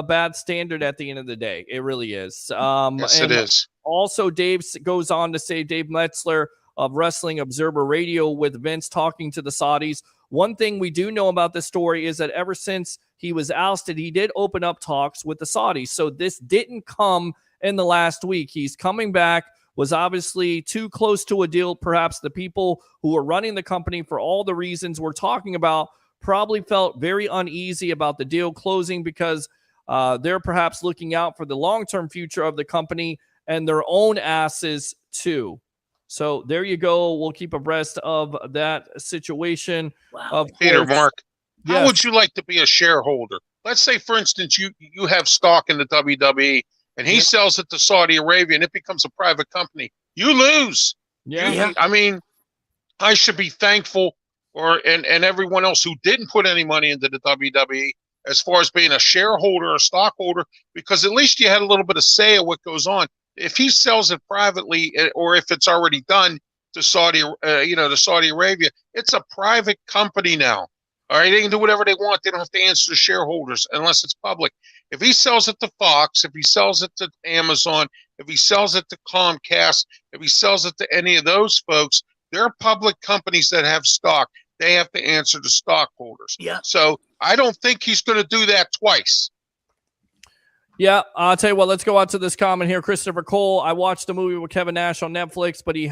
bad standard at the end of the day. It really is. Yes, it is. Also, Dave goes on to say, Dave Metzler of Wrestling Observer Radio, with Vince talking to the Saudis. One thing we do know about this story is that ever since he was ousted, he did open up talks with the Saudis. So this didn't come in the last week. He's coming back, was obviously too close to a deal. Perhaps the people who are running the company, for all the reasons we're talking about, probably felt very uneasy about the deal closing because they're perhaps looking out for the long-term future of the company and their own asses too. So there you go. We'll keep abreast of that situation. Wow. Peter, Mark, Yes. how would you like to be a shareholder? Let's say, for instance, you have stock in the WWE, and he sells it to Saudi Arabia, and it becomes a private company. You lose. Yeah. I mean, I should be thankful, and everyone else who didn't put any money into the WWE, as far as being a shareholder or stockholder, because at least you had a little bit of say of what goes on. If he sells it privately, or if it's already done to Saudi Arabia, it's a private company now. All right, they can do whatever they want. They don't have to answer to shareholders unless it's public. If he sells it to Fox, if he sells it to Amazon, if he sells it to Comcast, if he sells it to any of those folks, they're public companies that have stock. They have to answer to stockholders. Yeah. So I don't think he's going to do that twice. Yeah, I'll tell you what, let's go out to this comment here. Christopher Cole, I watched the movie with Kevin Nash on Netflix, but he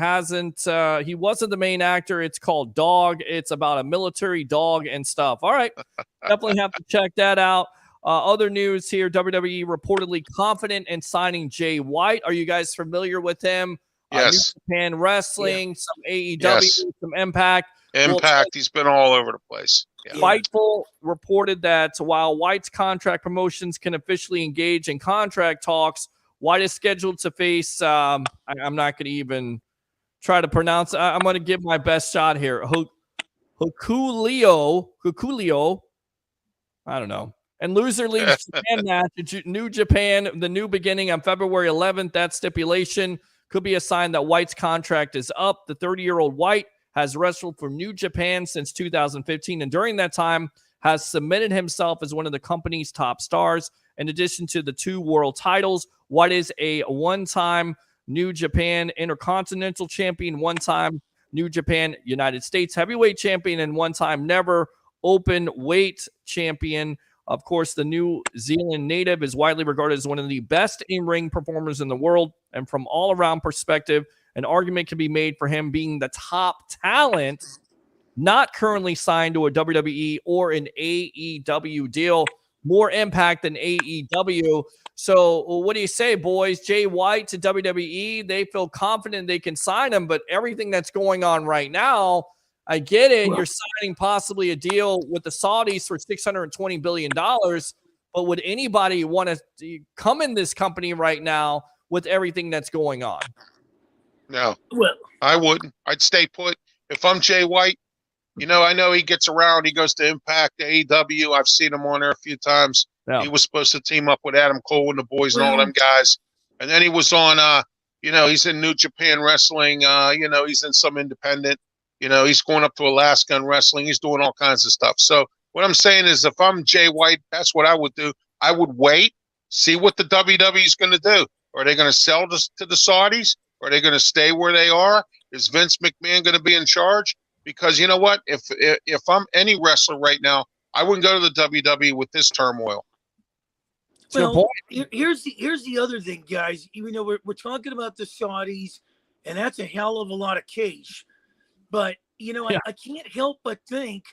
wasn't the main actor. It's called Dog. It's about a military dog and stuff. All right, definitely have to check that out. Other news here, WWE reportedly confident in signing Jay White. Are you guys familiar with him? Yes. New Japan Wrestling, some AEW, Yes. some Impact. Impact, he's been all over the place. Yeah. Fightful reported that while White's contract promotions can officially engage in contract talks, White is scheduled to face, I'm not going to even try to pronounce, I'm going to give my best shot here. Hokuleo, I don't know. And loser leaves Japan match, New Japan, the new beginning on February 11th. That stipulation could be a sign that White's contract is up. The 30-year-old White has wrestled for New Japan since 2015, and during that time has cemented himself as one of the company's top stars. In addition to the 2 world titles, White is a one-time New Japan Intercontinental Champion, one-time New Japan United States Heavyweight Champion, and one-time Never Open Weight Champion. Of course, the New Zealand native is widely regarded as one of the best in-ring performers in the world, and from all-around perspective, an argument can be made for him being the top talent not currently signed to a WWE or an AEW deal. more impact than AEW. So what do you say, boys? Jay White to WWE, they feel confident they can sign him, but everything that's going on right now, I get it. You're signing possibly a deal with the Saudis for $620 billion, but would anybody want to come in this company right now with everything that's going on? No, Well, I wouldn't. I'd stay put. If I'm Jay White, I know he gets around. He goes to Impact, to AEW. I've seen him on there a few times. Yeah. He was supposed to team up with Adam Cole and the boys and all them guys. And then he was on, he's in New Japan Wrestling. He's in some independent. He's going up to Alaska and wrestling. He's doing all kinds of stuff. So what I'm saying is if I'm Jay White, that's what I would do. I would wait, see what the WWE is going to do. Are they going to sell this to the Saudis? Are they going to stay where they are? Is Vince McMahon going to be in charge? Because you know what? If I'm any wrestler right now, I wouldn't go to the WWE with this turmoil. Well, here's the other thing, guys. We're talking about the Saudis, and that's a hell of a lot of cash. But I can't help but think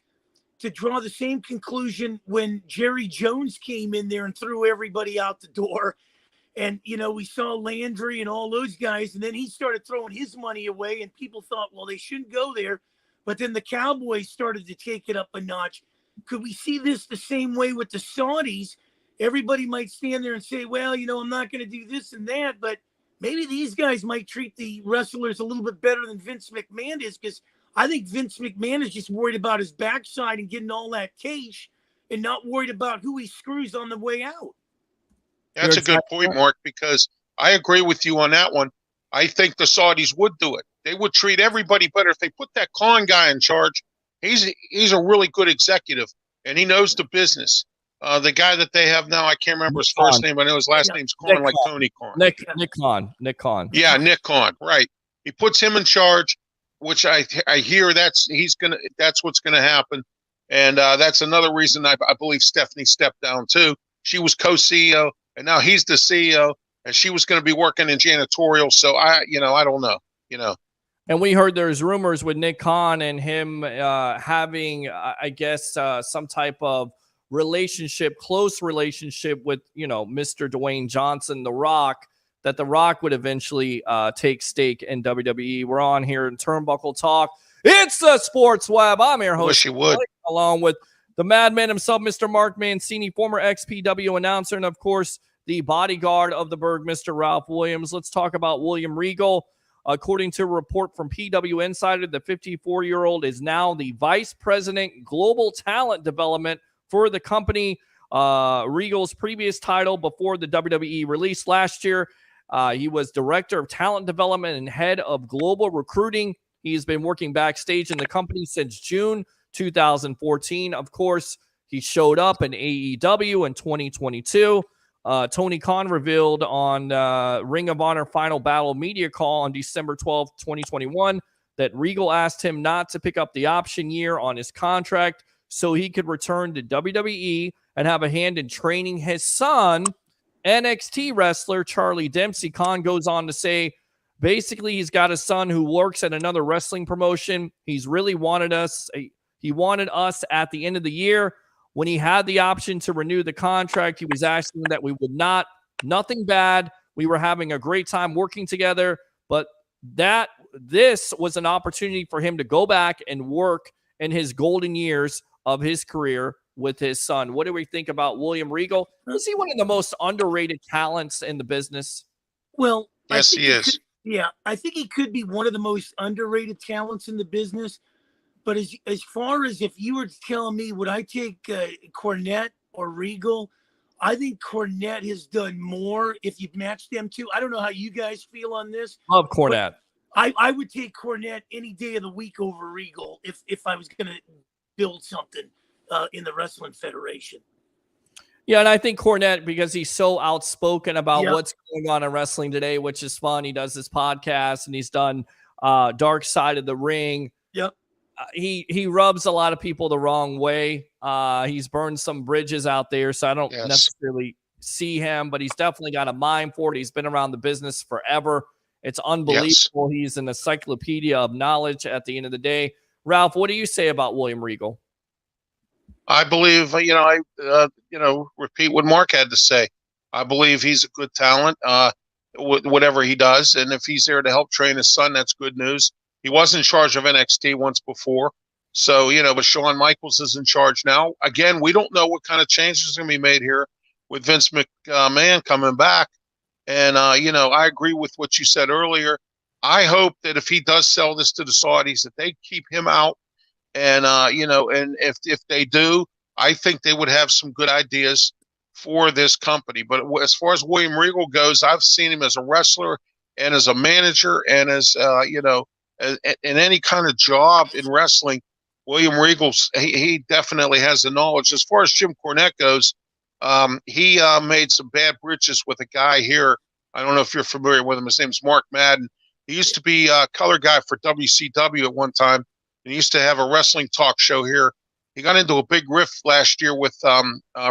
to draw the same conclusion when Jerry Jones came in there and threw everybody out the door. And, we saw Landry and all those guys, and then he started throwing his money away, and people thought, well, they shouldn't go there. But then the Cowboys started to take it up a notch. Could we see this the same way with the Saudis? Everybody might stand there and say, well, I'm not going to do this and that, but maybe these guys might treat the wrestlers a little bit better than Vince McMahon is, because I think Vince McMahon is just worried about his backside and getting all that cash and not worried about who he screws on the way out. That's a good point, Mark, because I agree with you on that one. I think the Saudis would do it. They would treat everybody better if they put that Khan guy in charge. He's a really good executive, and he knows the business. The guy that they have now, I can't remember his first name. I know his last name's Khan, like Tony Khan. Nick Khan. Yeah, Nick Khan. Right. He puts him in charge, which I hear that's what's gonna happen, and that's another reason I believe Stephanie stepped down too. She was co-CEO, and now he's the CEO, and she was going to be working in janitorial. So I don't know. And we heard there's rumors with Nick Khan and him having, I guess, some type of close relationship with, Mr. Dwayne Johnson, The Rock, that The Rock would eventually take stake in WWE. We're on here in Turnbuckle Talk. It's the Sports Web. I'm your host. Wish you would. Along with the madman himself, Mr. Mark Mancini, former XPW announcer, and, of course, the bodyguard of the Berg, Mr. Ralph Williams. Let's talk about William Regal. According to a report from PW Insider, the 54-year-old is now the Vice President Global Talent Development for the company. Regal's previous title before the WWE release last year, he was Director of Talent Development and Head of Global Recruiting. He's been working backstage in the company since June 2014. Of course, he showed up in AEW in 2022. Tony Khan revealed on Ring of Honor Final Battle media call on December 12, 2021, that Regal asked him not to pick up the option year on his contract so he could return to WWE and have a hand in training his son, NXT wrestler Charlie Dempsey. Khan goes on to say, basically, he's got a son who works at another wrestling promotion. He wanted us at the end of the year. When he had the option to renew the contract, he was asking that we would not. Nothing bad. We were having a great time working together, but this was an opportunity for him to go back and work in his golden years of his career with his son. What do we think about William Regal? Is he one of the most underrated talents in the business? Well, yes, he is. I think he could be one of the most underrated talents in the business. But as far as if you were telling me, would I take Cornette or Regal? I think Cornette has done more if you've matched them two. I don't know how you guys feel on this. Love Cornette. I would take Cornette any day of the week over Regal if I was going to build something in the Wrestling Federation. Yeah, and I think Cornette, because he's so outspoken about what's going on in wrestling today, which is fun. He does this podcast, and he's done Dark Side of the Ring. Yep. He rubs a lot of people the wrong way. He's burned some bridges out there, so I don't necessarily see him, but he's definitely got a mind for it. He's been around the business forever. It's unbelievable. He's an encyclopedia of knowledge at the end of the day. Ralph, what do you say about William Regal? I believe, repeat what Mark had to say. I believe he's a good talent, whatever he does. And if he's there to help train his son, that's good news. He was in charge of NXT once before. So, but Shawn Michaels is in charge now. Again, we don't know what kind of changes are going to be made here with Vince McMahon coming back. And, I agree with what you said earlier. I hope that if he does sell this to the Saudis, that they keep him out. And, and if they do, I think they would have some good ideas for this company. But as far as William Regal goes, I've seen him as a wrestler and as a manager and as, in any kind of job in wrestling. William Regal's, he definitely has the knowledge. As far as Jim Cornette goes, he made some bad bridges with a guy here. I don't know if you're familiar with him. His name's Mark Madden. He used to be a color guy for WCW at one time. And he used to have a wrestling talk show here. He got into a big rift last year with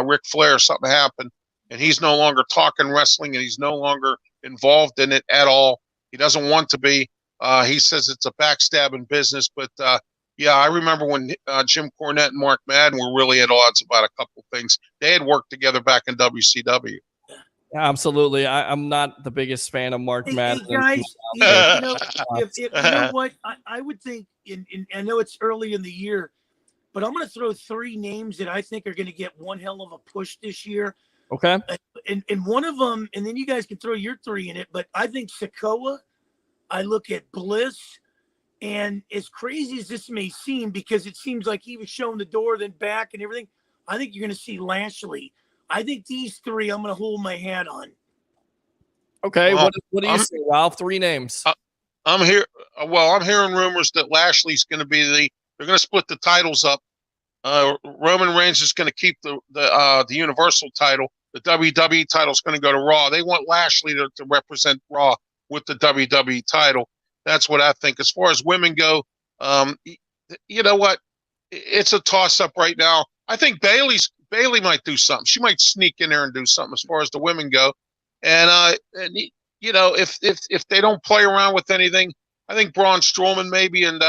Ric Flair. Something happened, and he's no longer talking wrestling, and he's no longer involved in it at all. He doesn't want to be. He says it's a backstabbing business. But, I remember when Jim Cornette and Mark Madden were really at odds about a couple things. They had worked together back in WCW. Absolutely. I'm not the biggest fan of Mark Madden. Hey guys, you know what? I would think, I know it's early in the year, but I'm going to throw 3 names that I think are going to get one hell of a push this year. Okay. And one of them, and then you guys can throw your 3 in it, but I think Sikoa, I look at Bliss, and as crazy as this may seem, because it seems like he was shown the door, then back and everything, I think you're going to see Lashley. I think these 3 I'm going to hold my hat on. Okay, what do you say, Ralph? 3 names. I'm here. Well, I'm hearing rumors that Lashley's going to be they're going to split the titles up. Roman Reigns is going to keep the Universal title. The WWE title is going to go to Raw. They want Lashley to represent Raw with the WWE title. That's what I think. As far as women go, you know what? It's a toss-up right now. I think Bailey might do something. She might sneak in there and do something as far as the women go. And if they don't play around with anything, I think Braun Strowman maybe, and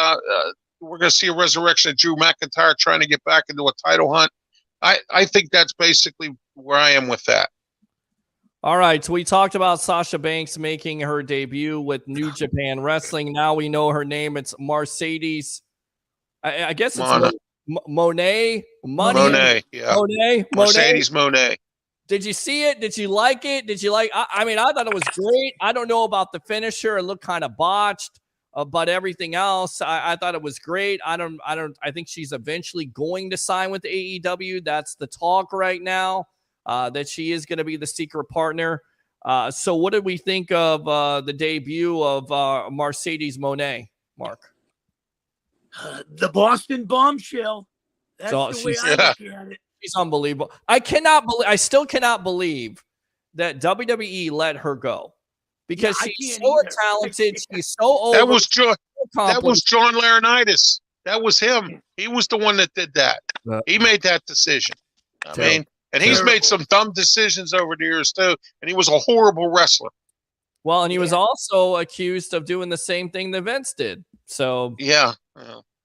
we're going to see a resurrection of Drew McIntyre trying to get back into a title hunt. I think that's basically where I am with that. All right, so we talked about Sasha Banks making her debut with New Japan Wrestling. Now we know her name. It's Mercedes. I guess it's Monet. Yeah. Mercedes Monet. Did you see it? Did you like it? I mean, I thought it was great. I don't know about the finisher. It looked kind of botched, but everything else, I thought it was great. I think she's eventually going to sign with AEW. That's the talk right now, that she is going to be the secret partner. So what did we think of the debut of Mercedes Monet, Mark? The Boston Bombshell. That's the way I look at it. She's unbelievable. I still cannot believe that WWE let her go, because she's so talented. She's so old. That was John Laurinaitis. That was him. He was the one that did that. He made that decision. I mean, and he's made some dumb decisions over the years too. And he was a horrible wrestler. Well, and he was also accused of doing the same thing that Vince did. So yeah.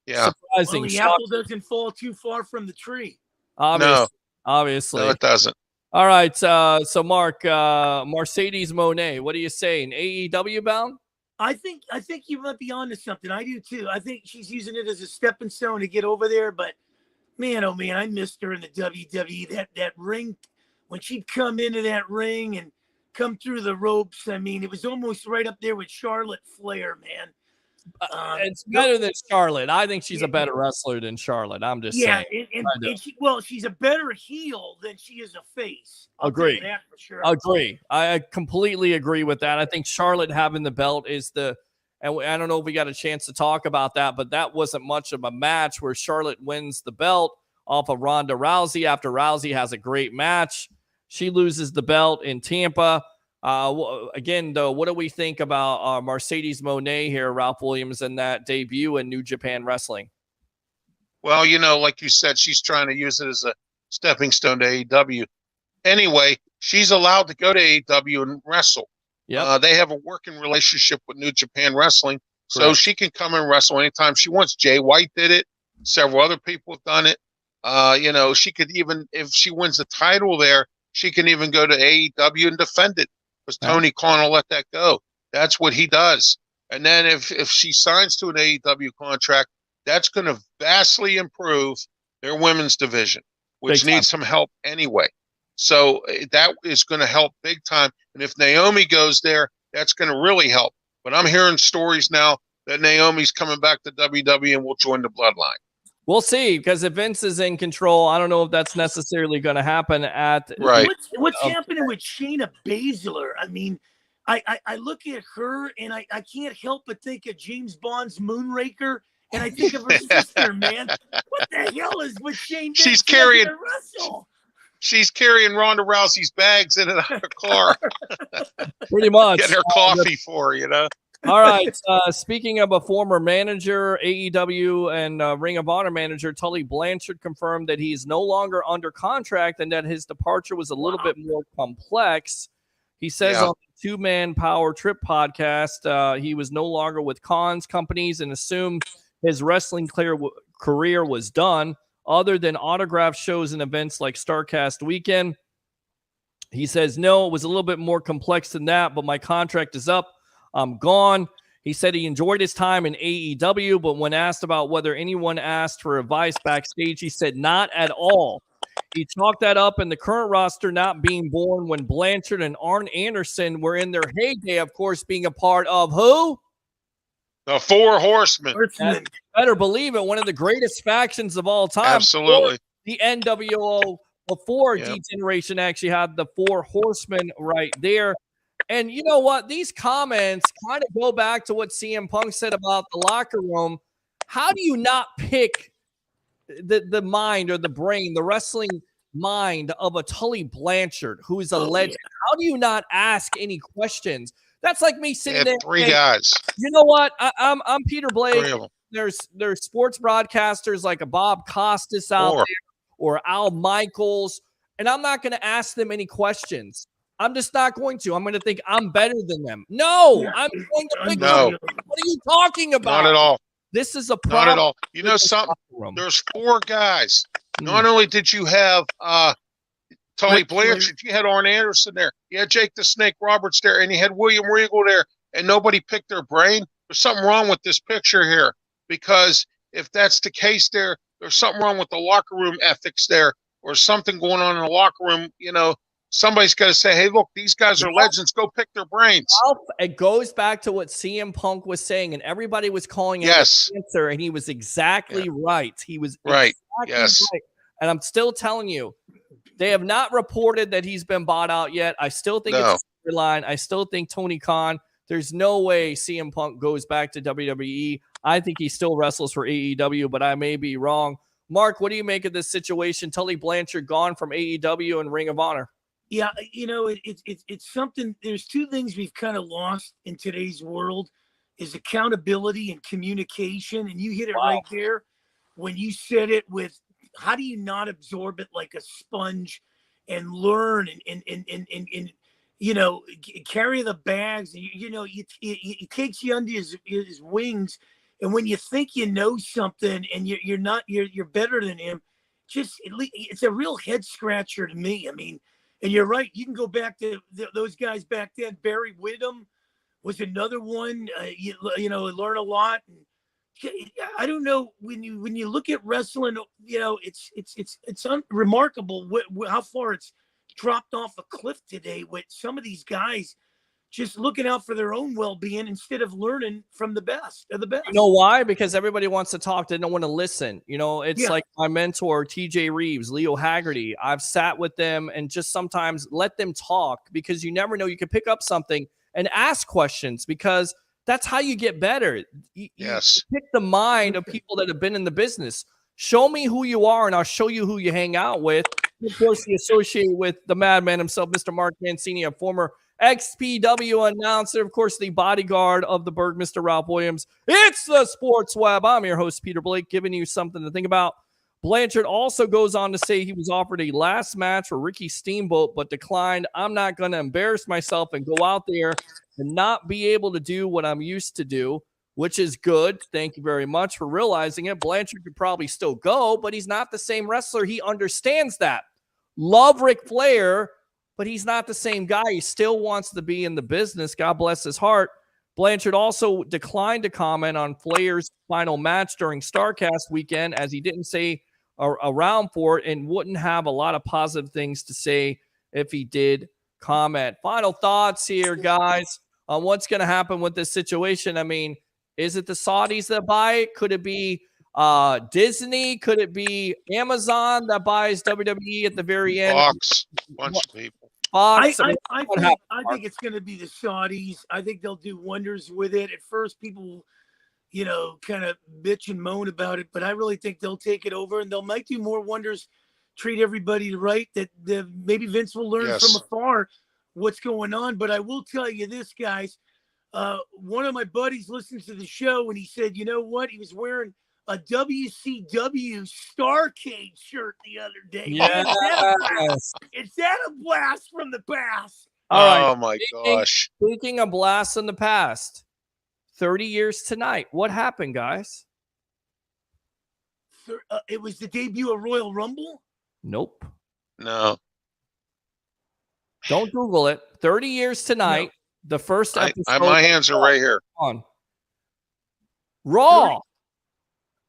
Surprising. Well, the apple doesn't fall too far from the tree. Obviously. No, it doesn't. All right. So Mark, Mercedes Monet, what are you saying? AEW bound? I think you might be onto something. I do too. I think she's using it as a stepping stone to get over there. But man, oh man, I missed her in the WWE. That ring, when she'd come into that ring and come through the ropes. I mean, it was almost right up there with Charlotte Flair, man. It's better than Charlotte. I think she's a better wrestler than Charlotte. I'm just saying. She's a better heel than she is a face. Agree. That for sure. Agree. I completely agree with that. I think Charlotte having the belt is and I don't know if we got a chance to talk about that, but that wasn't much of a match where Charlotte wins the belt off of Ronda Rousey after Rousey has a great match. She loses the belt in Tampa. Again, though, what do we think about Mercedes Monet here, Ralph Williams, in that debut in New Japan Wrestling? Well, like you said, she's trying to use it as a stepping stone to AEW. Anyway, she's allowed to go to AEW and wrestle. Yeah, they have a working relationship with New Japan Wrestling, so she can come and wrestle anytime she wants. Jay White did it. Several other people have done it. She could even, if she wins the title there, she can even go to AEW and defend it, because Tony Khan will let that go. That's what he does. And then if she signs to an AEW contract, that's going to vastly improve their women's division, which needs some help anyway. So that is going to help big time. And if Naomi goes there, that's going to really help. But I'm hearing stories now that Naomi's coming back to WWE and will join the Bloodline. We'll see, because if Vince is in control, I don't know if that's necessarily going to happen at right. What's happening with Shayna Baszler? I mean, I look at her and I can't help but think of James Bond's Moonraker, and I think of her sister, man. What the hell is with Shane? She's carrying She's carrying Ronda Rousey's bags in and out of her car. Pretty much. Getting her coffee for her, All right. Speaking of a former manager, AEW and Ring of Honor manager Tully Blanchard confirmed that he's no longer under contract and that his departure was a little bit more complex. He says on the Two-Man Power Trip podcast, he was no longer with Khan's companies and assumed his wrestling career was done. Other than autograph shows and events like StarCast Weekend, he says, no, it was a little bit more complex than that, but my contract is up. I'm gone. He said he enjoyed his time in AEW, but when asked about whether anyone asked for advice backstage, he said not at all. He chalked that up in the current roster not being born when Blanchard and Arn Anderson were in their heyday, of course, being a part of who? The Four Horsemen. Better believe it. One of the greatest factions of all time. Absolutely. The NWO before D-Generation actually had the Four Horsemen right there. And you know what? These comments kind of go back to what CM Punk said about the locker room. How do you not pick the mind or the brain, the wrestling mind of a Tully Blanchard, who is a legend? How do you not ask any questions? That's like me sitting there. Three guys. You know what? I'm Peter Blake. There's sports broadcasters like a Bob Costas out there or Al Michaels, and I'm not going to ask them any questions. I'm just not going to. I'm going to think I'm better than them. No, I'm going to pick them. What are you talking about? Not at all. This is a problem. Not at all. You know something? There's four guys. Not only did you have Tully Blanchard, you had Arn Anderson there. You had Jake the Snake Roberts there, and you had William Regal there, and nobody picked their brain. There's something wrong with this picture here, because if that's the case there's something wrong with the locker room ethics there, or something going on in the locker room. Somebody's got to say, hey, look, these guys are legends. Go pick their brains. It goes back to what CM Punk was saying, and everybody was calling it an answer, and he was exactly right. He was exactly right. And I'm still telling you, they have not reported that he's been bought out yet. I still think it's a line. I still think Tony Khan, there's no way CM Punk goes back to WWE. I think he still wrestles for AEW, but I may be wrong. Mark, what do you make of this situation? Tully Blanchard gone from AEW and Ring of Honor. Yeah, it's something. There's two things we've kind of lost in today's world is accountability and communication. And you hit it right there when you said it with, how do you not absorb it like a sponge and learn and carry the bags? And, it takes you under his wings. And when you think you know something and you're not, you're better than him, it's a real head scratcher to me. I mean, and you're right. You can go back to those guys back then. Barry Windham was another one. Learn a lot. And I don't know, when you look at wrestling, it's remarkable how far it's dropped off a cliff today with some of these guys just looking out for their own well-being instead of learning from the best of the best. You know why? Because everybody wants to talk. They don't want to listen. It's like my mentor, TJ Reeves, Leo Haggerty. I've sat with them and just sometimes let them talk, because you never know. You can pick up something and ask questions, because that's how you get better. You pick the mind of people that have been in the business. Show me who you are, and I'll show you who you hang out with. Of course, you associate with the madman himself, Mr. Mark Mancini, a former XPW announcer, of course, the bodyguard of the Berg, Mr. Ralph Williams. It's the Sports Web. I'm your host, Peter Blake, giving you something to think about. Blanchard also goes on to say he was offered a last match for Ricky Steamboat, but declined. I'm not going to embarrass myself and go out there and not be able to do what I'm used to do. which is good. Thank you very much for realizing it. Blanchard could probably still go, but he's not the same wrestler. He understands that. Love Ric Flair, but he's not the same guy. He still wants to be in the business. God bless his heart. Blanchard also declined to comment on Flair's final match during StarCast weekend, as he didn't say around for it and wouldn't have a lot of positive things to say if he did comment. Final thoughts here, guys, on what's going to happen with this situation. I mean, is it the Saudis that buy it? Could it be Disney? Could it be Amazon that buys WWE at the very end? Bucs, bunch of people. I think it's going to be the Saudis. I think they'll do wonders with it. At first, people, kind of bitch and moan about it, but I really think they'll take it over and they'll might do more wonders, treat everybody right, that maybe Vince will learn from afar what's going on. But I will tell you this, guys. One of my buddies listens to the show and he said, you know what? He was wearing a WCW Starcade shirt the other day. Yes. Is that a blast from the past? All right. Oh, my gosh. Speaking of blasts in the past, 30 years tonight. What happened, guys? It was the debut of Royal Rumble? Nope. No. Don't Google it. 30 years tonight. No. The first episode. My hands are right here. On Raw.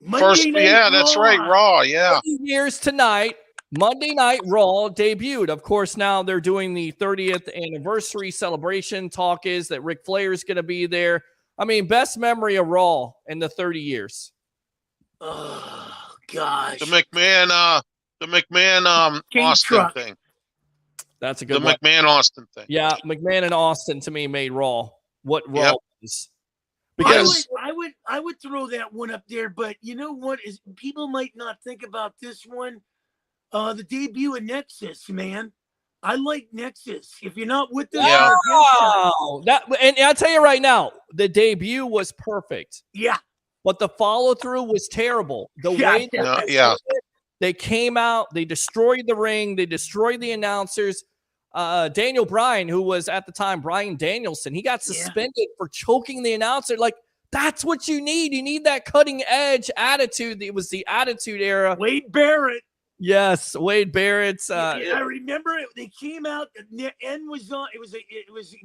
That's right. Raw, yeah. 30 years tonight. Monday Night Raw debuted. Of course, now they're doing the 30th anniversary celebration. Talk is that Ric Flair is going to be there. I mean, best memory of Raw in the 30 years. Oh, gosh. The McMahon Austin thing. That's a good one. The McMahon Austin thing. Yeah, McMahon and Austin to me made Raw what Raw is. Because I would throw that one up there, but you know what? Is people might not think about this one. The debut of Nexus, man. I like Nexus. If you're not with them, and I'll tell you right now, the debut was perfect. Yeah, but the follow through was terrible. They came out, they destroyed the ring, they destroyed the announcers. Daniel Bryan, who was at the time Bryan Danielson, he got suspended for choking the announcer. Like, that's what you need. You need that cutting edge attitude. It was the Attitude Era. Wade Barrett. Yes, Wade Barrett. I remember it. They came out. The end was on. It was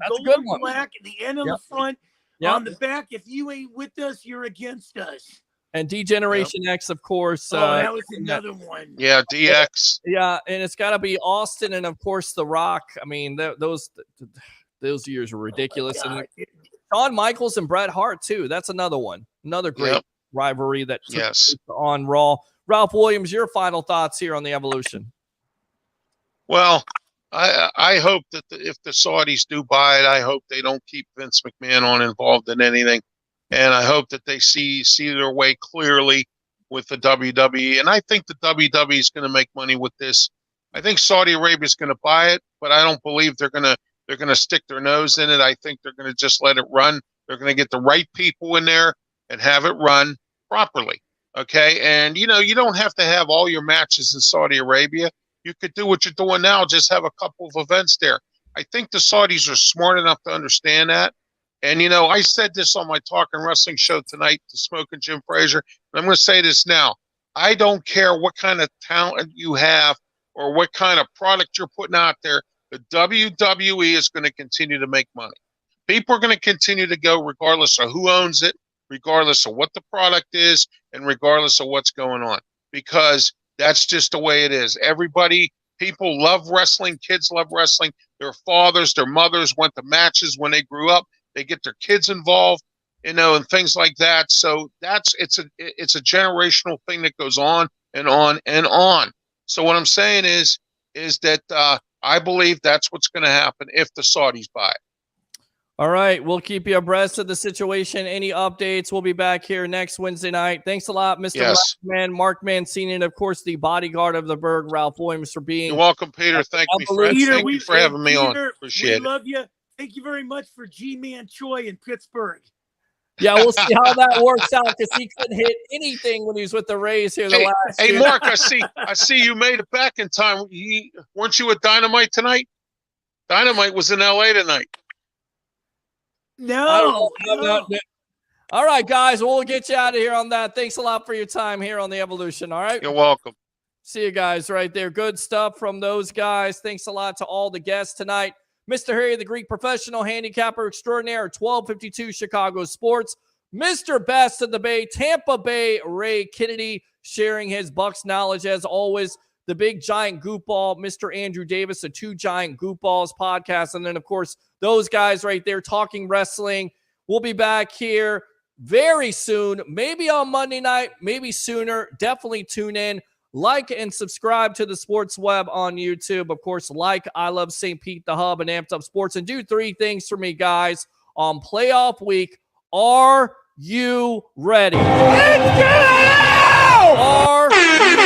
gold and black at the end on the front. On the back, if you ain't with us, you're against us. And D-Generation X, of course. That was another one. Yeah, DX. Yeah, and it's got to be Austin and, of course, The Rock. I mean, those years were ridiculous. And Shawn Michaels and Bret Hart, too. That's another one. Another great rivalry that took place on Raw. Ralph Williams, your final thoughts here on the Evolution. Well, I hope that if the Saudis do buy it, I hope they don't keep Vince McMahon involved in anything. And I hope that they see their way clearly with the WWE. And I think the WWE is going to make money with this. I think Saudi Arabia is going to buy it, but I don't believe they're going to stick their nose in it. I think they're going to just let it run. They're going to get the right people in there and have it run properly. Okay. And, you don't have to have all your matches in Saudi Arabia. You could do what you're doing now. Just have a couple of events there. I think the Saudis are smart enough to understand that. And, I said this on my Talking Wrestling show tonight to Smoking Jim Frazier. And I'm going to say this now. I don't care what kind of talent you have or what kind of product you're putting out there. The WWE is going to continue to make money. People are going to continue to go regardless of who owns it, regardless of what the product is, and regardless of what's going on. Because that's just the way it is. People love wrestling. Kids love wrestling. Their fathers, their mothers went to matches when they grew up. They get their kids involved, and things like that. So it's a generational thing that goes on and on and on. So what I'm saying is that I believe that's what's going to happen if the Saudis buy it. All right, we'll keep you abreast of the situation. Any updates? We'll be back here next Wednesday night. Thanks a lot, Mr. Man, Mark Mancini, and of course the bodyguard of the Berg, Ralph Williams, for being. You're welcome, Peter. Thank you for having me on. Appreciate it. We love you. Thank you very much for G-Man Choi in Pittsburgh. Yeah, we'll see how that works out because he couldn't hit anything when he was with the Rays here last year. Hey, Mark, I see you made it back in time. Weren't you at Dynamite tonight? Dynamite was in L.A. tonight. No. All right, guys. We'll get you out of here on that. Thanks a lot for your time here on the Evolution. All right. You're welcome. See you guys right there. Good stuff from those guys. Thanks a lot to all the guests tonight. Mr. Harry, the Greek professional handicapper extraordinaire, 1252 Chicago Sports. Mr. Best of the Bay, Tampa Bay Ray Kennedy, sharing his Bucs knowledge as always. The Big Giant Goop Ball, Mr. Andrew Davis, the Two Giant Goop Balls podcast. And then, of course, those guys right there talking wrestling. We'll be back here very soon, maybe on Monday night, maybe sooner. Definitely tune in. Like and subscribe to the Sports Web on YouTube. Of course, like I Love St. Pete, the Hub, and Amped Up Sports. And do 3 things for me, guys, on playoff week. Are you ready? Let's go! Are you ready?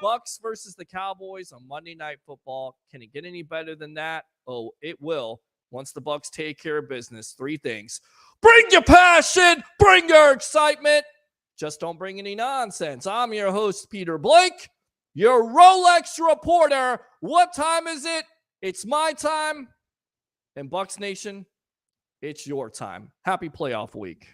Bucs versus the Cowboys on Monday Night Football. Can it get any better than that? Oh, it will. Once the Bucs take care of business. 3 things. Bring your passion. Bring your excitement. Just don't bring any nonsense. I'm your host, Peter Blake, your Rolex reporter. What time is it? It's my time. And Bucs Nation, it's your time. Happy playoff week.